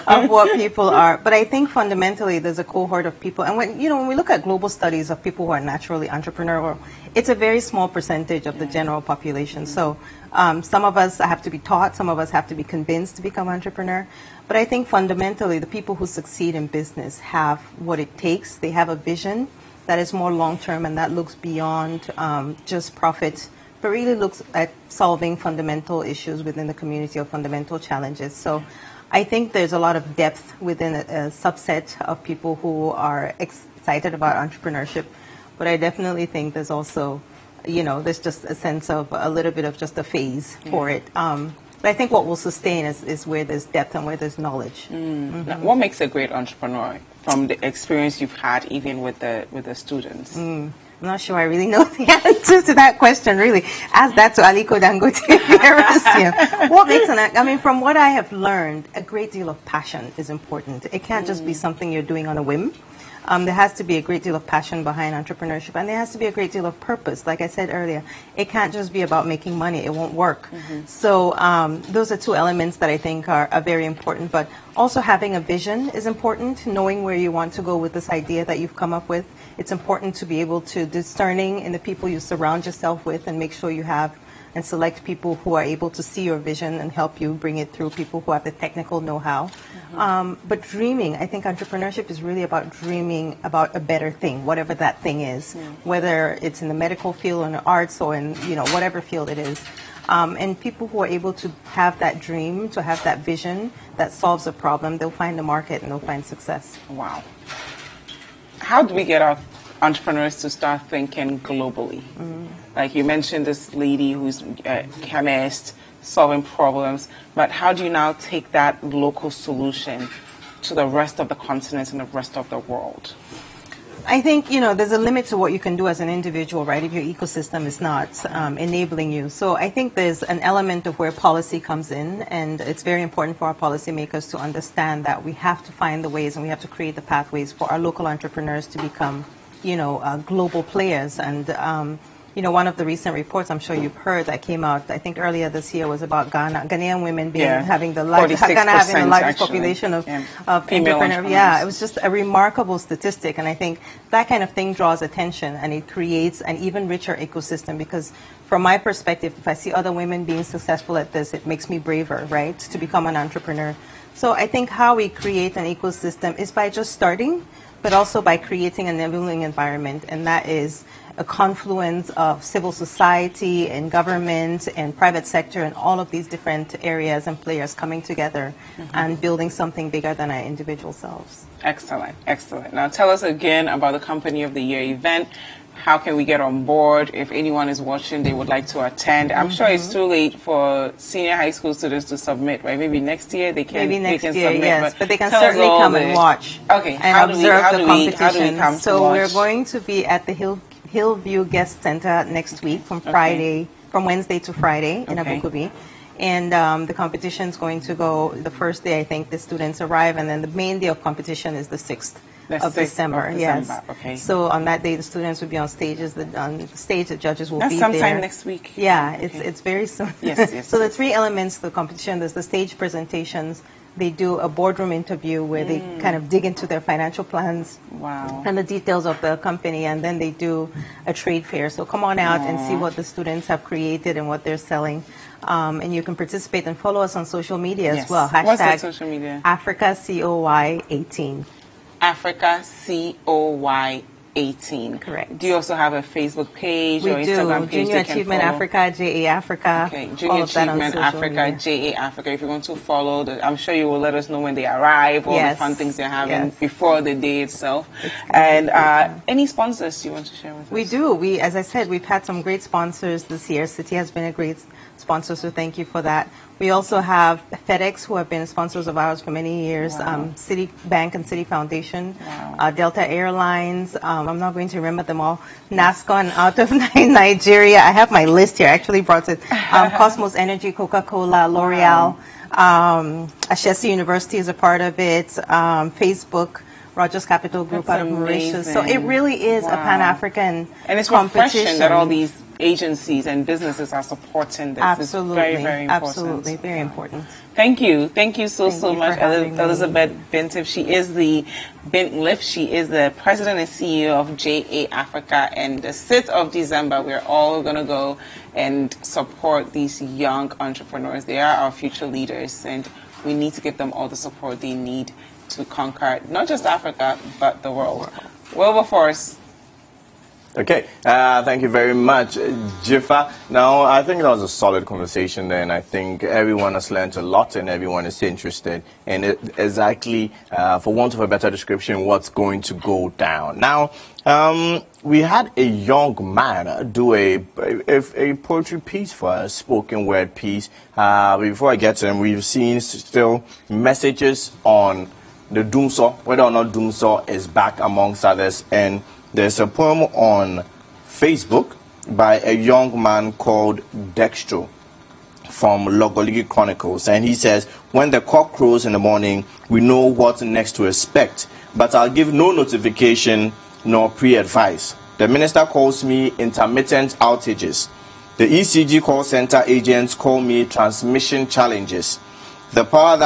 of what people are. But I think fundamentally there's a cohort of people. And when we look at global studies of people who are naturally entrepreneurial, it's a very small percentage of the general population. So some of us have to be taught, some of us have to be convinced to become entrepreneur. But I think fundamentally the people who succeed in business have what it takes. They have a vision that is more long-term and that looks beyond just profit, but really looks at solving fundamental issues within the community or fundamental challenges. So I think there's a lot of depth within a subset of people who are excited about entrepreneurship. But I definitely think there's also, there's just a sense of a little bit of just a phase for it. But I think what will sustain is where there's depth and where there's knowledge. Now, what makes a great entrepreneur from the experience you've had even with the students? I'm not sure I really know the answer to that question, really. Ask that to Aliko Dangote. What makes from what I have learned, a great deal of passion is important. It can't just be something you're doing on a whim. There has to be a great deal of passion behind entrepreneurship, and there has to be a great deal of purpose. Like I said earlier, it can't just be about making money. It won't work. So those are two elements that I think are very important. But also having a vision is important, knowing where you want to go with this idea that you've come up with. It's important to be able to discerning in the people you surround yourself with and make sure you have and select people who are able to see your vision and help you bring it through, people who have the technical know-how. But dreaming, I think entrepreneurship is really about dreaming about a better thing, whatever that thing is, whether it's in the medical field or in the arts or in, you know, whatever field it is. And people who are able to have that dream, to have that vision that solves a problem, they'll find the market and they'll find success. Wow. How do we get our entrepreneurs to start thinking globally? Like you mentioned this lady who's a chemist, solving problems, but how do you now take that local solution to the rest of the continent and the rest of the world? I think, you know, there's a limit to what you can do as an individual, right, if your ecosystem is not enabling you. So I think there's an element of where policy comes in, and it's very important for our policymakers to understand that we have to find the ways and we have to create the pathways for our local entrepreneurs to become, you know, global players. And, you know, one of the recent reports I'm sure you've heard that came out, I think earlier this year, was about Ghanaian women being having the largest, Ghana having the largest population of entrepreneurs. Yeah, it was just a remarkable statistic, and I think that kind of thing draws attention and it creates an even richer ecosystem, because from my perspective, if I see other women being successful at this, it makes me braver, right, to become an entrepreneur. So I think how we create an ecosystem is by just starting, but also by creating an enabling environment, and that is a confluence of civil society and government and private sector and all of these different areas and players coming together and building something bigger than our individual selves. Excellent, excellent. Now tell us again about the Company of the Year event. How can we get on board? If anyone is watching, they would like to attend. I'm sure it's too late for senior high school students to submit, right? Maybe next year they can. Maybe next year, submit, yes. But they can certainly come and watch. Okay. And observe the competition. So watch? we're going to be at the Hillview Guest Center next week from Wednesday to Friday in Abukubi. And the competition is going to go, the first day I think the students arrive, and then the main day of competition is the 6th of December. Yes. Okay. So on that day the students will be on stages, on the stage the judges will That's be there. sometime next week. Yeah, it's very soon. Yes. So the three elements of the competition, there's the stage presentations, they do a boardroom interview where they kind of dig into their financial plans and the details of the company, and then they do a trade fair. So come on out and see what the students have created and what they're selling. And you can participate and follow us on social media as well. What's that social media? Africa COY 18. Africa COY 18. Correct. Do you also have a Facebook page or Instagram page? Junior Achievement Africa, JA Africa. Okay, Junior Achievement Africa, JA Africa. If you want to follow, I'm sure you will let us know when they arrive, all the fun things they're having before the day itself. And any sponsors you want to share with us? We do. As I said, we've had some great sponsors this year. Citi has been a great sponsor, so thank you for that. We also have FedEx, who have been sponsors of ours for many years, Citibank and Citi Foundation, Delta Airlines, I'm not going to remember them all, NASCO and out of Nigeria. I have my list here, I actually brought it. Cosmos Energy, Coca-Cola, L'Oreal, Ashesi University is a part of it, Facebook, Rogers Capital Group out of Mauritius. So it really is a Pan-African competition. And it's refreshing that all these agencies and businesses are supporting this. Absolutely. It's very, very important. Absolutely. Very important. Thank you. Thank you so much, Elizabeth Bintif. She is the Bintlif. She is the president and CEO of JA Africa. And the 6th of December, we're all going to go and support these young entrepreneurs. They are our future leaders, and we need to give them all the support they need to conquer not just Africa, but the world. Wilberforce. Okay, thank you very much, Jifa. Now, I think that was a solid conversation there, and I think everyone has learned a lot and everyone is interested in exactly, for want of a better description, what's going to go down. Now, we had a young man do a poetry piece for us, spoken word piece. Before I get to him, we've seen still messages on the Doomsaw, whether or not Doomsaw is back amongst others, and there's a poem on Facebook by a young man called Dextro from Logoligi Chronicles, and he says, when the cock crows in the morning, we know what next to expect. but I'll give no notification nor pre-advice. The minister calls me intermittent outages. The ECG call center agents call me transmission challenges. The power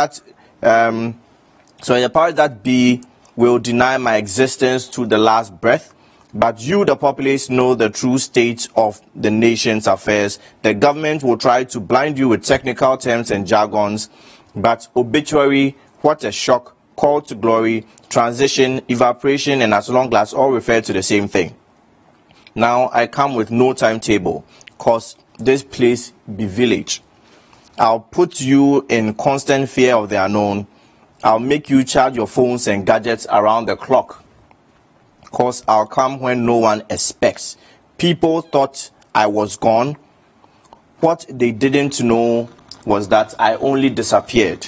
that be will deny my existence to the last breath. But you, the populace, know the true state of the nation's affairs. The government will try to blind you with technical terms and jargons. But obituary, what a shock, call to glory, transition, evaporation, and as long as all refer to the same thing. Now I come with no timetable, cause this place be village. I'll put you in constant fear of the unknown. I'll make you charge your phones and gadgets around the clock, cause I'll come when no one expects. People thought I was gone. What they didn't know was that I only disappeared.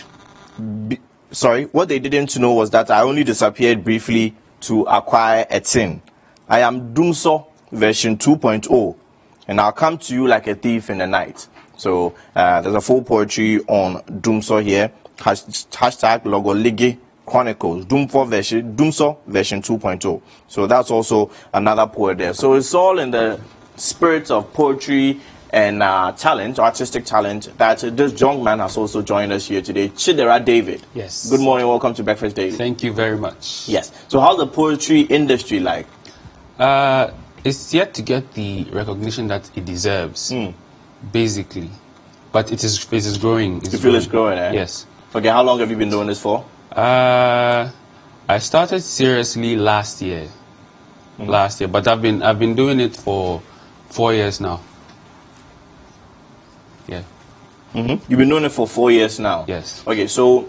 What they didn't know was that I only disappeared briefly to acquire a tin. I am Dumso version 2.0, and I'll come to you like a thief in the night. So there's a full poetry on Dumso here. Hashtag Logoligi Chronicles. Dumso version 2.0. So that's also another poet there. So it's all in the spirit of poetry and talent, artistic talent, that this young man has also joined us here today, Chidera David. Yes. Good morning, welcome to Breakfast Daily. Thank you very much. Yes. So how's the poetry industry like? It's yet to get the recognition that it deserves, basically. But it is growing. You feel it's growing, eh? Yes. Okay, how long have you been doing this for? I started seriously last year. But I've been doing it for 4 years now. Yeah. You've been doing it for 4 years now? Yes. Okay, so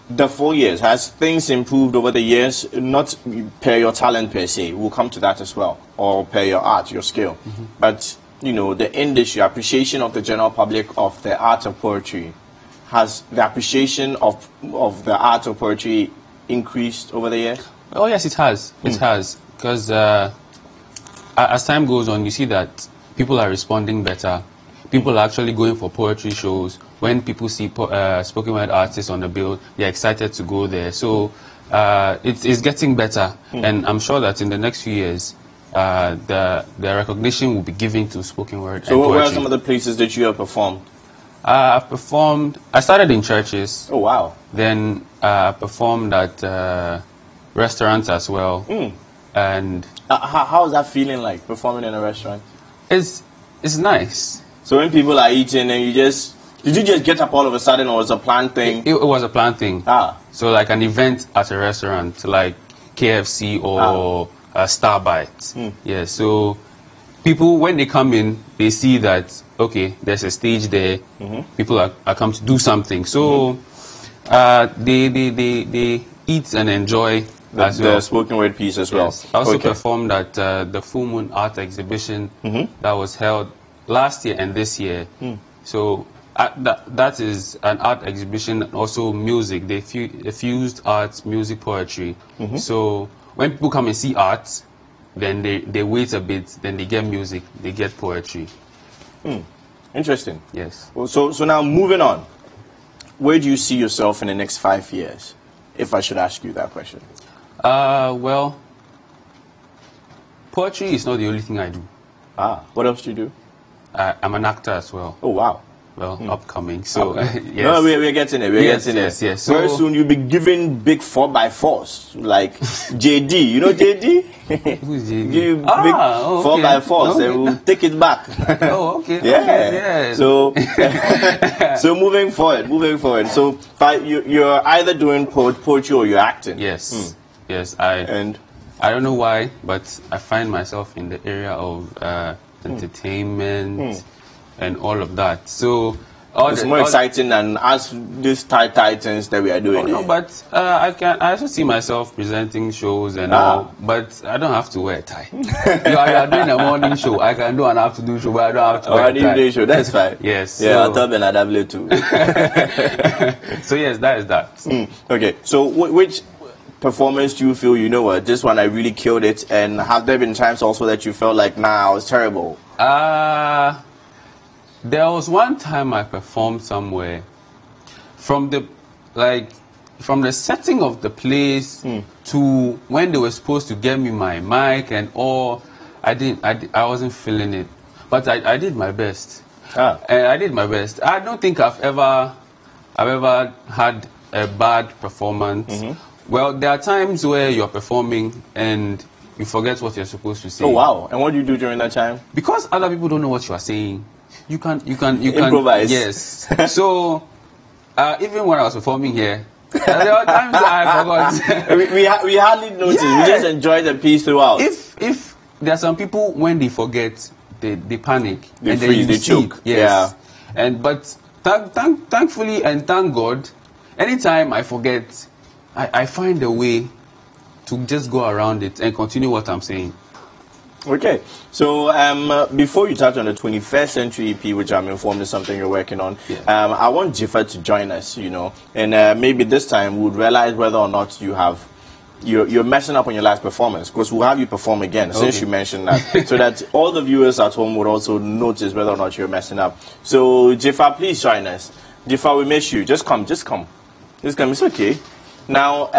the 4 years, has things improved over the years? Not per your talent per se, we'll come to that as well, or per your art, your skill. But, you know, the industry, appreciation of the general public of the art of poetry, has the appreciation of the art of poetry increased over the years? Oh yes, it has. It has. Because as time goes on, you see that people are responding better. People are actually going for poetry shows. When people see spoken word artists on the bill, they're excited to go there. So it's getting better. And I'm sure that in the next few years, the recognition will be given to spoken word. So where are some of the places that you have performed? I've performed, I started in churches. Oh, wow. Then I performed at restaurants as well. And how is that feeling like, performing in a restaurant? It's nice. So when people are eating and did you just get up all of a sudden, or was it a planned thing? It was a planned thing. So like an event at a restaurant, like KFC or Starbite. Yeah, so people, when they come in, they see that, okay, there's a stage there, people are come to do something. So they eat and enjoy the spoken word piece as well. Yes. I also performed at the Full Moon Art Exhibition that was held last year and this year. So that is an art exhibition, also music. They fused arts, music, poetry. So when people come and see art, then they wait a bit, then they get music, they get poetry. Interesting. Yes. Well, so now moving on, where do you see yourself in the next 5 years, if I should ask you that question? Well, poetry is not the only thing I do. What else do you do? I'm an actor as well. Oh, wow. Well, upcoming. So, yes. No, we're getting it. We're getting it. Yes. So, very soon you'll be giving big 4x4s, like JD. You know JD? Who's JD? Give big 4x4s and we'll take it back. Oh, okay. Yeah. Okay, So moving forward. So you're either doing poetry or you're acting. Yes. Yes. I don't know why, but I find myself in the area of entertainment and all of that. So it's more exciting than us these titans that we are doing. No, but I also see myself presenting shows and all, but I don't have to wear a tie. You are doing a morning show. I can do an afternoon show, but I don't have to wear a tie. Day show, that's fine. Yes. Yeah, I'll tell Benadable too. So yes, that is that. Okay, so which performance do you feel, you know what, this one I really killed it, and have there been times also that you felt like, nah, I was terrible? There was one time I performed somewhere from the, like, from the setting of the place to when they were supposed to get me my mic and all, I wasn't feeling it. But I did my best. And I did my best. I don't think I've ever had a bad performance. Well, there are times where you're performing and you forget what you're supposed to say. Oh wow! And what do you do during that time? Because other people don't know what you are saying, you can improvise. Yes. So even when I was performing here, there were times I forgot. we hardly notice. Yeah. We just enjoy the piece throughout. If there are some people when they forget, they panic, they freeze, they choke. Yes. Yeah. But thankfully and thank God, anytime I forget, I find a way to just go around it and continue what I'm saying. Okay, so before you touch on the 21st Century EP, which I'm informed is something you're working on, I want Jifa to join us, you know, and maybe this time we'll realize whether or not you're messing up on your last performance, because we'll have you perform again, since you mentioned that, so that all the viewers at home would also notice whether or not you're messing up. So Jifa, please join us. Jifa, we miss you. Just come. It's okay. Now,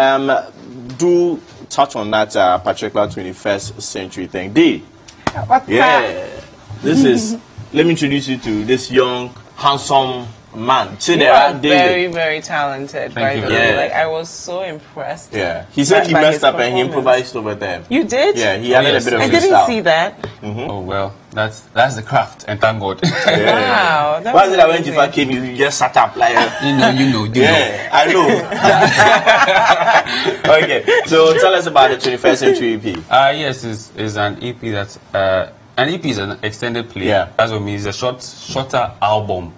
do touch on that particular 21st century thing. D. What's that? This is, let me introduce you to this young, handsome man. You are very, very talented, by the way. Like, I was so impressed. Yeah. He said he messed up and he improvised over there. You did? Yeah, he added a bit of I didn't see that. Oh, well, that's the craft, and thank God. Wow. Why is it that when Jifa came, you just sat up like... you know. Yeah, I know. Okay, so tell us about the 21st Century EP. Yes, it's an EP that's... an EP is an extended play. Yeah. That's what it means. It's a shorter album.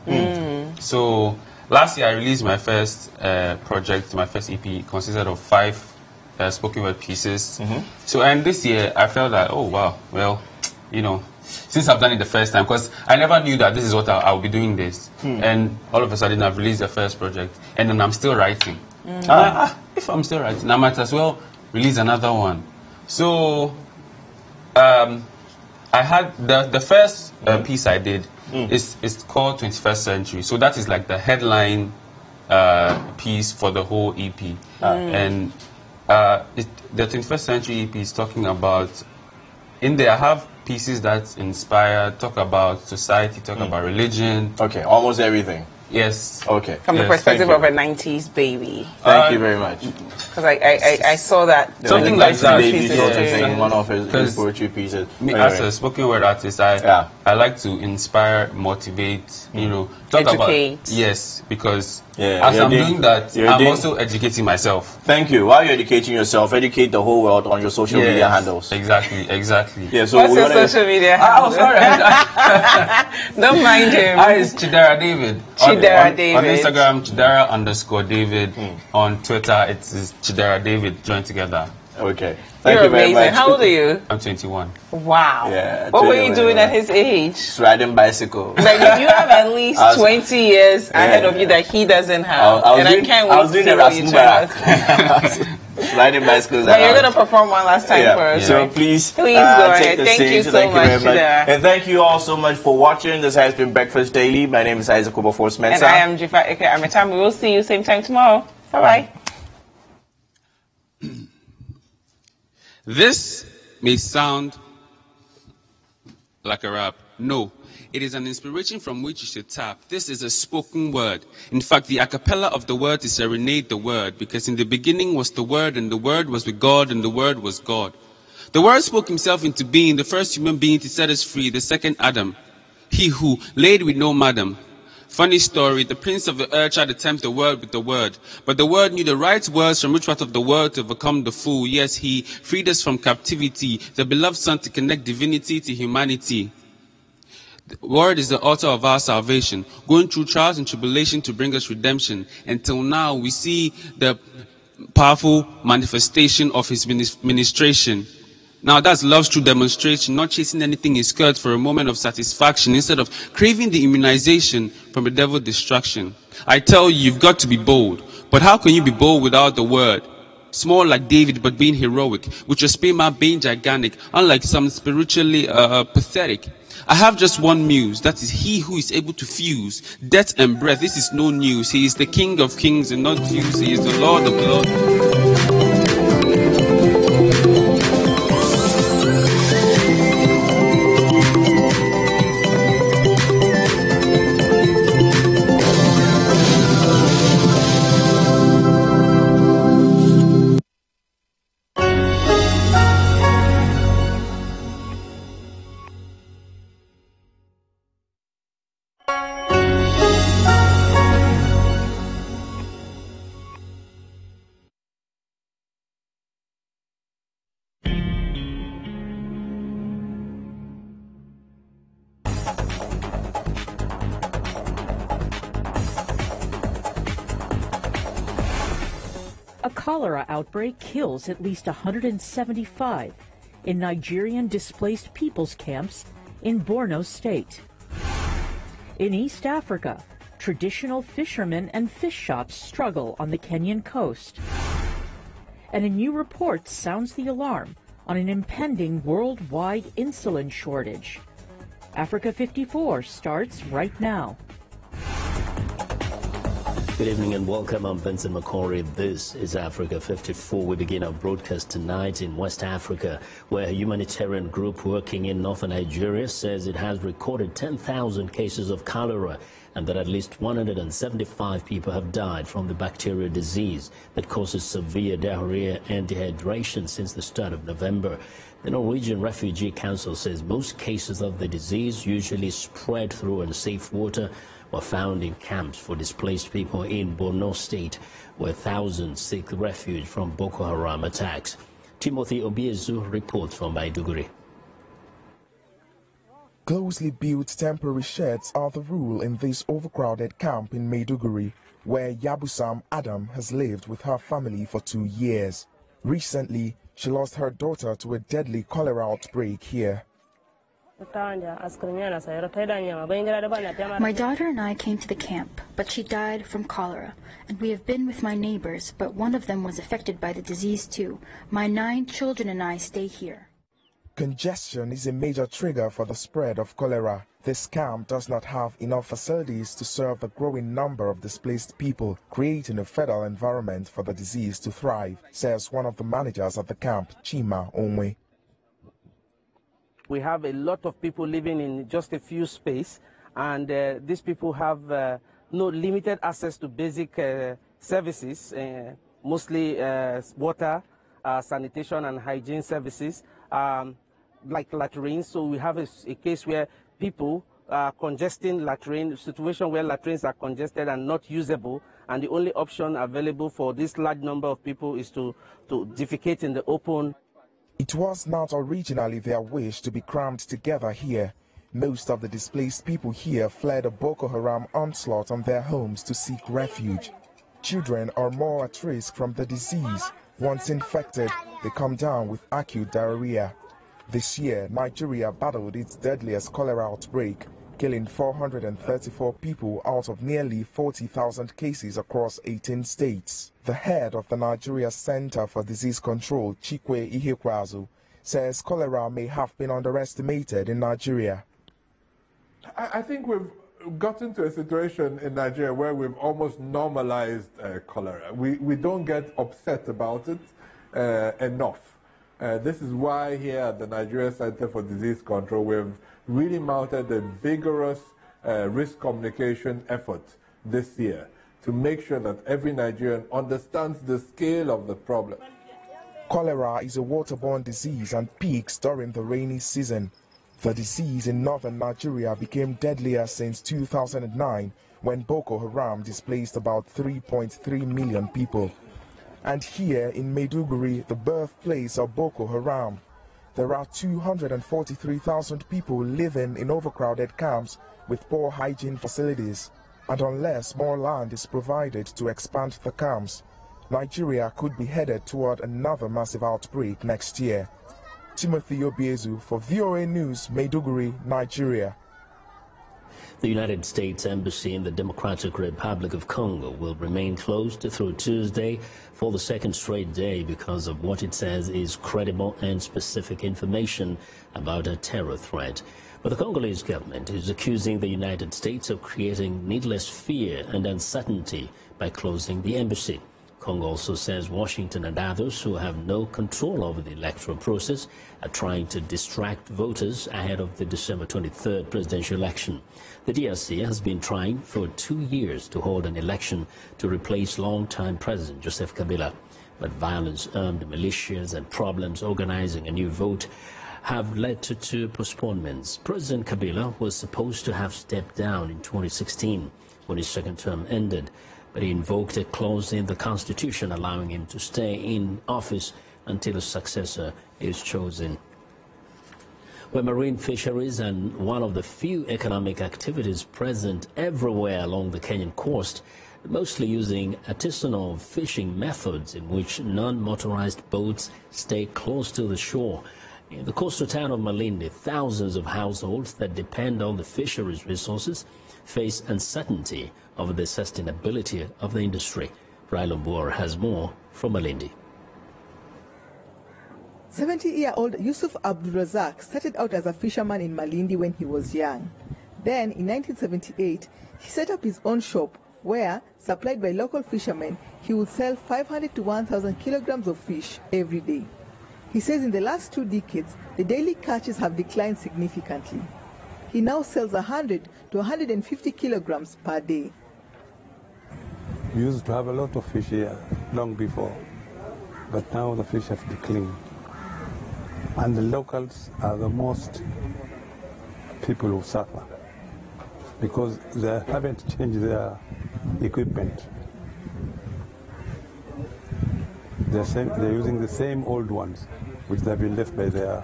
So last year I released my first project. My first EP consisted of 5 spoken word pieces. So, and this year I felt that, oh wow, well, you know, since I've done it the first time, because I never knew that this is what I'll be doing this. And all of a sudden I've released the first project, and then I'm still writing. If I'm still writing, I might as well release another one. So I had the first piece I did. It's called 21st Century. So that is like the headline piece for the whole EP. And the 21st Century EP is talking about, in there I have pieces that inspire, talk about society, talk about religion. Okay, almost everything. Yes. Okay. From the perspective of a 90s baby. Thank you very much. Because I saw that. Something like that. Baby sort of thing, one of his poetry pieces. Me, as a spoken word artist, I like to inspire, motivate, you know, talk educate. About... Yes, because as I'm doing that, I'm also educating myself. Thank you. While you're educating yourself, educate the whole world on your social media handles. Exactly. Yeah, so what's your social media handle? Oh, sorry. Don't mind him. It's Chidera David. Chidera David. On Instagram, Chidera_David. On Twitter, it's Chidera David. Join together. Okay. Thank you very much. How old are you? I'm 21. Wow. Yeah. What were you doing at his age? Just riding bicycle. Like, you have at least 20 years ahead of you that he doesn't have. I can't wait to see what you try. Riding bicycles. But you're going to perform one last time for us. So please go ahead. Thank you so much. And thank you all so much for watching. This has been Breakfast Daily. My name is Isaac Obaforce-Mensah. And I am Jifa Eke Ametam. We will see you same time tomorrow. Bye-bye. This may sound like a rap. No, it is an inspiration from which you should tap. This is a spoken word. In fact, the a cappella of the word is serenade the word, because in the beginning was the word, and the word was with God, and the word was God. The word spoke himself into being, the first human being to set us free, the second Adam. He who laid with no madam. Funny story, the prince of the earth tried to tempt the word with the word. But the word knew the right words from which part of the word to overcome the fool. Yes, he freed us from captivity, the beloved son to connect divinity to humanity. The word is the author of our salvation, going through trials and tribulation to bring us redemption. Until now, we see the powerful manifestation of his ministration. Now that's love's true demonstration, not chasing anything in skirt for a moment of satisfaction, instead of craving the immunization from the devil's destruction. I tell you, you've got to be bold. But how can you be bold without the word? Small like David, but being heroic, with your spema being gigantic, unlike some spiritually pathetic. I have just one muse, that is he who is able to fuse death and breath. This is no news. He is the King of Kings and not Zeus. He is the Lord of Lords. A cholera outbreak kills at least 175 in Nigerian displaced peoples camps in Borno State. In East Africa, traditional fishermen and fish shops struggle on the Kenyan coast. And a new report sounds the alarm on an impending worldwide insulin shortage. Africa 54 starts right now. Good evening and welcome. I'm Vincent McCory. This is Africa 54. We begin our broadcast tonight in West Africa, where a humanitarian group working in northern Nigeria says it has recorded 10,000 cases of cholera and that at least 175 people have died from the bacterial disease that causes severe diarrhea and dehydration since the start of November. The Norwegian Refugee Council says most cases of the disease usually spread through unsafe water were found in camps for displaced people in Borno State, where thousands seek refuge from Boko Haram attacks. Timothy Obiezu reports from Maiduguri. Closely built temporary sheds are the rule in this overcrowded camp in Maiduguri, where Yabusam Adam has lived with her family for 2 years. Recently, she lost her daughter to a deadly cholera outbreak here. My daughter and I came to the camp, but she died from cholera, and we have been with my neighbors, but one of them was affected by the disease too. My 9 children and I stay here. Congestion is a major trigger for the spread of cholera. This camp does not have enough facilities to serve the growing number of displaced people, creating a fertile environment for the disease to thrive, says one of the managers at the camp, Chima Onwe. We have a lot of people living in just a few spaces, and these people have no limited access to basic services, mostly water, sanitation and hygiene services, like latrines. So we have a case where people are congesting latrine, situation where latrines are congested and not usable, and the only option available for this large number of people is to defecate in the open. It was not originally their wish to be crammed together here. Most of the displaced people here fled a Boko Haram onslaught on their homes to seek refuge. Children are more at risk from the disease. Once infected, they come down with acute diarrhea. This year, Nigeria battled its deadliest cholera outbreak, killing 434 people out of nearly 40,000 cases across 18 states. The head of the Nigeria Center for Disease Control, Chikwe Ihekwazu, says cholera may have been underestimated in Nigeria. I think we've gotten to a situation in Nigeria where we've almost normalized cholera. We don't get upset about it enough. This is why here at the Nigeria Center for Disease Control we've really mounted a vigorous risk communication effort this year to make sure that every Nigerian understands the scale of the problem. Cholera is a waterborne disease and peaks during the rainy season. The disease in northern Nigeria became deadlier since 2009 when Boko Haram displaced about 3.3 million people. And here in Maiduguri, the birthplace of Boko Haram, there are 243,000 people living in overcrowded camps with poor hygiene facilities. And unless more land is provided to expand the camps, Nigeria could be headed toward another massive outbreak next year. Timothy Obiezu for VOA News, Maiduguri, Nigeria. The United States Embassy in the Democratic Republic of Congo will remain closed through Tuesday for the second straight day because of what it says is credible and specific information about a terror threat. But the Congolese government is accusing the United States of creating needless fear and uncertainty by closing the embassy. Congo also says Washington and others who have no control over the electoral process are trying to distract voters ahead of the December 23rd presidential election. The DRC has been trying for 2 years to hold an election to replace longtime President Joseph Kabila. But violence, armed militias and problems organizing a new vote have led to 2 postponements. President Kabila was supposed to have stepped down in 2016 when his second term ended, but he invoked a clause in the constitution allowing him to stay in office until a successor is chosen. Well, marine fisheries and one of the few economic activities present everywhere along the Kenyan coast, mostly using artisanal fishing methods in which non-motorized boats stay close to the shore. In the coastal town of Malindi, thousands of households that depend on the fisheries resources face uncertainty over the sustainability of the industry. Rylon Boer has more from Malindi. 70-year-old Yusuf Abdulrazak started out as a fisherman in Malindi when he was young. Then, in 1978, he set up his own shop where, supplied by local fishermen, he would sell 500 to 1,000 kilograms of fish every day. He says in the last 2 decades, the daily catches have declined significantly. He now sells 100 to 150 kilograms per day. We used to have a lot of fish here long before, but now the fish have declined. And the locals are the most people who suffer because they haven't changed their equipment. They're using the same old ones, which have been left by their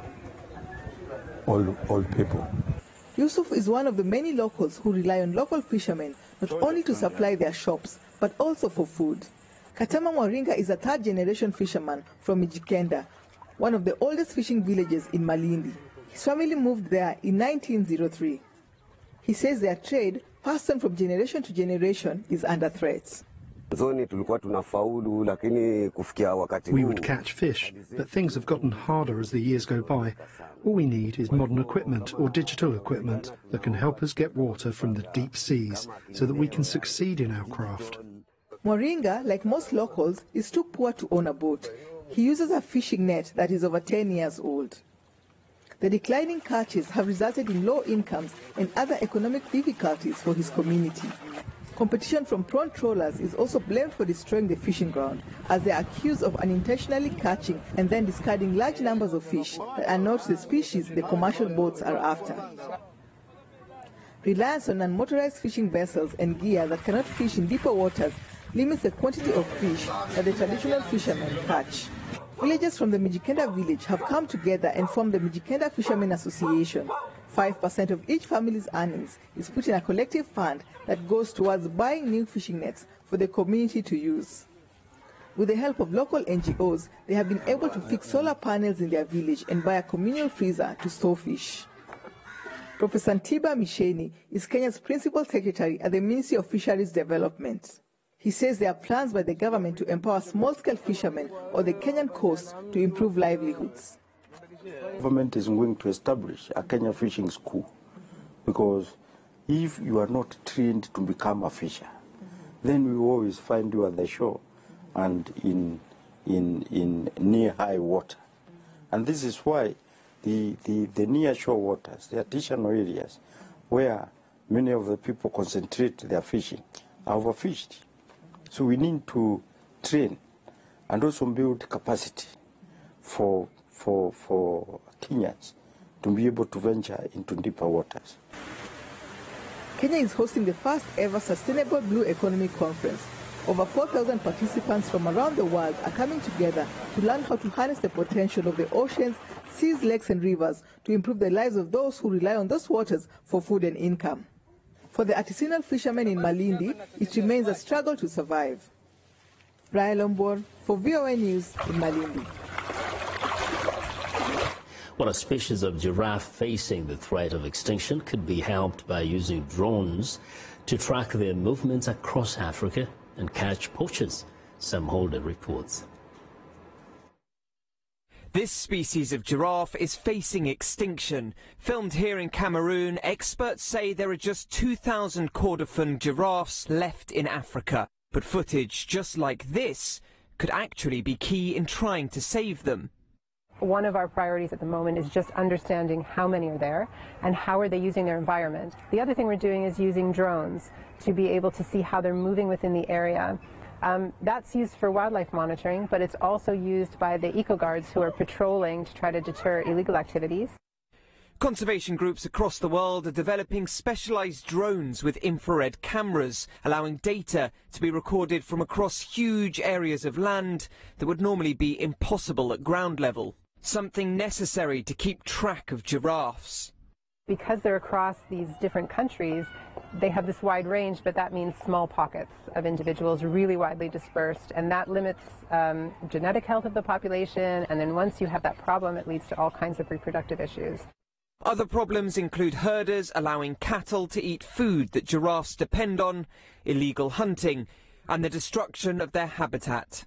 old people. Yusuf is one of the many locals who rely on local fishermen not only to supply their shops, but also for food. Katama Mwaringa is a third-generation fisherman from Mijikenda, one of the oldest fishing villages in Malindi. His family moved there in 1903. He says their trade, passed on from generation to generation, is under threat. We would catch fish, but things have gotten harder as the years go by. All we need is modern equipment or digital equipment that can help us get water from the deep seas so that we can succeed in our craft. Mwaringa, like most locals, is too poor to own a boat. He uses a fishing net that is over 10 years old. The declining catches have resulted in low incomes and other economic difficulties for his community. Competition from prawn trawlers is also blamed for destroying the fishing ground, as they are accused of unintentionally catching and then discarding large numbers of fish that are not the species the commercial boats are after. Reliance on unmotorized fishing vessels and gear that cannot fish in deeper waters limits the quantity of fish that the traditional fishermen catch. Villagers from the Mijikenda village have come together and formed the Mijikenda Fishermen Association. 5% of each family's earnings is put in a collective fund that goes towards buying new fishing nets for the community to use. With the help of local NGOs, they have been able to fix solar panels in their village and buy a communal freezer to store fish. Professor Ntiba Misheni is Kenya's Principal Secretary at the Ministry of Fisheries Development. He says there are plans by the government to empower small-scale fishermen on the Kenyan coast to improve livelihoods. The government is going to establish a Kenya fishing school because if you are not trained to become a fisher, then we always find you at the shore and in near high water. And this is why the near shore waters, the artisanal areas where many of the people concentrate their fishing are overfished. So we need to train and also build capacity for Kenyans to be able to venture into deeper waters. Kenya is hosting the first ever Sustainable Blue Economy Conference. Over 4,000 participants from around the world are coming together to learn how to harness the potential of the oceans, seas, lakes and rivers to improve the lives of those who rely on those waters for food and income. For the artisanal fishermen in Malindi, it remains a struggle to survive. Rylon Boer for VOA News in Malindi. Well, a species of giraffe facing the threat of extinction could be helped by using drones to track their movements across Africa and catch poachers. Sam Holder reports. This species of giraffe is facing extinction. Filmed here in Cameroon, experts say there are just 2,000 Kordofan giraffes left in Africa. But footage just like this could actually be key in trying to save them. One of our priorities at the moment is just understanding how many are there and how are they using their environment. The other thing we're doing is using drones to be able to see how they're moving within the area. That's used for wildlife monitoring, but it's also used by the eco-guards who are patrolling to try to deter illegal activities. Conservation groups across the world are developing specialized drones with infrared cameras, allowing data to be recorded from across huge areas of land that would normally be impossible at ground level. Something necessary to keep track of giraffes. Because they're across these different countries, they have this wide range, but that means small pockets of individuals really widely dispersed, and that limits genetic health of the population, and then once you have that problem, it leads to all kinds of reproductive issues. Other problems include herders allowing cattle to eat food that giraffes depend on, illegal hunting, and the destruction of their habitat.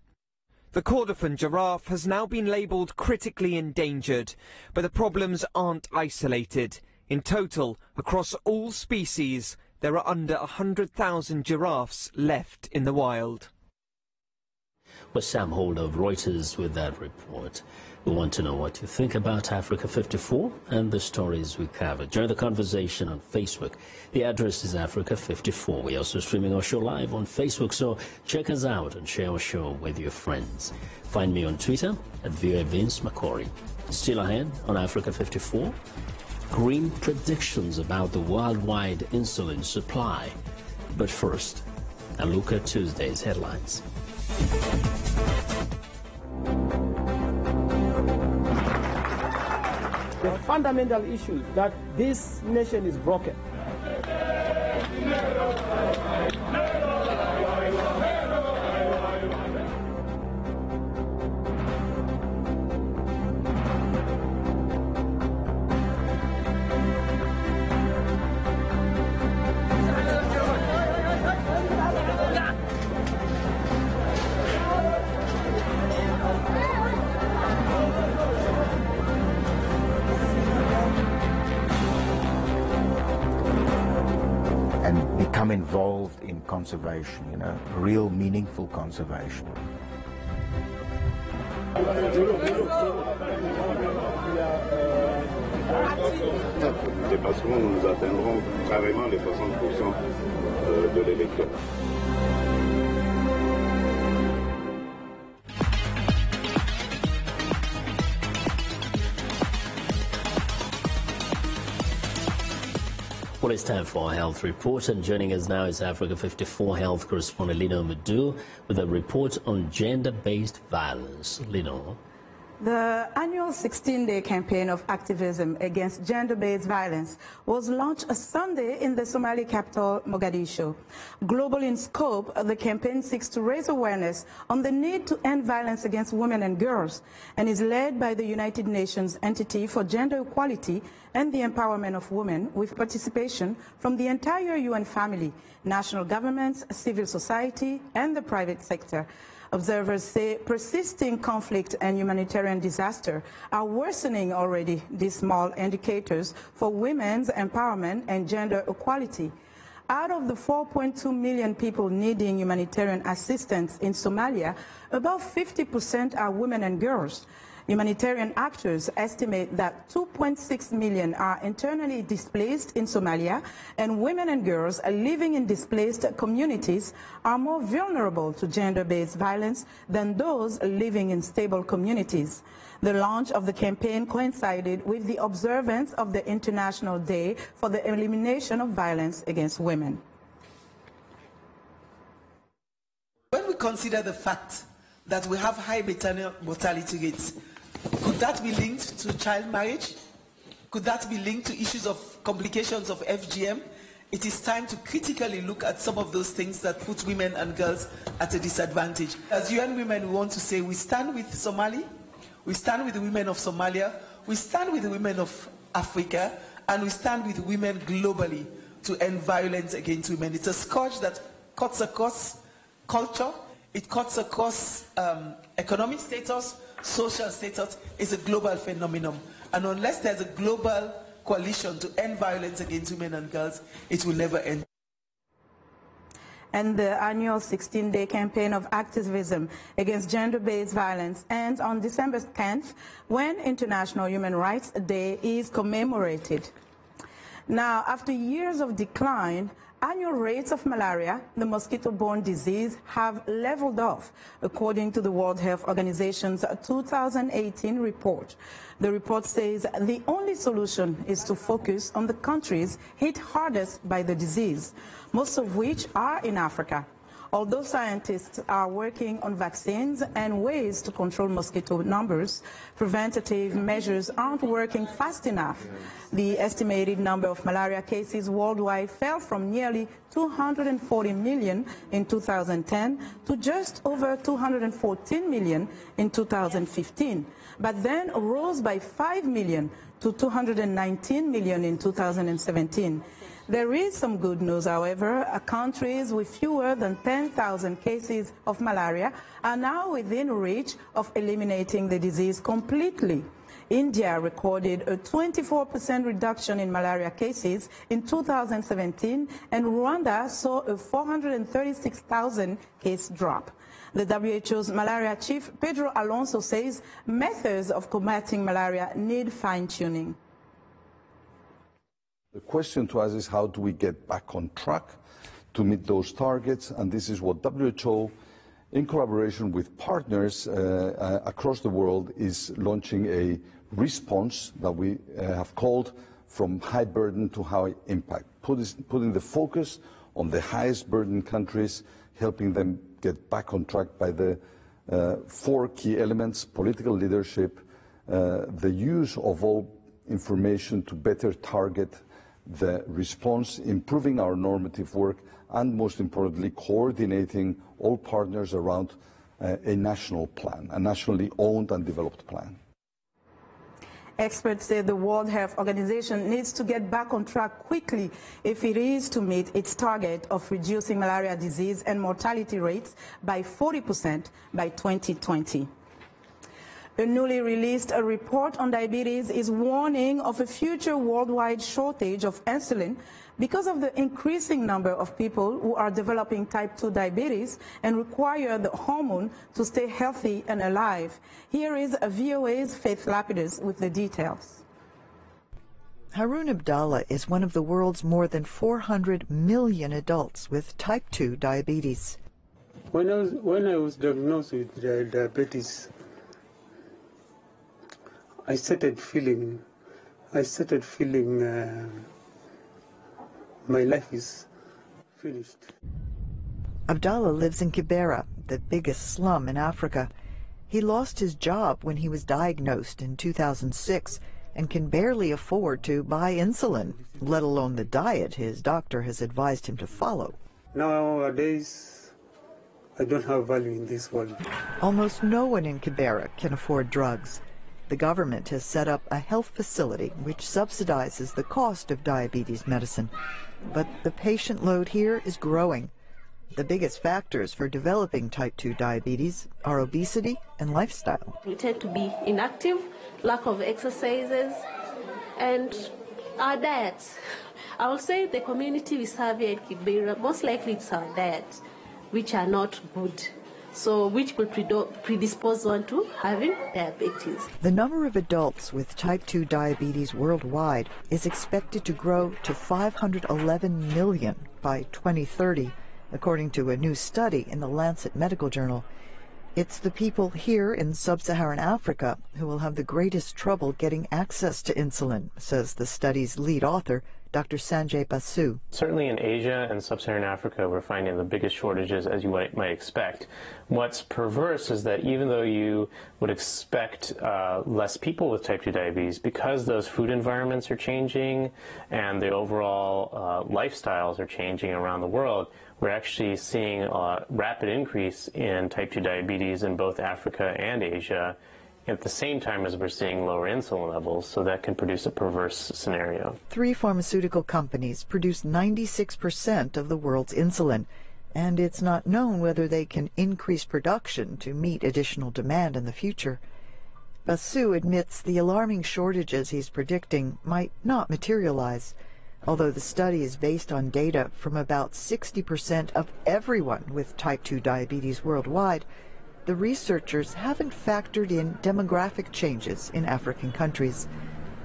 The Kordofan giraffe has now been labelled critically endangered, but the problems aren't isolated. In total, across all species, there are under 100,000 giraffes left in the wild. Well, Sam Holder of Reuters with that report. We want to know what you think about Africa 54 and the stories we covered. Join the conversation on Facebook. The address is Africa 54. We're also streaming our show live on Facebook, so check us out and share our show with your friends. Find me on Twitter at VOA Vince McCory. Still ahead on Africa 54. Grim predictions about the worldwide insulin supply. But first, a look at Tuesday's headlines. The fundamental issue is that this nation is broken. Become involved in conservation, you know, real meaningful conservation. Dépasserons, nous atteindrons carrément les 60% de l'électeur. Well, it's time for our health report, and joining us now is Africa 54 health correspondent Lino Madu with a report on gender-based violence. Lino. The annual 16-day campaign of activism against gender-based violence was launched Sunday in the Somali capital, Mogadishu. Global in scope, the campaign seeks to raise awareness on the need to end violence against women and girls and is led by the United Nations Entity for Gender Equality and the Empowerment of Women, with participation from the entire UN family, national governments, civil society, and the private sector. Observers say persisting conflict and humanitarian disaster are worsening already these small indicators for women's empowerment and gender equality. Out of the 4.2 million people needing humanitarian assistance in Somalia, about 50% are women and girls. Humanitarian actors estimate that 2.6 million are internally displaced in Somalia, and women and girls living in displaced communities are more vulnerable to gender-based violence than those living in stable communities. The launch of the campaign coincided with the observance of the International Day for the Elimination of Violence Against Women. When we consider the fact that we have high maternal mortality rates, could that be linked to child marriage? Could that be linked to issues of complications of FGM? It is time to critically look at some of those things that put women and girls at a disadvantage. As UN Women, we want to say we stand with Somali, we stand with the women of Somalia, we stand with the women of Africa, and we stand with women globally to end violence against women. It's a scourge that cuts across culture, it cuts across economic status, social status is a global phenomenon. And unless there's a global coalition to end violence against women and girls, it will never end. And the annual 16-day campaign of activism against gender-based violence ends on December 10th, when International Human Rights Day is commemorated. Now, after years of decline, annual rates of malaria, the mosquito-borne disease, have leveled off, according to the World Health Organization's 2018 report. The report says the only solution is to focus on the countries hit hardest by the disease, most of which are in Africa. Although scientists are working on vaccines and ways to control mosquito numbers, preventative measures aren't working fast enough. The estimated number of malaria cases worldwide fell from nearly 240 million in 2010 to just over 214 million in 2015, but then rose by 5 million to 219 million in 2017. There is some good news, however. Countries with fewer than 10,000 cases of malaria are now within reach of eliminating the disease completely. India recorded a 24% reduction in malaria cases in 2017, and Rwanda saw a 436,000 case drop. The WHO's malaria chief, Pedro Alonso, says methods of combating malaria need fine-tuning. The question to us is, how do we get back on track to meet those targets? And this is what WHO, in collaboration with partners across the world, is launching a response that we have called From High Burden to High Impact, putting the focus on the highest burden countries, helping them get back on track by the 4 key elements: political leadership, the use of all information to better target the response, improving our normative work, and most importantly, coordinating all partners around a national plan, a nationally owned and developed plan. Experts say the World Health Organization needs to get back on track quickly if it is to meet its target of reducing malaria disease and mortality rates by 40% by 2020. A newly released report on diabetes is warning of a future worldwide shortage of insulin because of the increasing number of people who are developing type 2 diabetes and require the hormone to stay healthy and alive. Here is VOA's Faith Lapidus with the details. Haroon Abdallah is one of the world's more than 400 million adults with type 2 diabetes. When I was diagnosed with diabetes, I started feeling my life is finished. Abdallah lives in Kibera, the biggest slum in Africa. He lost his job when he was diagnosed in 2006 and can barely afford to buy insulin, let alone the diet his doctor has advised him to follow. Nowadays, I don't have value in this world. Almost no one in Kibera can afford drugs. The government has set up a health facility which subsidizes the cost of diabetes medicine. But the patient load here is growing. The biggest factors for developing type 2 diabetes are obesity and lifestyle. We tend to be inactive, lack of exercises, and our diets. I will say the community we serve here at Kibera, most likely it's our diet, which are not good. So which will predispose one to having diabetes. The number of adults with type 2 diabetes worldwide is expected to grow to 511 million by 2030, according to a new study in the Lancet Medical Journal. It's the people here in sub-Saharan Africa who will have the greatest trouble getting access to insulin, says the study's lead author, Dr. Sanjay Basu. Certainly in Asia and sub-Saharan Africa, we're finding the biggest shortages, as you might expect. What's perverse is that even though you would expect less people with type 2 diabetes, because those food environments are changing and the overall lifestyles are changing around the world, we're actually seeing a rapid increase in type 2 diabetes in both Africa and Asia at the same time as we're seeing lower insulin levels, so that can produce a perverse scenario. 3 pharmaceutical companies produce 96% of the world's insulin, and it's not known whether they can increase production to meet additional demand in the future. Basu admits the alarming shortages he's predicting might not materialize. Although the study is based on data from about 60% of everyone with type 2 diabetes worldwide, the researchers haven't factored in demographic changes in African countries.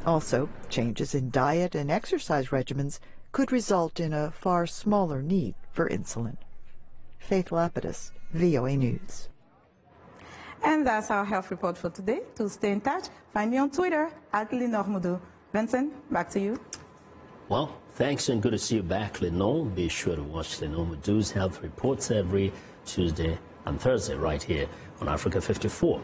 Also, changes in diet and exercise regimens could result in a far smaller need for insulin. Faith Lapidus, VOA News. And that's our health report for today. To stay in touch, find me on Twitter @LenorMoudou. Vincent, back to you. Well, thanks and good to see you back, Lenore. Be sure to watch Lenore Moudou's health reports every Tuesday and Thursday right here on Africa 54.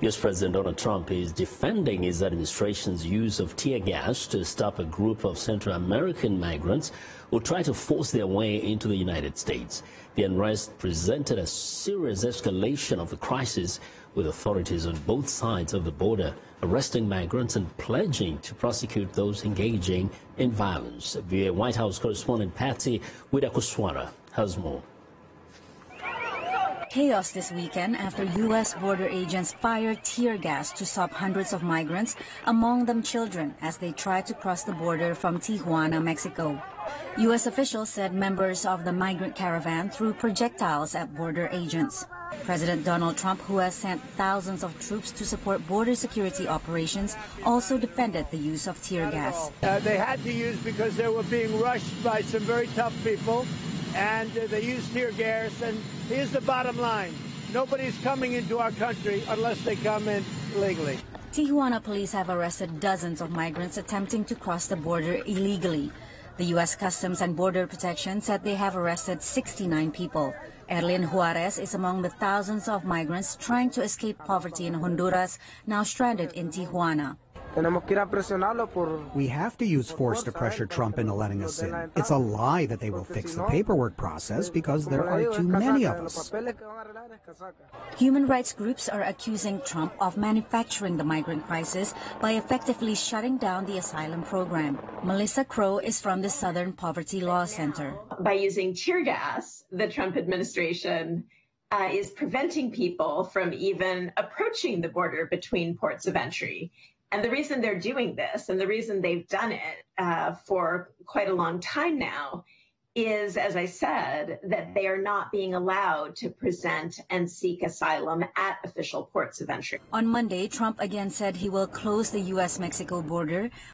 U.S. President Donald Trump is defending his administration's use of tear gas to stop a group of Central American migrants who try to force their way into the United States. The unrest presented a serious escalation of the crisis, with authorities on both sides of the border arresting migrants and pledging to prosecute those engaging in violence. VOA White House correspondent Patsy Widakuswara has more. Chaos this weekend after U.S. border agents fired tear gas to stop hundreds of migrants, among them children, as they tried to cross the border from Tijuana, Mexico. U.S. officials said members of the migrant caravan threw projectiles at border agents. President Donald Trump, who has sent thousands of troops to support border security operations, also defended the use of tear gas. They had to use because they were being rushed by some very tough people, and they used tear gas. And here's the bottom line: nobody's coming into our country unless they come in legally. Tijuana police have arrested dozens of migrants attempting to cross the border illegally. The U.S. Customs and Border Protection said they have arrested 69 people. Erlin Juarez is among the thousands of migrants trying to escape poverty in Honduras, now stranded in Tijuana. We have to use force to pressure Trump into letting us in. It's a lie that they will fix the paperwork process because there are too many of us. Human rights groups are accusing Trump of manufacturing the migrant crisis by effectively shutting down the asylum program. Melissa Crow is from the Southern Poverty Law Center. By using tear gas, the Trump administration is preventing people from even approaching the border between ports of entry. And the reason they're doing this, and the reason they've done it for quite a long time now, is, as I said, that they are not being allowed to present and seek asylum at official ports of entry. On Monday, Trump again said he will close the U.S.-Mexico border